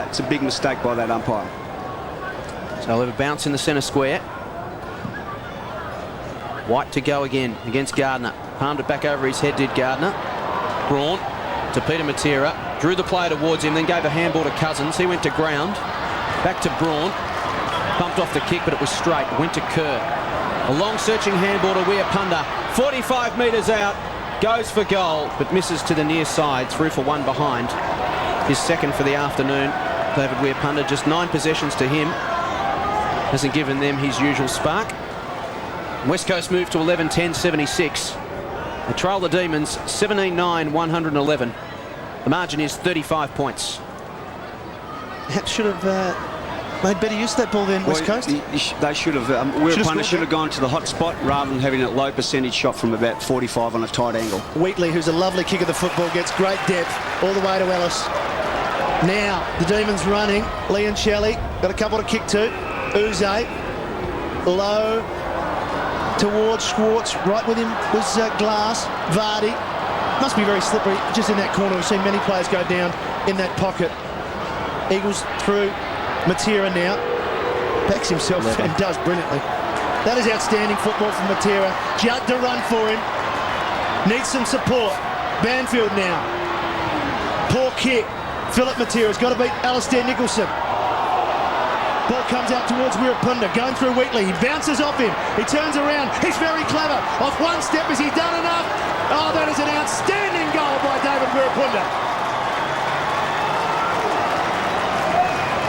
It's a big mistake by that umpire. So they'll have a bounce in the centre square. White to go again against Gardner. Palmed it back over his head, did Gardner. Braun to Peter Matera. Drew the player towards him, then gave a handball to Cousins. He went to ground. Back to Braun. Bumped off the kick, but it was straight. Went to Kerr. A long searching handball to Weirpunda. 45 metres out. Goes for goal, but misses to the near side. Through for one behind. His second for the afternoon. David Weirpunda, just 9 possessions to him. Hasn't given them his usual spark. West Coast moved to 11-10-76. They trail the Demons 17-9-111. The margin is 35 points. Perhaps should have made better use of that ball then, West Coast. They should have. Weirpunda should have gone to the hot spot rather than having a low percentage shot from about 45 on a tight angle. Wheatley, who's a lovely kick of the football, gets great depth all the way to Ellis. Now the Demons running. Leoncelli got a couple to kick to. Uze low towards Schwartz. Right with him was Glass. Vardy must be very slippery just in that corner. We've seen many players go down in that pocket. Eagles through. Matera now backs himself and does brilliantly. That is outstanding football from Matera. Judd to run for him. Needs some support. Banfield now. Poor kick. Philip Matera's got to beat Alistair Nicholson. Ball comes out towards Wirapunda, going through Wheatley. He bounces off him. He turns around. He's very clever. Off one step. Has he done enough? Oh, that is an outstanding goal by David Wirapunda.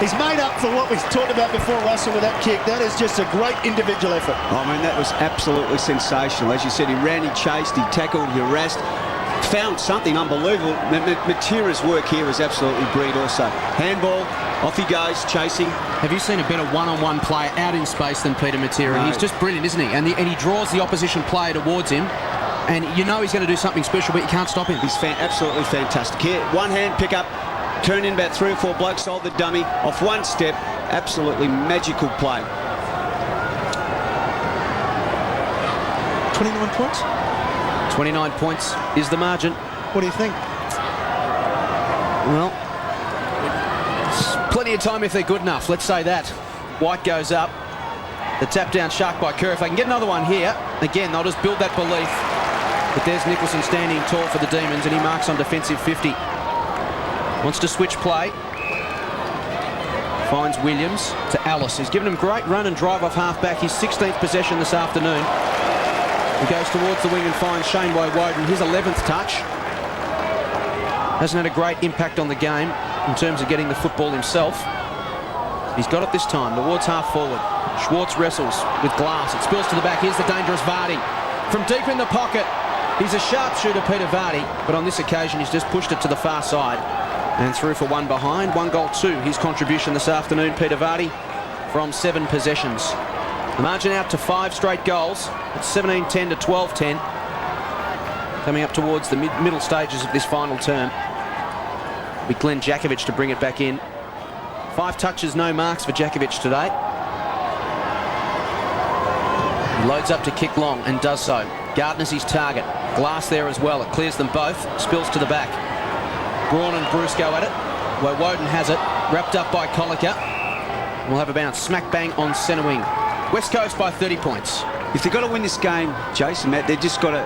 He's made up for what we talked about before, Russell, with that kick. That is just a great individual effort. I mean, that was absolutely sensational. As you said, he ran, he chased, he tackled, he harassed. Found something unbelievable. Matera's work here is absolutely brilliant also. Handball, off he goes, chasing. Have you seen a better one-on-one player out in space than Peter Matera? No. He's just brilliant, isn't he? And he draws the opposition player towards him. And you know he's going to do something special, but you can't stop him. He's absolutely fantastic. Here, one hand pick up, turn in about 3 or 4 blokes, sold the dummy, off one step. Absolutely magical play. 29 points? 29 points is the margin. What do you think? Well, plenty of time if they're good enough. Let's say that. White goes up. The tap down shark by Kerr. If they can get another one here, again, they'll just build that belief. But there's Nicholson standing tall for the Demons, and he marks on defensive 50. Wants to switch play. Finds Williams to Ellis. He's given him great run and drive off half-back. His 16th possession this afternoon. He goes towards the wing and finds Shane Woden, his 11th touch. Hasn't had a great impact on the game in terms of getting the football himself. He's got it this time towards half forward. Schwartz wrestles with Glass. It spills to the back. Here's the dangerous Vardy. From deep in the pocket, he's a sharpshooter, Peter Vardy, but on this occasion he's just pushed it to the far side and through for one behind. 1-2, his contribution this afternoon, Peter Vardy, from 7 possessions. The margin out to 5 straight goals. It's 17-10 to 12-10. Coming up towards the middle stages of this final term. With Glenn Jakovic to bring it back in. 5 touches, no marks for Jakovic today. He loads up to kick long and does so. Gardner's his target. Glass there as well. It clears them both. Spills to the back. Braun and Bruce go at it. Woden has it. Wrapped up by Colliker. We'll have a bounce. Smack bang on centre wing. West Coast by 30 points. If they've got to win this game, Jason, Matt, they've just got to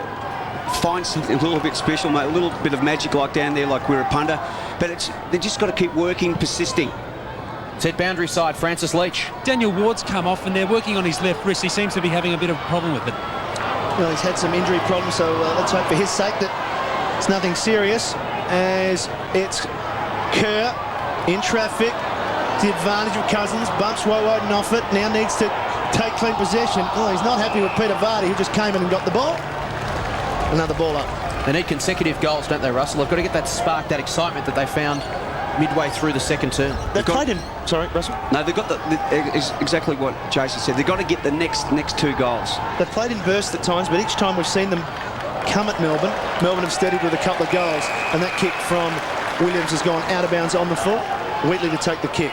find something a little bit special, mate, a little bit of magic like down there, like Wirapunda. But they've just got to keep working, persisting. Set boundary side, Francis Leach. Daniel Ward's come off and they're working on his left wrist. He seems to be having a bit of a problem with it. Well, he's had some injury problems, so let's hope for his sake that it's nothing serious. As it's Kerr in traffic, the advantage of Cousins, bumps Woden off it, now needs to take clean possession. Oh, he's not happy with Peter Vardy, who just came in and got the ball. Another ball up. They need consecutive goals, don't they, Russell? They've got to get that spark, that excitement that they found midway through the second term. They've played him. Sorry, Russell? No, they've got exactly what Jason said. They've got to get the next 2 goals. They've played in bursts at times, but each time we've seen them come at Melbourne have steadied with a couple of goals, and that kick from Williams has gone out of bounds on the foot. Wheatley to take the kick.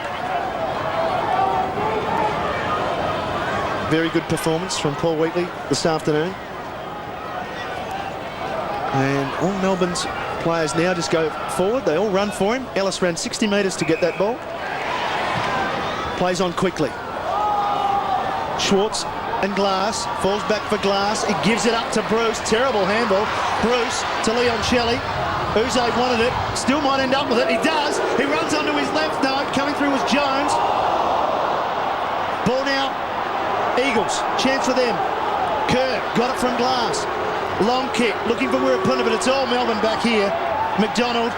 Very good performance from Paul Wheatley this afternoon. And all Melbourne's players now just go forward. They all run for him. Ellis ran 60 metres to get that ball. Plays on quickly. Schwartz and Glass. Falls back for Glass. He gives it up to Bruce. Terrible handball. Bruce to Leoncelli. Uze wanted it. Still might end up with it. He does. He runs onto his left. No, coming through was Jones. Ball now. Eagles. Chance for them. Kerr got it from Glass. Long kick, looking for Wirapunda, but it's all Melbourne back here. McDonald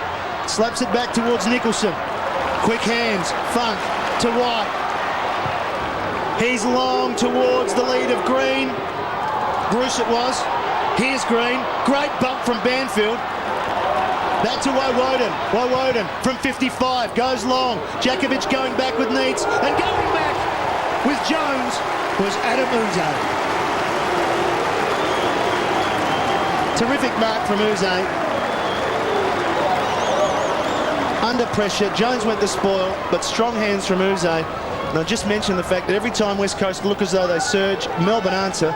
slaps it back towards Nicholson. Quick hands, Funk to White. He's long towards the lead of Green. Bruce it was. Here's Green. Great bump from Banfield. Back to Woden. Woden from 55, goes long. Jakovic going back with Neitz, and going back with Jones was Adem. Terrific mark from Uze. Under pressure, Jones went to spoil, but strong hands from Uze. And I just mentioned the fact that every time West Coast look as though they surge, Melbourne answer.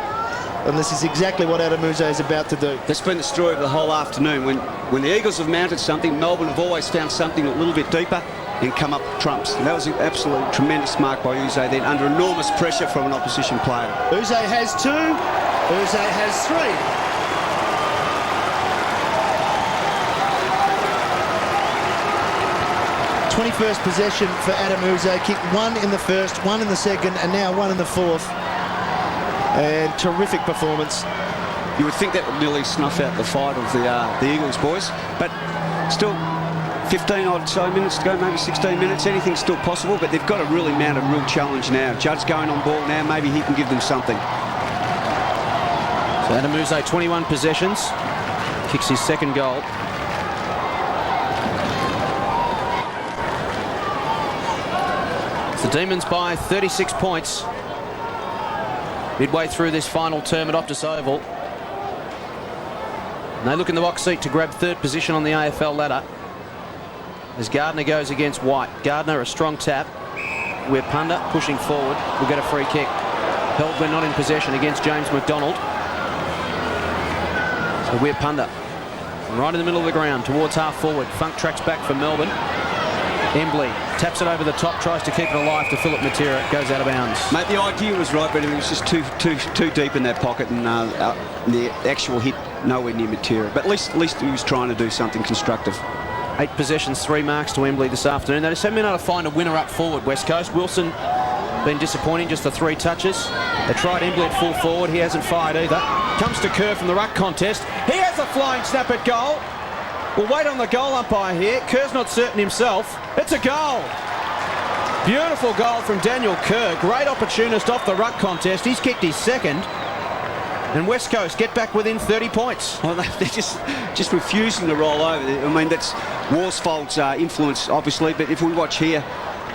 And this is exactly what Adem is about to do. That's been the story of the whole afternoon. When the Eagles have mounted something, Melbourne have always found something a little bit deeper and come up trumps. And that was an absolute tremendous mark by Uze then, under enormous pressure from an opposition player. Uze has 2. Uze has 3. 21st possession for Adem. Kicked one in the first, one in the second, and now one in the fourth. And terrific performance. You would think that would nearly snuff out the fight of the Eagles boys, but still 15 odd so minutes to go, maybe 16 minutes, anything's still possible, but they've got to really mount a real challenge now. Judd's going on ball now, maybe he can give them something. So Adem 21 possessions, kicks his second goal. The Demons by 36 points midway through this final term at Optus Oval. And they look in the box seat to grab third position on the AFL ladder as Gardner goes against White. Gardner, a strong tap. We're Punda pushing forward. We'll get a free kick. Held when not in possession against James McDonald. So we're Punda right in the middle of the ground towards half forward. Funk tracks back for Melbourne. Embley taps it over the top, tries to keep it alive to Philip Matera. It goes out of bounds. Mate, the idea was right, but it was just too deep in that pocket, and the actual hit nowhere near Matera. But at least he was trying to do something constructive. 8 possessions, 3 marks to Embley this afternoon. They just haven't been able to find a winner up forward, West Coast. Wilson been disappointing, just the 3 touches. They tried Embley at full forward. He hasn't fired either. Comes to Kerr from the ruck contest. He has a flying snap at goal. We'll wait on the goal umpire here. Kerr's not certain himself. It's a goal. Beautiful goal from Daniel Kerr. Great opportunist off the ruck contest. He's kicked his second. And West Coast get back within 30 points. Well, they're just refusing to roll over. I mean, that's Worsfold's influence, obviously. But if we watch here,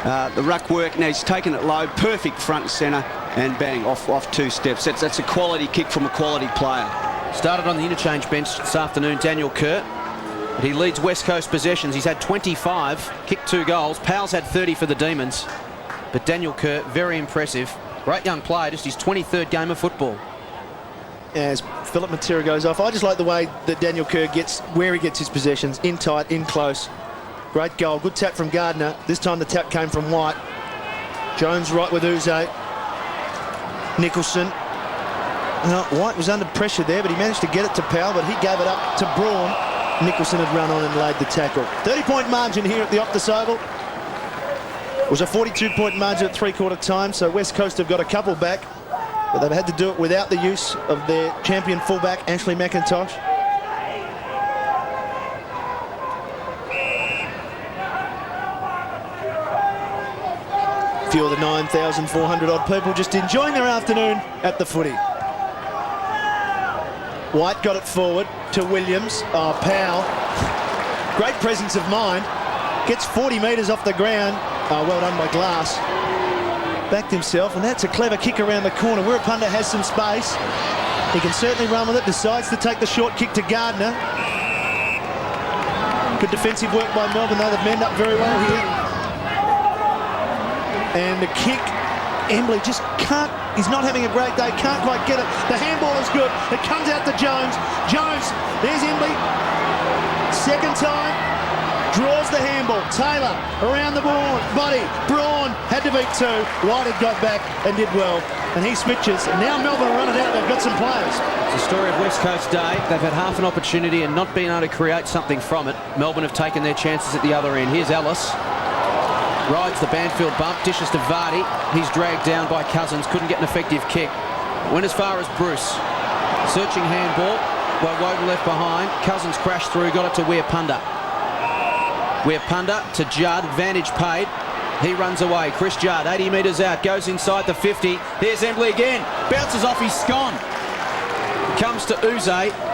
the ruck work, now he's taken it low, perfect front and centre, and bang, off 2 steps. That's a quality kick from a quality player. Started on the interchange bench this afternoon, Daniel Kerr. But he leads West Coast possessions. He's had 25, kicked 2 goals. Powell's had 30 for the Demons. But Daniel Kerr, very impressive. Great young player, just his 23rd game of football. As Philip Matera goes off, I just like the way that Daniel Kerr gets where he gets his possessions, in tight, in close. Great goal, good tap from Gardner. This time the tap came from White. Jones right with Uze. Nicholson. White was under pressure there, but he managed to get it to Powell, but he gave it up to Braun. Nicholson had run on and laid the tackle. 30-point margin here at the Optus Oval. It was a 42-point margin at three-quarter time, so West Coast have got a couple back, but they've had to do it without the use of their champion fullback, Ashley McIntosh. A few of the 9,400 odd people just enjoying their afternoon at the footy. White got it forward to Williams. Oh, Powell. Great presence of mind. Gets 40 metres off the ground. Oh, well done by Glass. Backed himself, and that's a clever kick around the corner. Wirrapunda has some space. He can certainly run with it. Decides to take the short kick to Gardner. Good defensive work by Melbourne, though. They've manned up very well here. And the kick, Embley just can't, he's not having a great day, can't quite get it. The handball is good. It comes out to Jones. Jones, there's Embley. Second time, draws the handball. Taylor around the body. Braun had to beat 2. White had got back and did well. And he switches. And now Melbourne run it out. They've got some players. It's a story of West Coast Day. They've had half an opportunity and not been able to create something from it. Melbourne have taken their chances at the other end. Here's Ellis. Rides the Banfield bump, dishes to Vardy. He's dragged down by Cousins, couldn't get an effective kick. Went as far as Bruce. Searching handball, while Woden left behind. Cousins crashed through, got it to Wirrapunda. Wirrapunda to Judd, advantage paid. He runs away. Chris Judd, 80 metres out, goes inside the 50. Here's Embley again, bounces off his scone. Comes to Uze.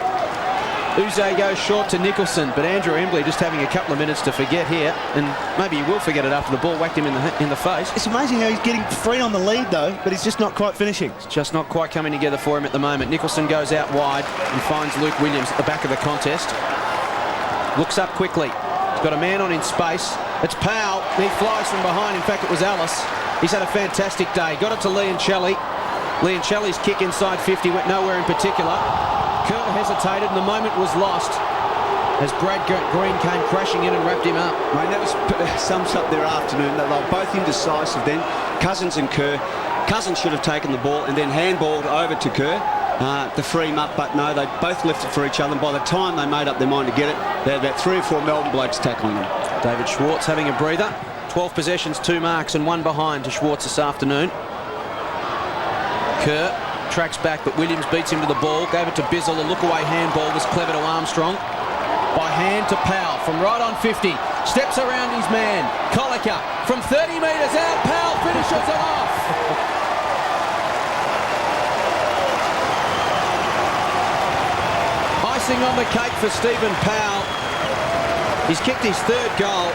Uze goes short to Nicholson, but Andrew Embley just having a couple of minutes to forget here, and maybe he will forget it after the ball whacked him in the face. It's amazing how he's getting free on the lead, though, but he's just not quite finishing. It's just not quite coming together for him at the moment. Nicholson goes out wide and finds Luke Williams at the back of the contest. Looks up quickly. He's got a man on in space. It's Powell. He flies from behind. In fact, it was Ellis. He's had a fantastic day. Got it to Leoncelli. Leoncelli's kick inside 50 went nowhere in particular. Kerr hesitated and the moment was lost as Brad Green came crashing in and wrapped him up. Mate, that sums up their afternoon. They were both indecisive then, Cousins and Kerr. Cousins should have taken the ball and then handballed over to Kerr to free him up, but no, they both left it for each other, and by the time they made up their mind to get it, they had about 3 or 4 Melbourne blokes tackling them. David Schwartz having a breather. 12 possessions, 2 marks and 1 behind to Schwartz this afternoon. Kerr tracks back, but Williams beats him to the ball. Gave it to Bizzle. A look-away handball was clever to Armstrong. By hand to Powell from right on 50. Steps around his man. Colliker from 30 metres out. Powell finishes it off. Icing on the cake for Stephen Powell. He's kicked his 3rd goal.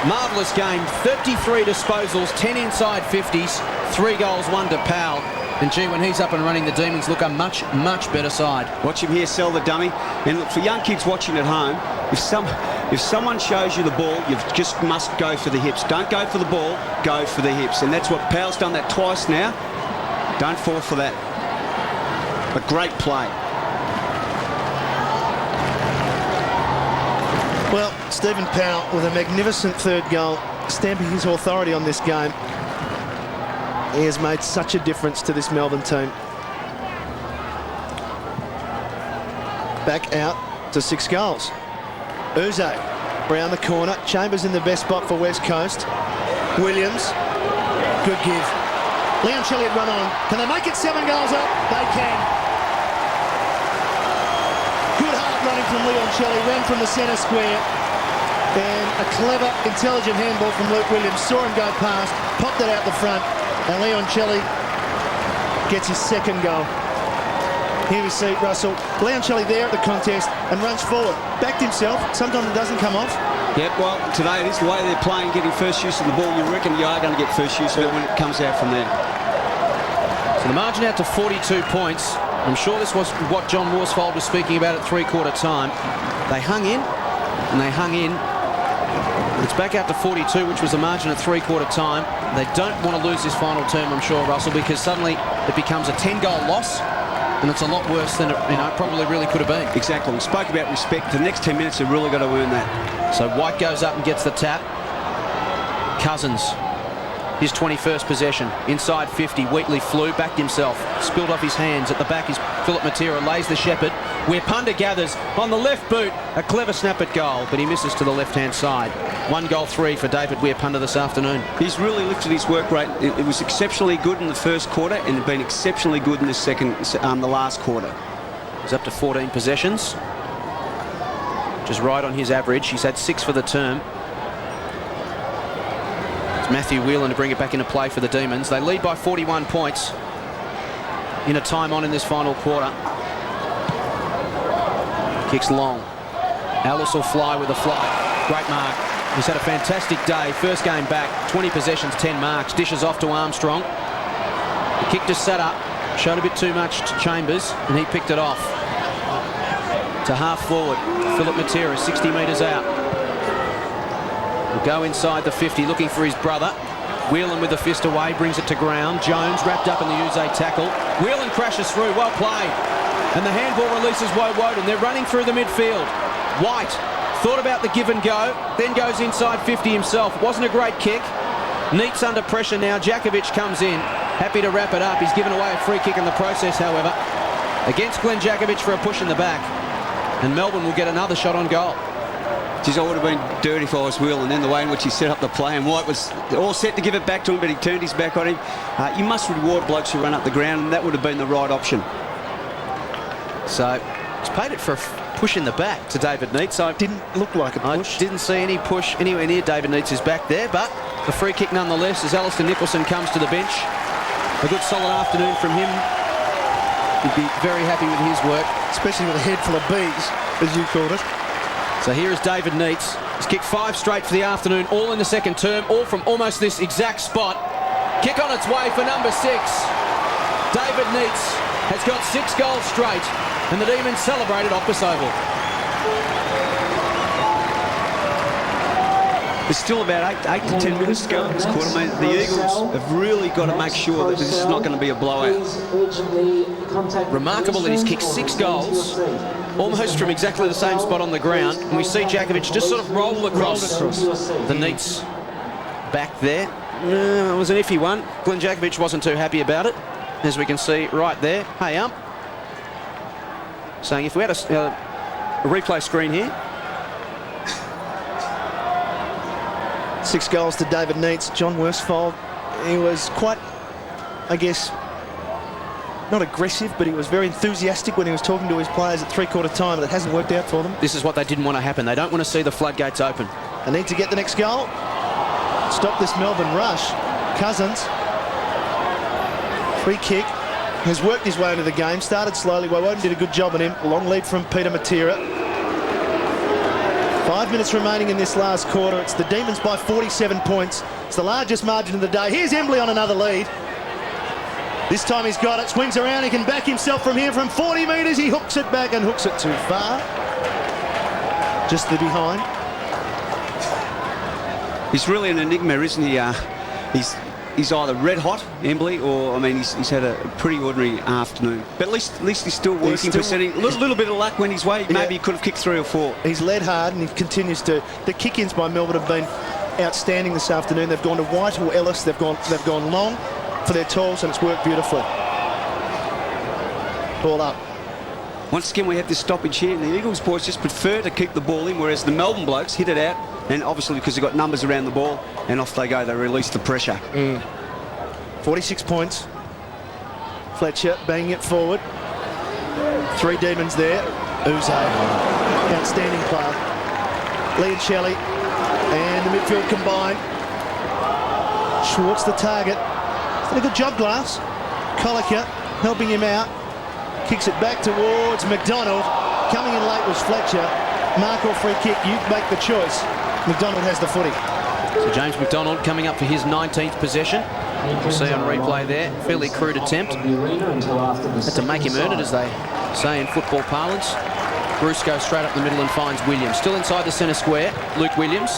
Marvellous game. 33 disposals, 10 inside 50s, 3 goals, 1 to Powell. And gee, when he's up and running, the Demons look a much, much better side. Watch him here sell the dummy. And look, for young kids watching at home, if someone shows you the ball, you just must go for the hips. Don't go for the ball, go for the hips. And that's what Powell's done that twice now. Don't fall for that. A great play. Well, Stephen Powell with a magnificent 3rd goal, stamping his authority on this game. He has made such a difference to this Melbourne team. Back out to 6 goals. Uze around the corner. Chambers in the best spot for West Coast. Williams, good give. Leoncelli had run on. Can they make it 7 goals up? They can. Good hard running from Leoncelli, ran from the centre square. And a clever, intelligent handball from Luke Williams. Saw him go past, popped it out the front. And Leoncelli gets his 2nd goal. Here we see Russell. Leoncelli there at the contest and runs forward. Backed himself. Sometimes it doesn't come off. Yep, well, today it is the way they're playing, getting first use of the ball. You reckon you are going to get first use of it when it comes out from there. So the margin out to 42 points. I'm sure this was what John Worsfold was speaking about at 3/4 time. They hung in, and they hung in. It's back out to 42, which was the margin at 3/4 time. They don't want to lose this final term, I'm sure, Russell, because suddenly it becomes a 10-goal loss, and it's a lot worse than it probably really could have been. Exactly. We spoke about respect. The next 10 minutes, they've really got to earn that. So White goes up and gets the tap. Cousins, his 21st possession. Inside 50, Wheatley flew, backed himself, spilled off his hands. At the back is Philip Matera, lays the shepherd, where Punda gathers on the left boot. A clever snap at goal, but he misses to the left-hand side. 1 goal 3 for David Weir-Punda this afternoon. He's really lifted his work rate. It was exceptionally good in the 1st quarter and had been exceptionally good in the last quarter. He's up to 14 possessions, which is right on his average. He's had 6 for the term. It's Matthew Whelan to bring it back into play for the Demons. They lead by 41 points in a time on in this final quarter. Kicks long. Ellis will fly with a fly. Great mark. He's had a fantastic day. First game back, 20 possessions, 10 marks. Dishes off to Armstrong. The kick just set up. Showed a bit too much to Chambers, and he picked it off. To half forward. Philip Matera, 60 metres out. Will go inside the 50, looking for his brother. Whelan with the fist away, brings it to ground. Jones wrapped up in the Uze tackle. Whelan crashes through, well played. And the handball releases Woden. They're running through the midfield. White thought about the give and go, then goes inside 50 himself. It wasn't a great kick. Neitz under pressure now. Jakovic comes in, happy to wrap it up. He's given away a free kick in the process, however, against Glenn Jakovic for a push in the back. And Melbourne will get another shot on goal. Geez, I would have been dirty if I was Will, and then the way in which he set up the play, and White was all set to give it back to him, but he turned his back on him. You must reward blokes who run up the ground, and that would have been the right option. So he's paid it for a push in the back to David Neitz. So didn't look like a push. I didn't see any push anywhere near David Neitz's back there, but the free kick nonetheless as Alistair Nicholson comes to the bench. A good solid afternoon from him. He'd be very happy with his work. Especially with a head full of bees, as you called it. So here is David Neitz. He's kicked 5 straight for the afternoon, all in the second term, all from almost this exact spot. Kick on its way for number 6. David Neitz has got 6 goals straight, and the Demons celebrated off this oval. There's still about 8 to 10 minutes to go in this quarter. I mean, the Eagles have really got to make sure that this is not going to be a blowout. Remarkable that he's kicked 6 goals, almost from exactly the same spot on the ground. And we see Jakovic just sort of roll across the Neitz back there. It was an iffy one. Glenn Jakovic wasn't too happy about it, as we can see right there. Hey, saying if we had a replay screen here. 6 goals to David Neitz. John Worsfold, he was quite, I guess, not aggressive, but he was very enthusiastic when he was talking to his players at three-quarter time, but it hasn't worked out for them. This is what they didn't want to happen. They don't want to see the floodgates open. They need to get the next goal. Stop this Melbourne rush. Cousins. Free kick. Has worked his way into the game. Started slowly. Woden did a good job on him. Long lead from Peter Matera. 5 minutes remaining in this last quarter. It's the Demons by 47 points. It's the largest margin of the day. Here's Embley on another lead. This time he's got it. Swings around. He can back himself from here from 40 metres. He hooks it back and hooks it too far. Just the behind. He's really an enigma, isn't he? He's either red hot, Embley, or I mean, he's had a pretty ordinary afternoon. But at least he's still working for setting. A little bit of luck went his way. Maybe he could have kicked 3 or 4. He's led hard and he continues to. The kick-ins by Melbourne have been outstanding this afternoon. They've gone to White or Ellis. They've gone long for their tools, and it's worked beautifully. Ball up. Once again, we have this stoppage here, and the Eagles boys just prefer to keep the ball in, whereas the Melbourne blokes hit it out, and obviously because they've got numbers around the ball, and off they go. They release the pressure. 46 points. Fletcher banging it forward. 3 Demons there. Uze, outstanding player. Leoncelli and the midfield combined. Schwartz the target. Did a good job, Glass. Colliker helping him out. Kicks it back towards McDonald. Coming in late was Fletcher. Mark or free kick, you make the choice. McDonald has the footy. So James McDonald coming up for his 19th possession. We'll see on replay there. Fairly crude attempt. Had to make him earn it, as they say in football parlance. Bruce goes straight up the middle and finds Williams. Still inside the centre square. Luke Williams.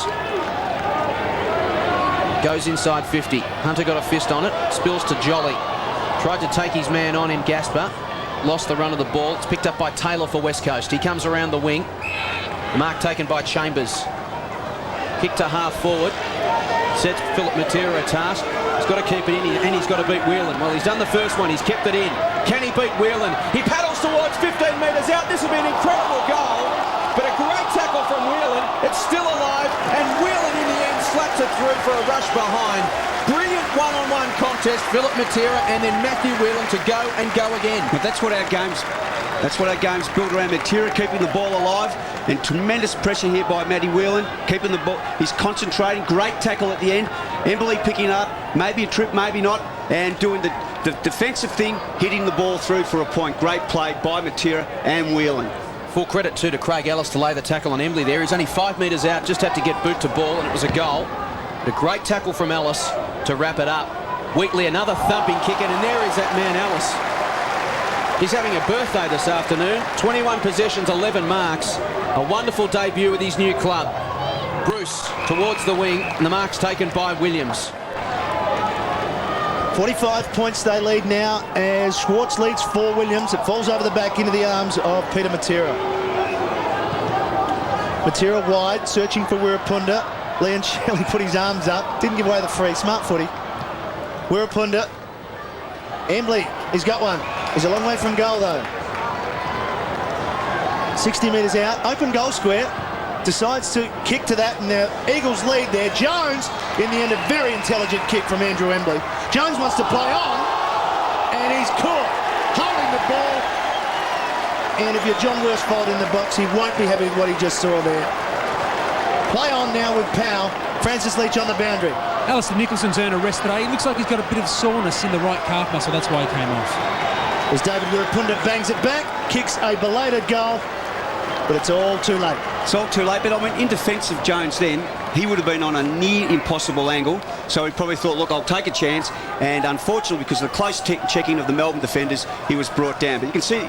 Goes inside 50. Hunter got a fist on it. Spills to Jolly. Tried to take his man on in Gasper. Lost the run of the ball. It's picked up by Taylor for West Coast. He comes around the wing. The mark taken by Chambers. Kick to half forward. Sets Philip Matera a task. He's got to keep it in, and he's got to beat Whelan. Well, he's done the first one. He's kept it in. Can he beat Whelan? He paddles towards 15 metres out. This will be an incredible goal. But a great tackle from Whelan. It's still alive, and Whelan in the end slaps it through for a rush behind. Brilliant one-on-one contest, Philip Matera and then Matthew Whelan to go and go again. But that's what our game's built around. Matera keeping the ball alive, and tremendous pressure here by Matty Whelan, keeping the ball. He's concentrating. Great tackle at the end. Embley picking up, maybe a trip, maybe not, and doing the defensive thing, hitting the ball through for a point. Great play by Matera and Whelan. Full credit too to Craig Ellis to lay the tackle on Embley there. He's only 5 metres out, just had to get boot to ball, and it was a goal. But a great tackle from Ellis to wrap it up. Wheatley, another thumping kick, and there is that man Ellis. He's having a birthday this afternoon. 21 possessions, 11 marks. A wonderful debut with his new club. Bruce towards the wing, and the mark's taken by Williams. 45 points they lead now as Schwartz leads for Williams. It falls over the back into the arms of Peter Matera. Matera wide, searching for Wirapunda. Leoncelli put his arms up, didn't give away the free. Smart footy. Wirapunda. Embley, he's got one. He's a long way from goal though. 60 metres out, open goal square. Decides to kick to that, and the Eagles lead there. Jones, in the end, a very intelligent kick from Andrew Embley. Jones wants to play on, and he's caught holding the ball. And if you're John Worsfold in the box, he won't be happy with what he just saw there. Play on now with Powell. Francis Leach on the boundary. Alistair Nicholson's earned a rest today. He looks like he's got a bit of soreness in the right calf muscle. That's why he came off. As David Wirapunda bangs it back, kicks a belated goal, but it's all too late. It's all too late, but I mean, in defence of Jones then, he would have been on a near impossible angle, so he probably thought, look, I'll take a chance, and unfortunately, because of the close checking of the Melbourne defenders, he was brought down. But you can see,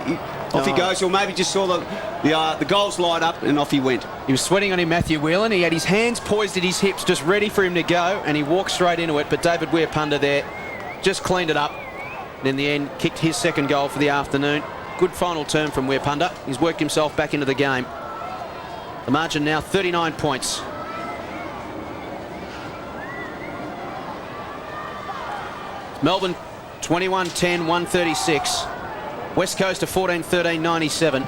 off he goes, or maybe just saw the goals light up, and off he went. He was sweating on him, Matthew Whelan. He had his hands poised at his hips, just ready for him to go, and he walked straight into it, but David Wirapunda there just cleaned it up, and in the end, kicked his second goal for the afternoon. Good final term from Wirapunda. He's worked himself back into the game. The margin now 39 points. Melbourne 21-10, 136. West Coast to 14-13, 97.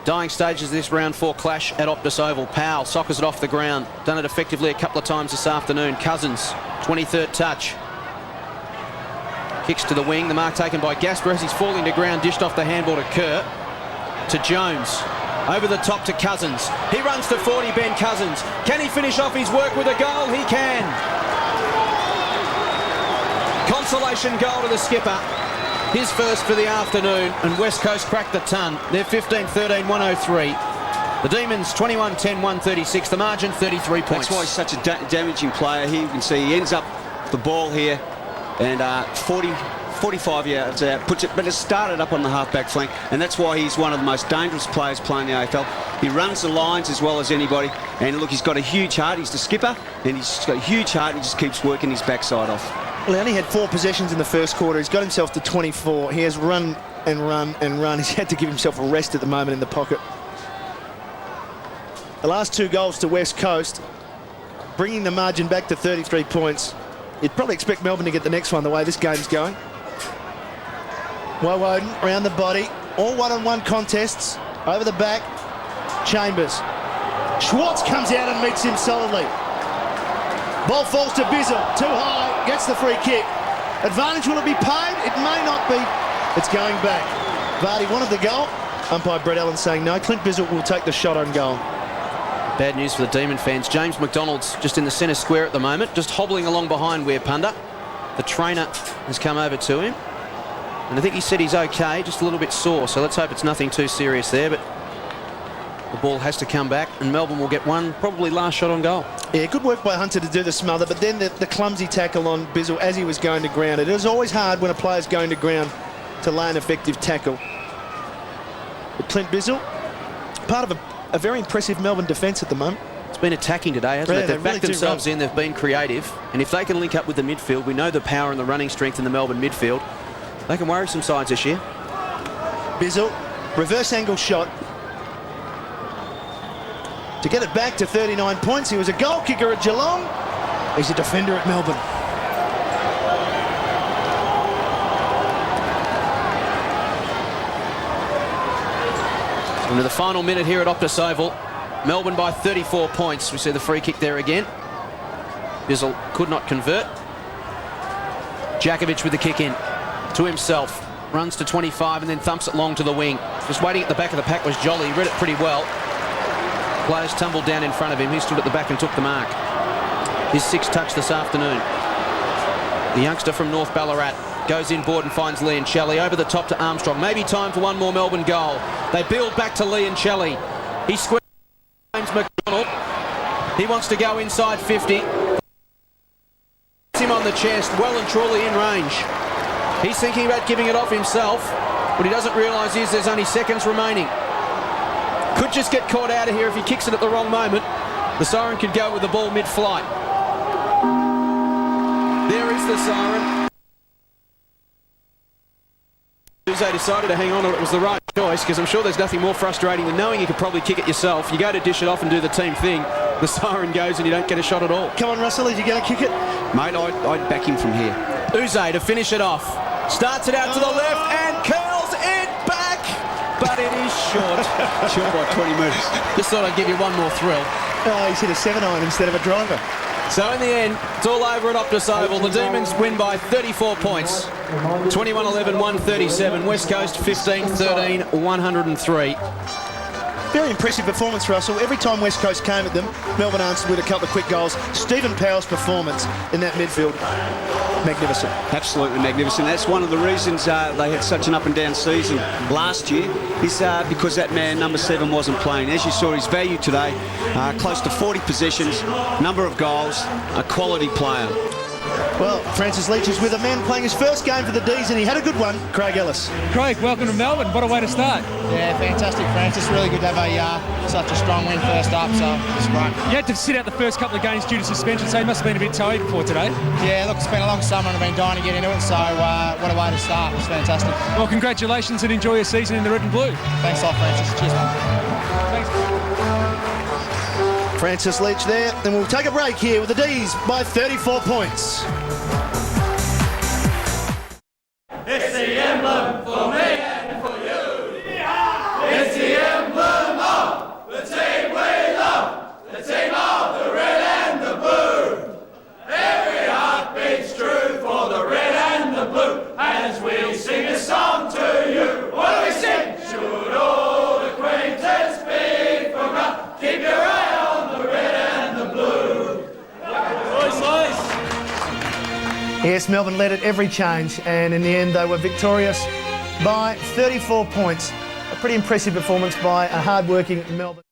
Dying stages of this round 4 clash at Optus Oval. Powell soccers it off the ground. Done it effectively a couple of times this afternoon. Cousins, 23rd touch. Kicks to the wing. The mark taken by Gasper as he's falling to ground. Dished off the handball to Kerr. To Jones. Over the top to Cousins. He runs to 40, Ben Cousins. Can he finish off his work with a goal? He can. Consolation goal to the skipper. His first for the afternoon, and West Coast cracked the ton. They're 15-13, 103. The Demons 21-10, 136. The margin 33 points. That's why he's such a damaging player here. You can see he ends up the ball here, and 45 yards out, puts it, but it's started up on the half-back flank, and that's why he's one of the most dangerous players playing the AFL. He runs the lines as well as anybody, and look, he's got a huge heart. He's the skipper, and he's got a huge heart, and he just keeps working his backside off. Well, he only had 4 possessions in the first quarter. He's got himself to 24. He has run and run and run. He's had to give himself a rest at the moment in the pocket. The last 2 goals to West Coast, bringing the margin back to 33 points. You'd probably expect Melbourne to get the next one the way this game's going. Woden around the body. All one-on-one contests. Over the back. Chambers. Schwartz comes out and meets him solidly. Ball falls to Bizzle. Too high. Gets the free kick. Advantage, will it be paid? It may not be. It's going back. Vardy wanted the goal. Umpire Brett Allen saying no. Clint Bizzle will take the shot on goal. Bad news for the Demon fans. James McDonald's just in the centre square at the moment, just hobbling along behind Weir Punda. The trainer has come over to him, and I think he said he's okay, just a little bit sore, so let's hope it's nothing too serious there, but the ball has to come back, and Melbourne will get one, probably last shot on goal. Yeah, good work by Hunter to do the smother, but then the clumsy tackle on Bizzle as he was going to ground. It is always hard when a player's going to ground to lay an effective tackle. But Clint Bizzle, part of a very impressive Melbourne defence at the moment. It's been attacking today, hasn't it? They've backed themselves in, they've been creative, and if they can link up with the midfield, we know the power and the running strength in the Melbourne midfield. They can worry some sides this year. Bizzle, reverse angle shot. To get it back to 39 points, he was a goal kicker at Geelong. He's a defender at Melbourne. Into the final minute here at Optus Oval. Melbourne by 34 points. We see the free kick there again. Bizzle could not convert. Jakovic with the kick in to himself. Runs to 25 and then thumps it long to the wing. Just waiting at the back of the pack was Jolly. He read it pretty well. Players tumbled down in front of him. He stood at the back and took the mark. His 6th touch this afternoon. The youngster from North Ballarat goes inboard and finds Leoncelli over the top to Armstrong. Maybe time for one more Melbourne goal. They build back to Leoncelli. He squares James McDonald. He wants to go inside 50. Him on the chest, well and truly in range. He's thinking about giving it off himself. What he doesn't realise is there's only seconds remaining. Could just get caught out of here if he kicks it at the wrong moment. The siren could go with the ball mid-flight. There is the siren. They decided to hang on to it. It was the right choice, because I'm sure there's nothing more frustrating than knowing you could probably kick it yourself. You go to dish it off and do the team thing. The siren goes and you don't get a shot at all. Come on, Russell, are you going to kick it? Mate, I'd back him from here. Uze to finish it off. Starts it out to the left and curls it back. But it is short. Short by 20 metres. Just thought I'd give you one more thrill. Oh, he's hit a 7-iron instead of a driver. So in the end, it's all over at Optus Oval. The Demons win by 34 points. 21-11, 137. West Coast 15-13, 103. Very impressive performance, Russell. Every time West Coast came at them, Melbourne answered with a couple of quick goals. Stephen Powell's performance in that midfield, magnificent. Absolutely magnificent. That's one of the reasons they had such an up-and-down season last year, is because that man, number 7, wasn't playing. As you saw, his value today, close to 40 possessions, number of goals, a quality player. Well, Francis Leach is with a man playing his first game for the D's, and he had a good one. Craig Ellis. Craig, welcome to Melbourne. What a way to start. Yeah, fantastic, Francis. Really good to have such a strong win first up, so it's great. You had to sit out the first couple of games due to suspension, so you must have been a bit tired before today. Yeah, look, it's been a long summer and I've been dying to get into it, so what a way to start. It's fantastic. Well, congratulations and enjoy your season in the red and blue. Thanks a lot, Francis. Cheers, mate. Thanks. Francis Leach there, and we'll take a break here with the D's by 34 points. It's the emblem for me and for you. It's the emblem. Yes, Melbourne led at every change, and in the end they were victorious by 34 points. A pretty impressive performance by a hard-working Melbourne.